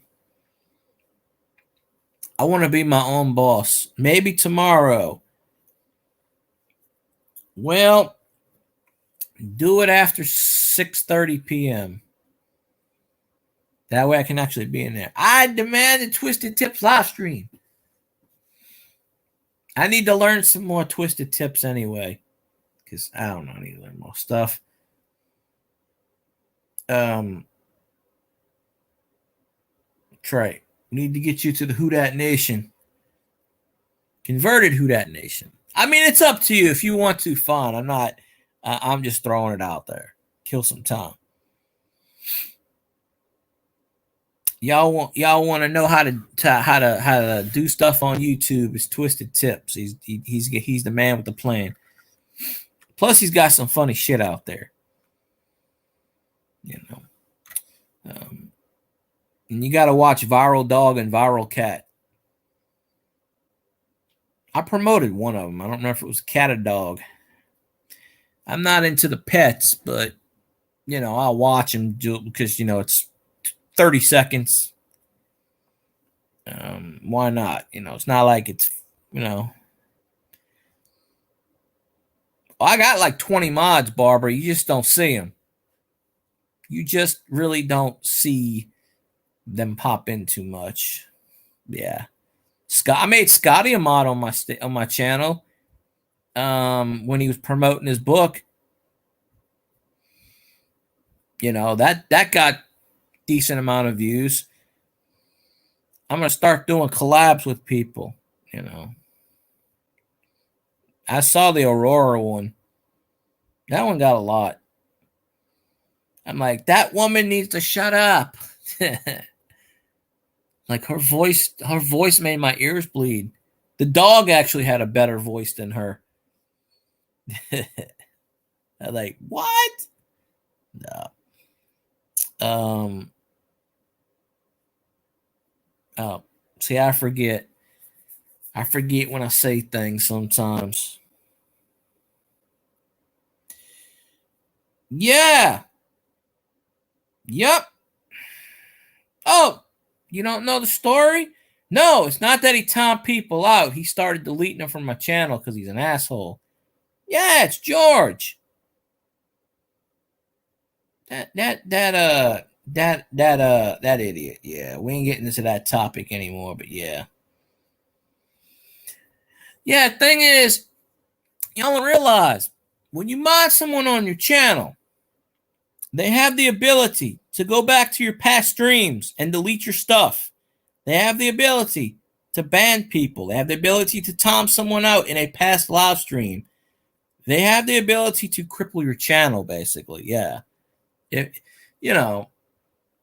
Speaker 1: want to be my own boss. Maybe tomorrow. Well, do it after 6:30 p.m. That way I can actually be in there. I demand a Twisted Tips live stream. I need to learn some more Twisted Tips anyway, because I don't know, I need to learn more stuff. Trey, we need to get you to the Who Dat Nation. Converted Who Dat Nation. I mean, it's up to you. If you want to, fine. I'm not. I'm just throwing it out there. Kill some time. Y'all want to know how to do stuff on YouTube? It's Twisted Tips. He's the man with the plan. Plus, he's got some funny shit out there. You know. And you got to watch Viral Dog and Viral Cat. I promoted one of them. I don't know if it was a cat or dog. I'm not into the pets, but, I'll watch them do it because, it's 30 seconds. Why not? It's not like it's, I got like 20 mods, Barbara. You just don't see them. You just really don't see them pop in too much. Yeah. I made Scotty a mod on my channel when he was promoting his book. That got decent amount of views. I'm gonna start doing collabs with people. I saw the Aurora one. That one got a lot. I'm like, that woman needs to shut up. Like her voice made my ears bleed. The dog actually had a better voice than her. I'm like, what? No. See, I forget. I forget when I say things sometimes. Yeah. Yep. Oh, you don't know the story? No, it's not that he timed people out. He started deleting them from my channel because he's an asshole. Yeah, it's George. That idiot. Yeah, we ain't getting into that topic anymore, but yeah. Yeah, the thing is, y'all don't realize when you mod someone on your channel, they have the ability to go back to your past streams and delete your stuff. They have the ability to ban people. They have the ability to time someone out in a past live stream. They have the ability to cripple your channel, basically. Yeah.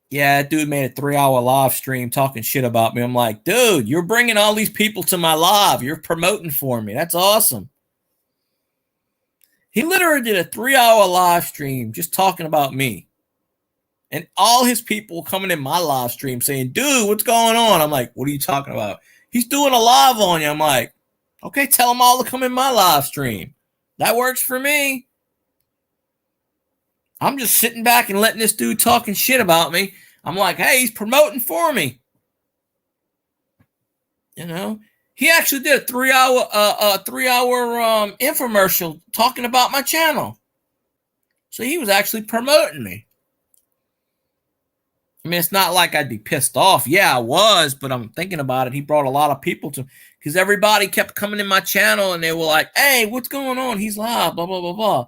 Speaker 1: Yeah, dude made a 3-hour live stream talking shit about me. I'm like, dude, you're bringing all these people to my live. You're promoting for me. That's awesome. He literally did a 3-hour live stream just talking about me. And all his people coming in my live stream saying, dude, what's going on? I'm like, what are you talking about? He's doing a live on you. I'm like, okay, tell them all to come in my live stream. That works for me. I'm just sitting back and letting this dude talking shit about me. I'm like, hey, he's promoting for me. He actually did a 3-hour infomercial talking about my channel. So he was actually promoting me. I mean, it's not like I'd be pissed off. Yeah, I was, but I'm thinking about it. He brought a lot of people to, because everybody kept coming in my channel and they were like, hey, what's going on? He's live, blah, blah, blah, blah.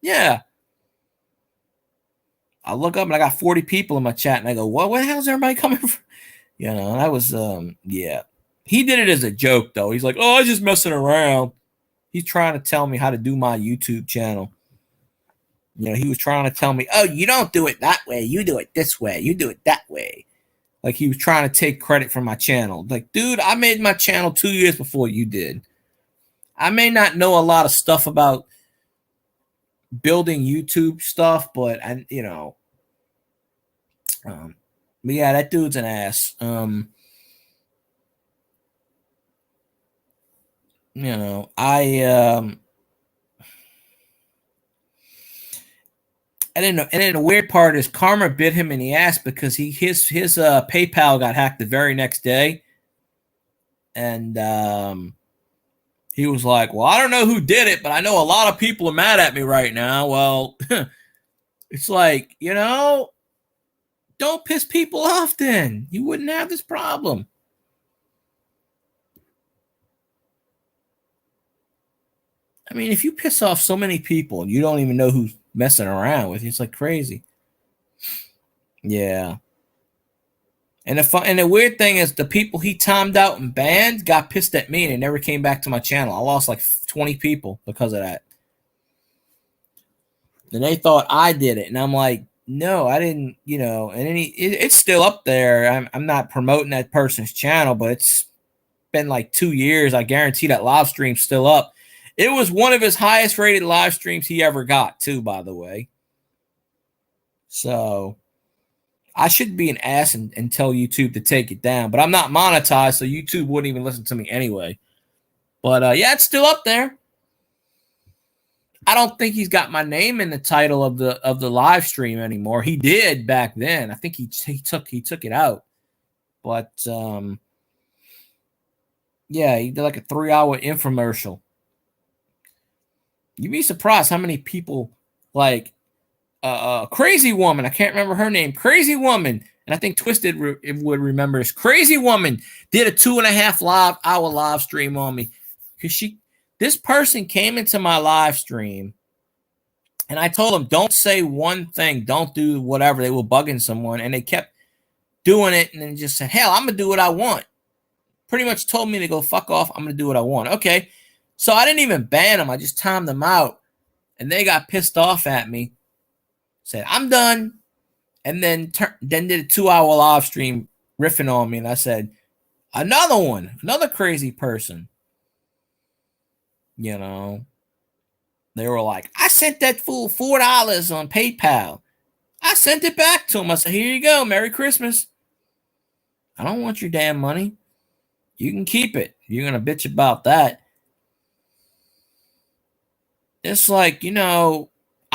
Speaker 1: Yeah. I look up and I got 40 people in my chat and I go, what the hell's everybody coming from? That was, yeah. He did it as a joke, though. He's like, oh, I was just messing around. He's trying to tell me how to do my YouTube channel. He was trying to tell me, oh, you don't do it that way. You do it this way. You do it that way. Like he was trying to take credit for my channel. Like, dude, I made my channel 2 years before you did. I may not know a lot of stuff about building YouTube stuff, but but yeah, that dude's an ass. I and then the weird part is karma bit him in the ass because his PayPal got hacked the very next day, and he was like, "Well, I don't know who did it, but I know a lot of people are mad at me right now." Well, it's like, don't piss people off. Then you wouldn't have this problem. I mean, if you piss off so many people and you don't even know who's messing around with you, it's like crazy. Yeah. And the weird thing is the people he timed out and banned got pissed at me and they never came back to my channel. I lost like 20 people because of that. And they thought I did it. And I'm like, no, I didn't, and then it's still up there. I'm not promoting that person's channel, but it's been like 2 years. I guarantee that live stream's still up. It was one of his highest rated live streams he ever got, too, by the way. So I should be an ass and tell YouTube to take it down, but I'm not monetized, so YouTube wouldn't even listen to me anyway. But yeah, it's still up there. I don't think he's got my name in the title of the live stream anymore. He did back then. I think he took it out. But yeah, he did like a 3-hour infomercial. You'd be surprised how many people, like Crazy Woman, I can't remember her name, Crazy Woman, and I think Twisted would remember this. Crazy Woman did a 2.5-hour live stream on me because this person came into my live stream and I told them, don't say one thing, don't do whatever. They were bugging someone and they kept doing it and then just said, hell, I'm going to do what I want. Pretty much told me to go fuck off. I'm going to do what I want. Okay. So I didn't even ban them. I just timed them out and they got pissed off at me. Said, I'm done. And then did a 2-hour live stream riffing on me. And I said, another crazy person. They were like, I sent that fool $4 on PayPal. I sent it back to him. I said, here you go. Merry Christmas. I don't want your damn money. You can keep it. You're going to bitch about that. It's like, I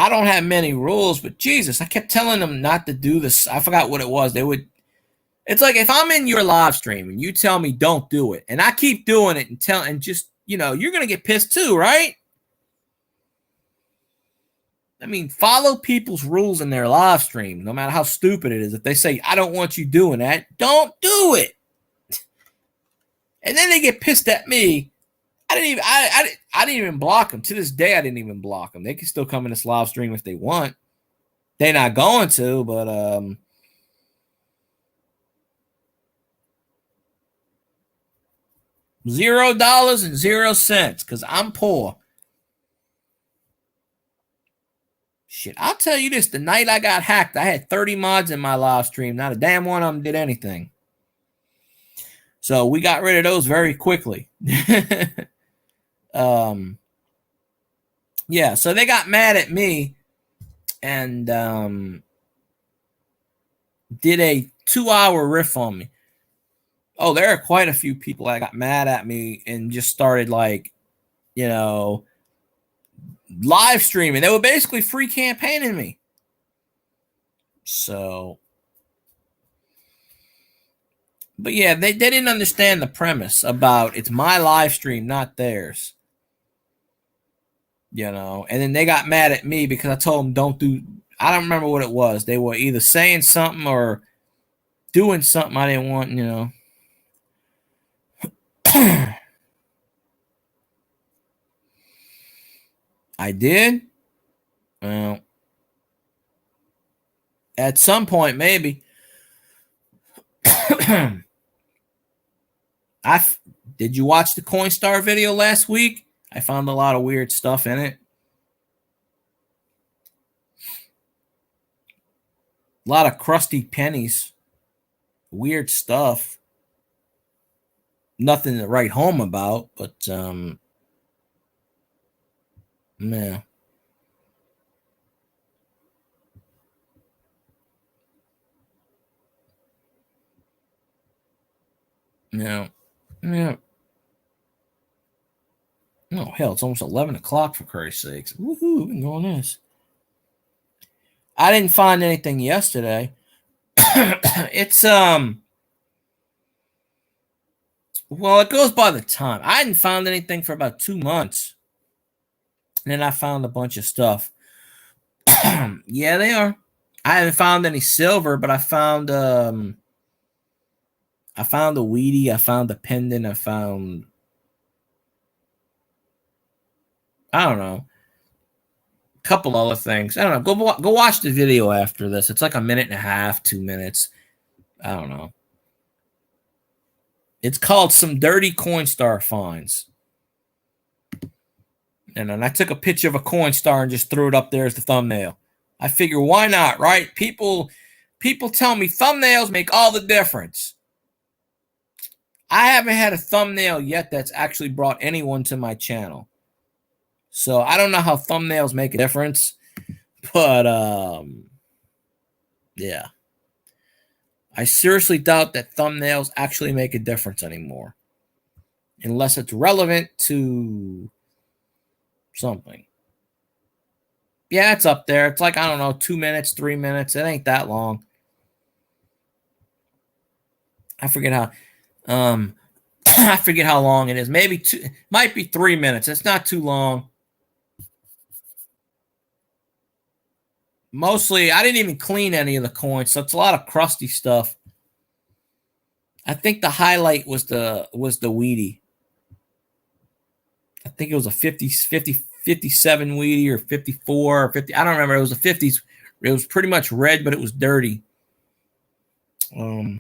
Speaker 1: don't have many rules, but Jesus, I kept telling them not to do this. I forgot what it was. It's like if I'm in your live stream and you tell me don't do it, and I keep doing it and just, you're going to get pissed too, right? I mean, follow people's rules in their live stream, no matter how stupid it is. If they say, I don't want you doing that, don't do it. And then they get pissed at me. I didn't even block them. To this day, I didn't even block them. They can still come in this live stream if they want. They're not going to, but $0.00 because I'm poor. Shit, I'll tell you this. The night I got hacked, I had 30 mods in my live stream. Not a damn one of them did anything. So we got rid of those very quickly. Yeah, so they got mad at me and did a 2-hour riff on me. Oh, there are quite a few people that got mad at me and just started like, live streaming. They were basically free campaigning me. So, but yeah, they didn't understand the premise about it's my live stream, not theirs. And then they got mad at me because I told them don't do, I don't remember what it was. They were either saying something or doing something I didn't want, I did. Well, at some point, maybe. Did you watch the Coinstar video last week? I found a lot of weird stuff in it. A lot of crusty pennies, weird stuff. Nothing to write home about, but yeah. Yeah. Yeah. Oh hell, it's almost 11 o'clock for Christ's sakes. Woohoo, we can go on this. I didn't find anything yesterday. It's well, it goes by the time. I hadn't found anything for about 2 months. And then I found a bunch of stuff. Yeah, they are. I haven't found any silver, but I found a Wheatie, I found a pendant, I found I don't know, a couple other things. I don't know. Go watch the video after this. It's like a minute and a half, 2 minutes. I don't know. It's called Some Dirty Coinstar Finds. And then I took a picture of a Coinstar and just threw it up there as the thumbnail. I figure why not, right? People tell me thumbnails make all the difference. I haven't had a thumbnail yet that's actually brought anyone to my channel. So I don't know how thumbnails make a difference, but yeah. I seriously doubt that thumbnails actually make a difference anymore. Unless it's relevant to something. Yeah, it's up there. It's like, I don't know, 2 minutes, 3 minutes. It ain't that long. I forget how I forget how long it is. Maybe might be 3 minutes. It's not too long. Mostly, I didn't even clean any of the coins, so it's a lot of crusty stuff. I think the highlight was the Wheatie. I think it was a 57 Wheatie or 54 or 50. I don't remember. It was a 50s. It was pretty much red, but it was dirty. But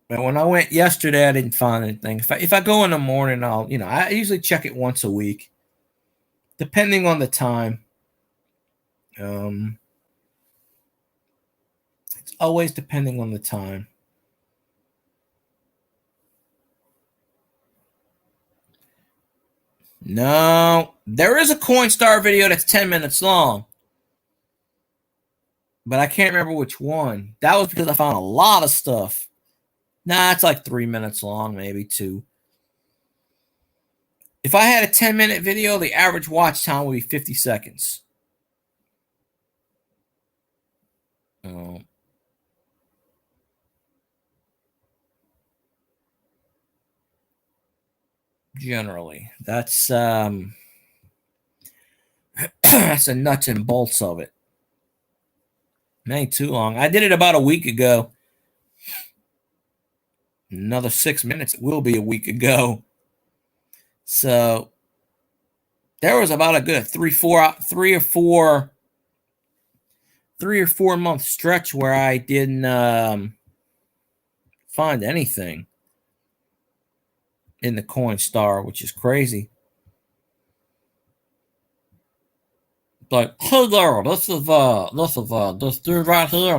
Speaker 1: when I went yesterday, I didn't find anything. If I go in the morning, I usually check it once a week, depending on the time. It's always depending on the time. No, there is a Coinstar video that's 10 minutes long, but I can't remember which one. That was because I found a lot of stuff. Nah, it's like 3 minutes long, maybe 2. If I had a 10-minute video, the average watch time would be 50 seconds. Generally, that's that's the nuts and bolts of it. It ain't too long. I did it about a week ago. Another 6 minutes. It will be a week ago. So there was about a good 3 or 4 month stretch where I didn't find anything in the Coinstar, which is crazy. Like, hey there, this is this dude right here.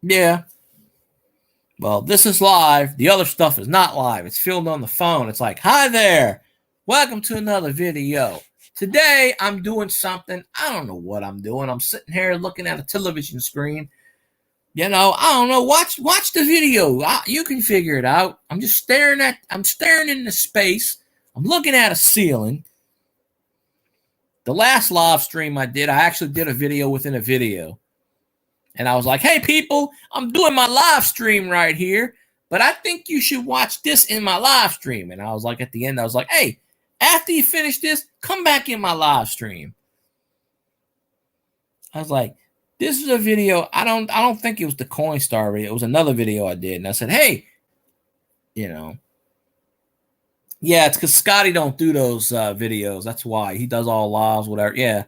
Speaker 1: Yeah. Well, this is live. The other stuff is not live. It's filmed on the phone. It's like, hi there. Welcome to another video. Today, I'm doing something. I don't know what I'm doing. I'm sitting here looking at a television screen. I don't know. Watch the video. You can figure it out. I'm staring into space. I'm looking at a ceiling. The last live stream I actually did a video within a video. And I was like, hey, people, I'm doing my live stream right here, but I think you should watch this in my live stream. And I was like, at the end, I was like, hey, after you finish this, come back in my live stream. I was like, this is a video. I don't think it was the Coinstar video. It was another video I did. And I said, hey, yeah, it's because Scotty don't do those videos. That's why. He does all lives, whatever. Yeah.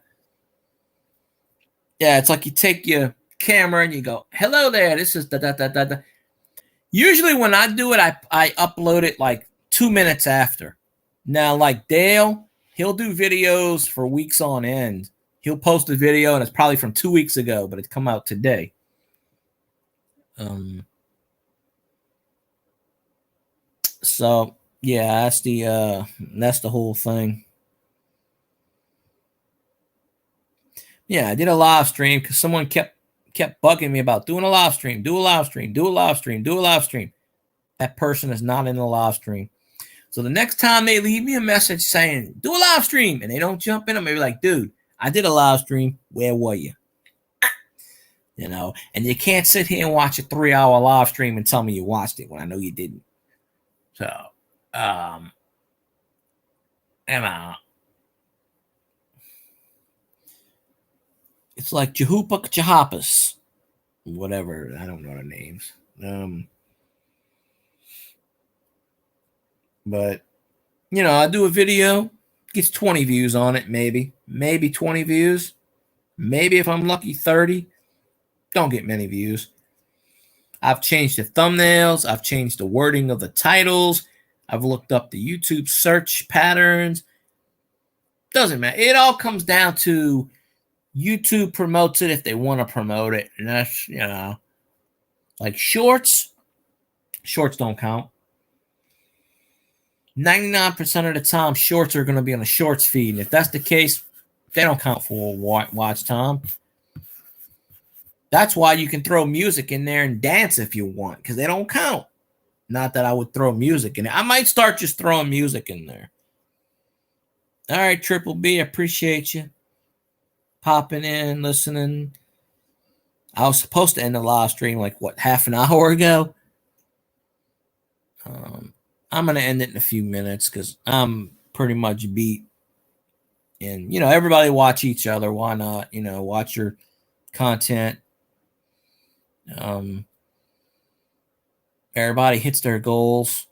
Speaker 1: Yeah, it's like you take your camera and you go, hello there, this is da. Usually when I do it, I upload it like 2 minutes after. Now, like Dale, he'll do videos for weeks on end. He'll post a video and it's probably from 2 weeks ago, but it's come out today. So yeah, that's the whole thing. Yeah, I did a live stream because someone kept bugging me about doing a live stream, do a live stream, do a live stream, do a live stream. That person is not in the live stream. So the next time they leave me a message saying, do a live stream, and they don't jump in, I'm maybe like, dude, I did a live stream. Where were you? You know, and you can't sit here and watch a 3-hour live stream and tell me you watched it when I know you didn't. So, Emma, it's like Jehupa Jahapas, whatever. I don't know the names. But you know, I do a video, gets 20 views on it, maybe 20 views, maybe if I'm lucky 30. Don't get many views. I've changed the thumbnails, I've changed the wording of the titles, I've looked up the YouTube search patterns. Doesn't matter. It all comes down to YouTube promotes it if they want to promote it, and that's, you know, like shorts don't count. 99% of the time, shorts are going to be on a shorts feed. And if that's the case, they don't count for watch time. That's why you can throw music in there and dance if you want, because they don't count. Not that I would throw music in there. I might start just throwing music in there. All right, Triple B, I appreciate you popping in, listening. I was supposed to end the live stream like, what, half an hour ago? I'm going to end it in a few minutes because I'm pretty much beat. And, you know, everybody watch each other. Why not? You know, watch your content. Everybody hits their goals.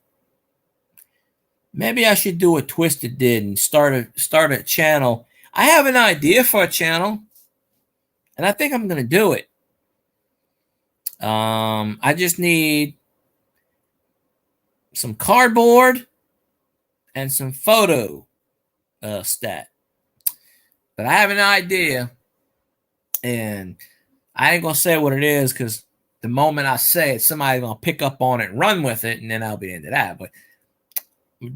Speaker 1: Maybe I should do what Twisted did and start a channel. I have an idea for a channel, and I think I'm going to do it. I just need some cardboard and some photo stat. But I have an idea, and I ain't going to say what it is because the moment I say it, somebody's going to pick up on it and run with it, and then I'll be into that. But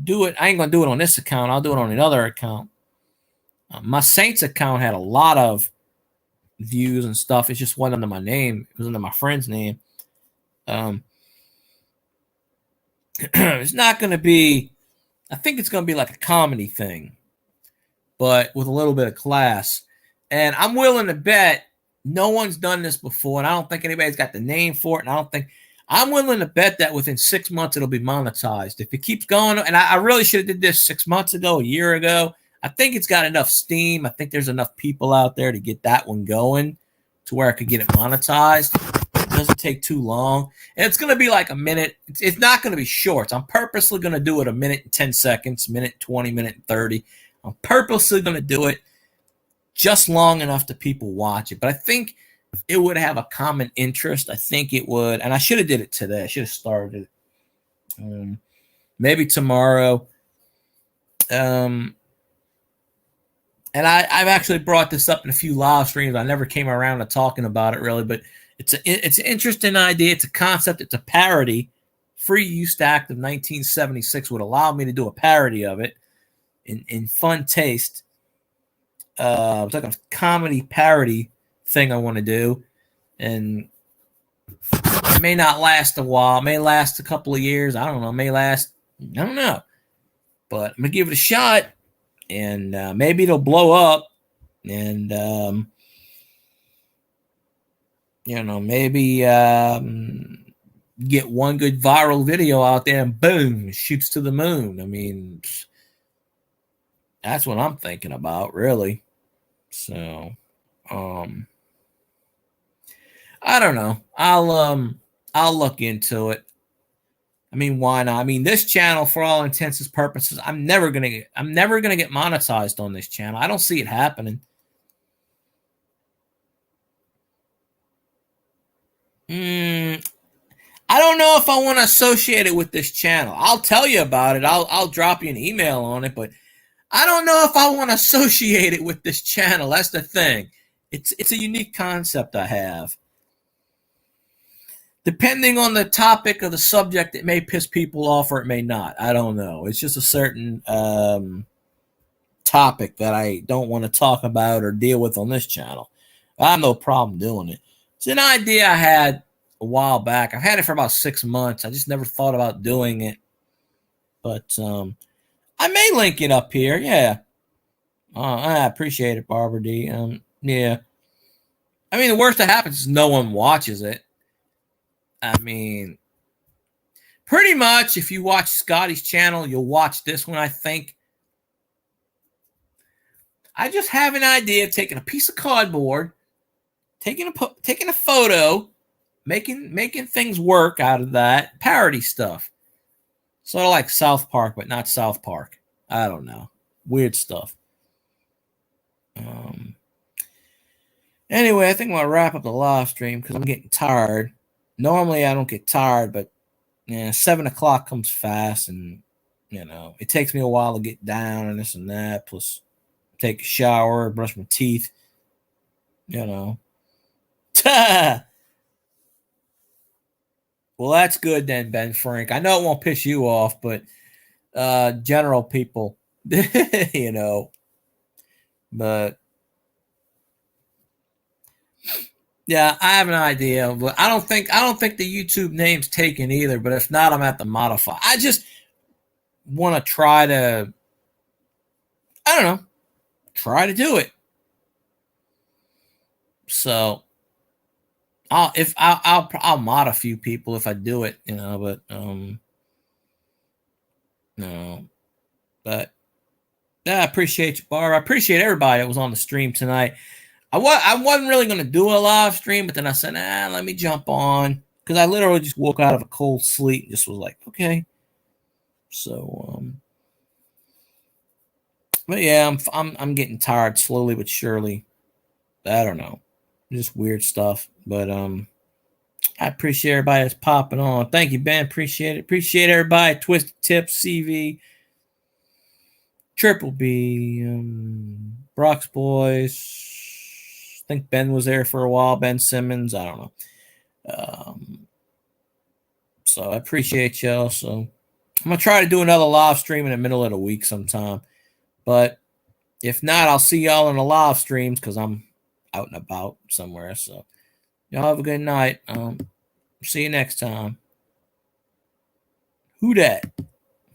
Speaker 1: do it. I ain't going to do it on this account. I'll do it on another account. My Saints account had a lot of views and stuff. It just wasn't under my name. It was under my friend's name. It's not going to be, I think it's going to be like a comedy thing, but with a little bit of class. And I'm willing to bet no one's done this before, and I don't think anybody's got the name for it, and I'm willing to bet that within 6 months it'll be monetized. If it keeps going, and I really should have did this 6 months ago, a year ago. I think it's got enough steam. I think there's enough people out there to get that one going to where I could get it monetized. It doesn't take too long. And it's going to be like a minute. It's not going to be shorts. I'm purposely going to do it a minute and 10 seconds, minute 20, minute 30. I'm purposely going to do it just long enough that people watch it. But I think it would have a common interest. I think it would. And I should have did it today. I should have started it. Maybe tomorrow. And I've actually brought this up in a few live streams. I never came around to talking about it really, but it's an interesting idea. It's a concept. It's a parody. Free Use Act of 1976 would allow me to do a parody of it in fun taste. It's like a comedy parody thing I want to do, and it may not last a while. It may last a couple of years. I don't know. It may last. I don't know, but I'm gonna give it a shot. And maybe it'll blow up, and you know, maybe get one good viral video out there, and boom, shoots to the moon. I mean, that's what I'm thinking about, really. So, I don't know. I'll look into it. I mean, why not? I mean, this channel, for all intents and purposes, I'm never gonna get monetized on this channel. I don't see it happening. I don't know if I want to associate it with this channel. I'll tell you about it. I'll drop you an email on it, but I don't know if I want to associate it with this channel. That's the thing. It's a unique concept I have. Depending on the topic or the subject, it may piss people off or it may not. I don't know. It's just a certain topic that I don't want to talk about or deal with on this channel. I have no problem doing it. It's an idea I had a while back. I've had it for about 6 months. I just never thought about doing it. But I may link it up here. Yeah. I appreciate it, Barbara D. Yeah. I mean, the worst that happens is no one watches it. I mean, pretty much if you watch Scotty's channel, you'll watch this one, I think. I just have an idea of taking a piece of cardboard, taking a photo, making things work out of that, parody stuff. Sort of like South Park, but not South Park. I don't know. Weird stuff. Anyway, I think I'm going to wrap up the live stream because I'm getting tired. Normally, I don't get tired, but 7 o'clock comes fast, and it takes me a while to get down and this and that. Plus, take a shower, brush my teeth. Well, that's good then, Ben Frank. I know it won't piss you off, but general people, But yeah, I have an idea, but I don't think the YouTube name's taken either. But if not, I'm at the modify. I just want to try to, try to do it. So I'll mod a few people if I do it, but no, but yeah, I appreciate you, Barb. I appreciate everybody that was on the stream tonight. I wasn't really going to do a live stream, but then I said, let me jump on, because I literally just woke out of a cold sleep and just was like, okay. So, but yeah, I'm getting tired slowly but surely. I don't know, just weird stuff. But I appreciate everybody that's popping on. Thank you, Ben. Appreciate it. Appreciate everybody. Twisted Tips, CV, Triple B, Brock's Boys. I think Ben was there for a while. Ben Simmons. I don't know. So I appreciate y'all. So I'm going to try to do another live stream in the middle of the week sometime. But if not, I'll see y'all in the live streams because I'm out and about somewhere. So y'all have a good night. See you next time. Who dat?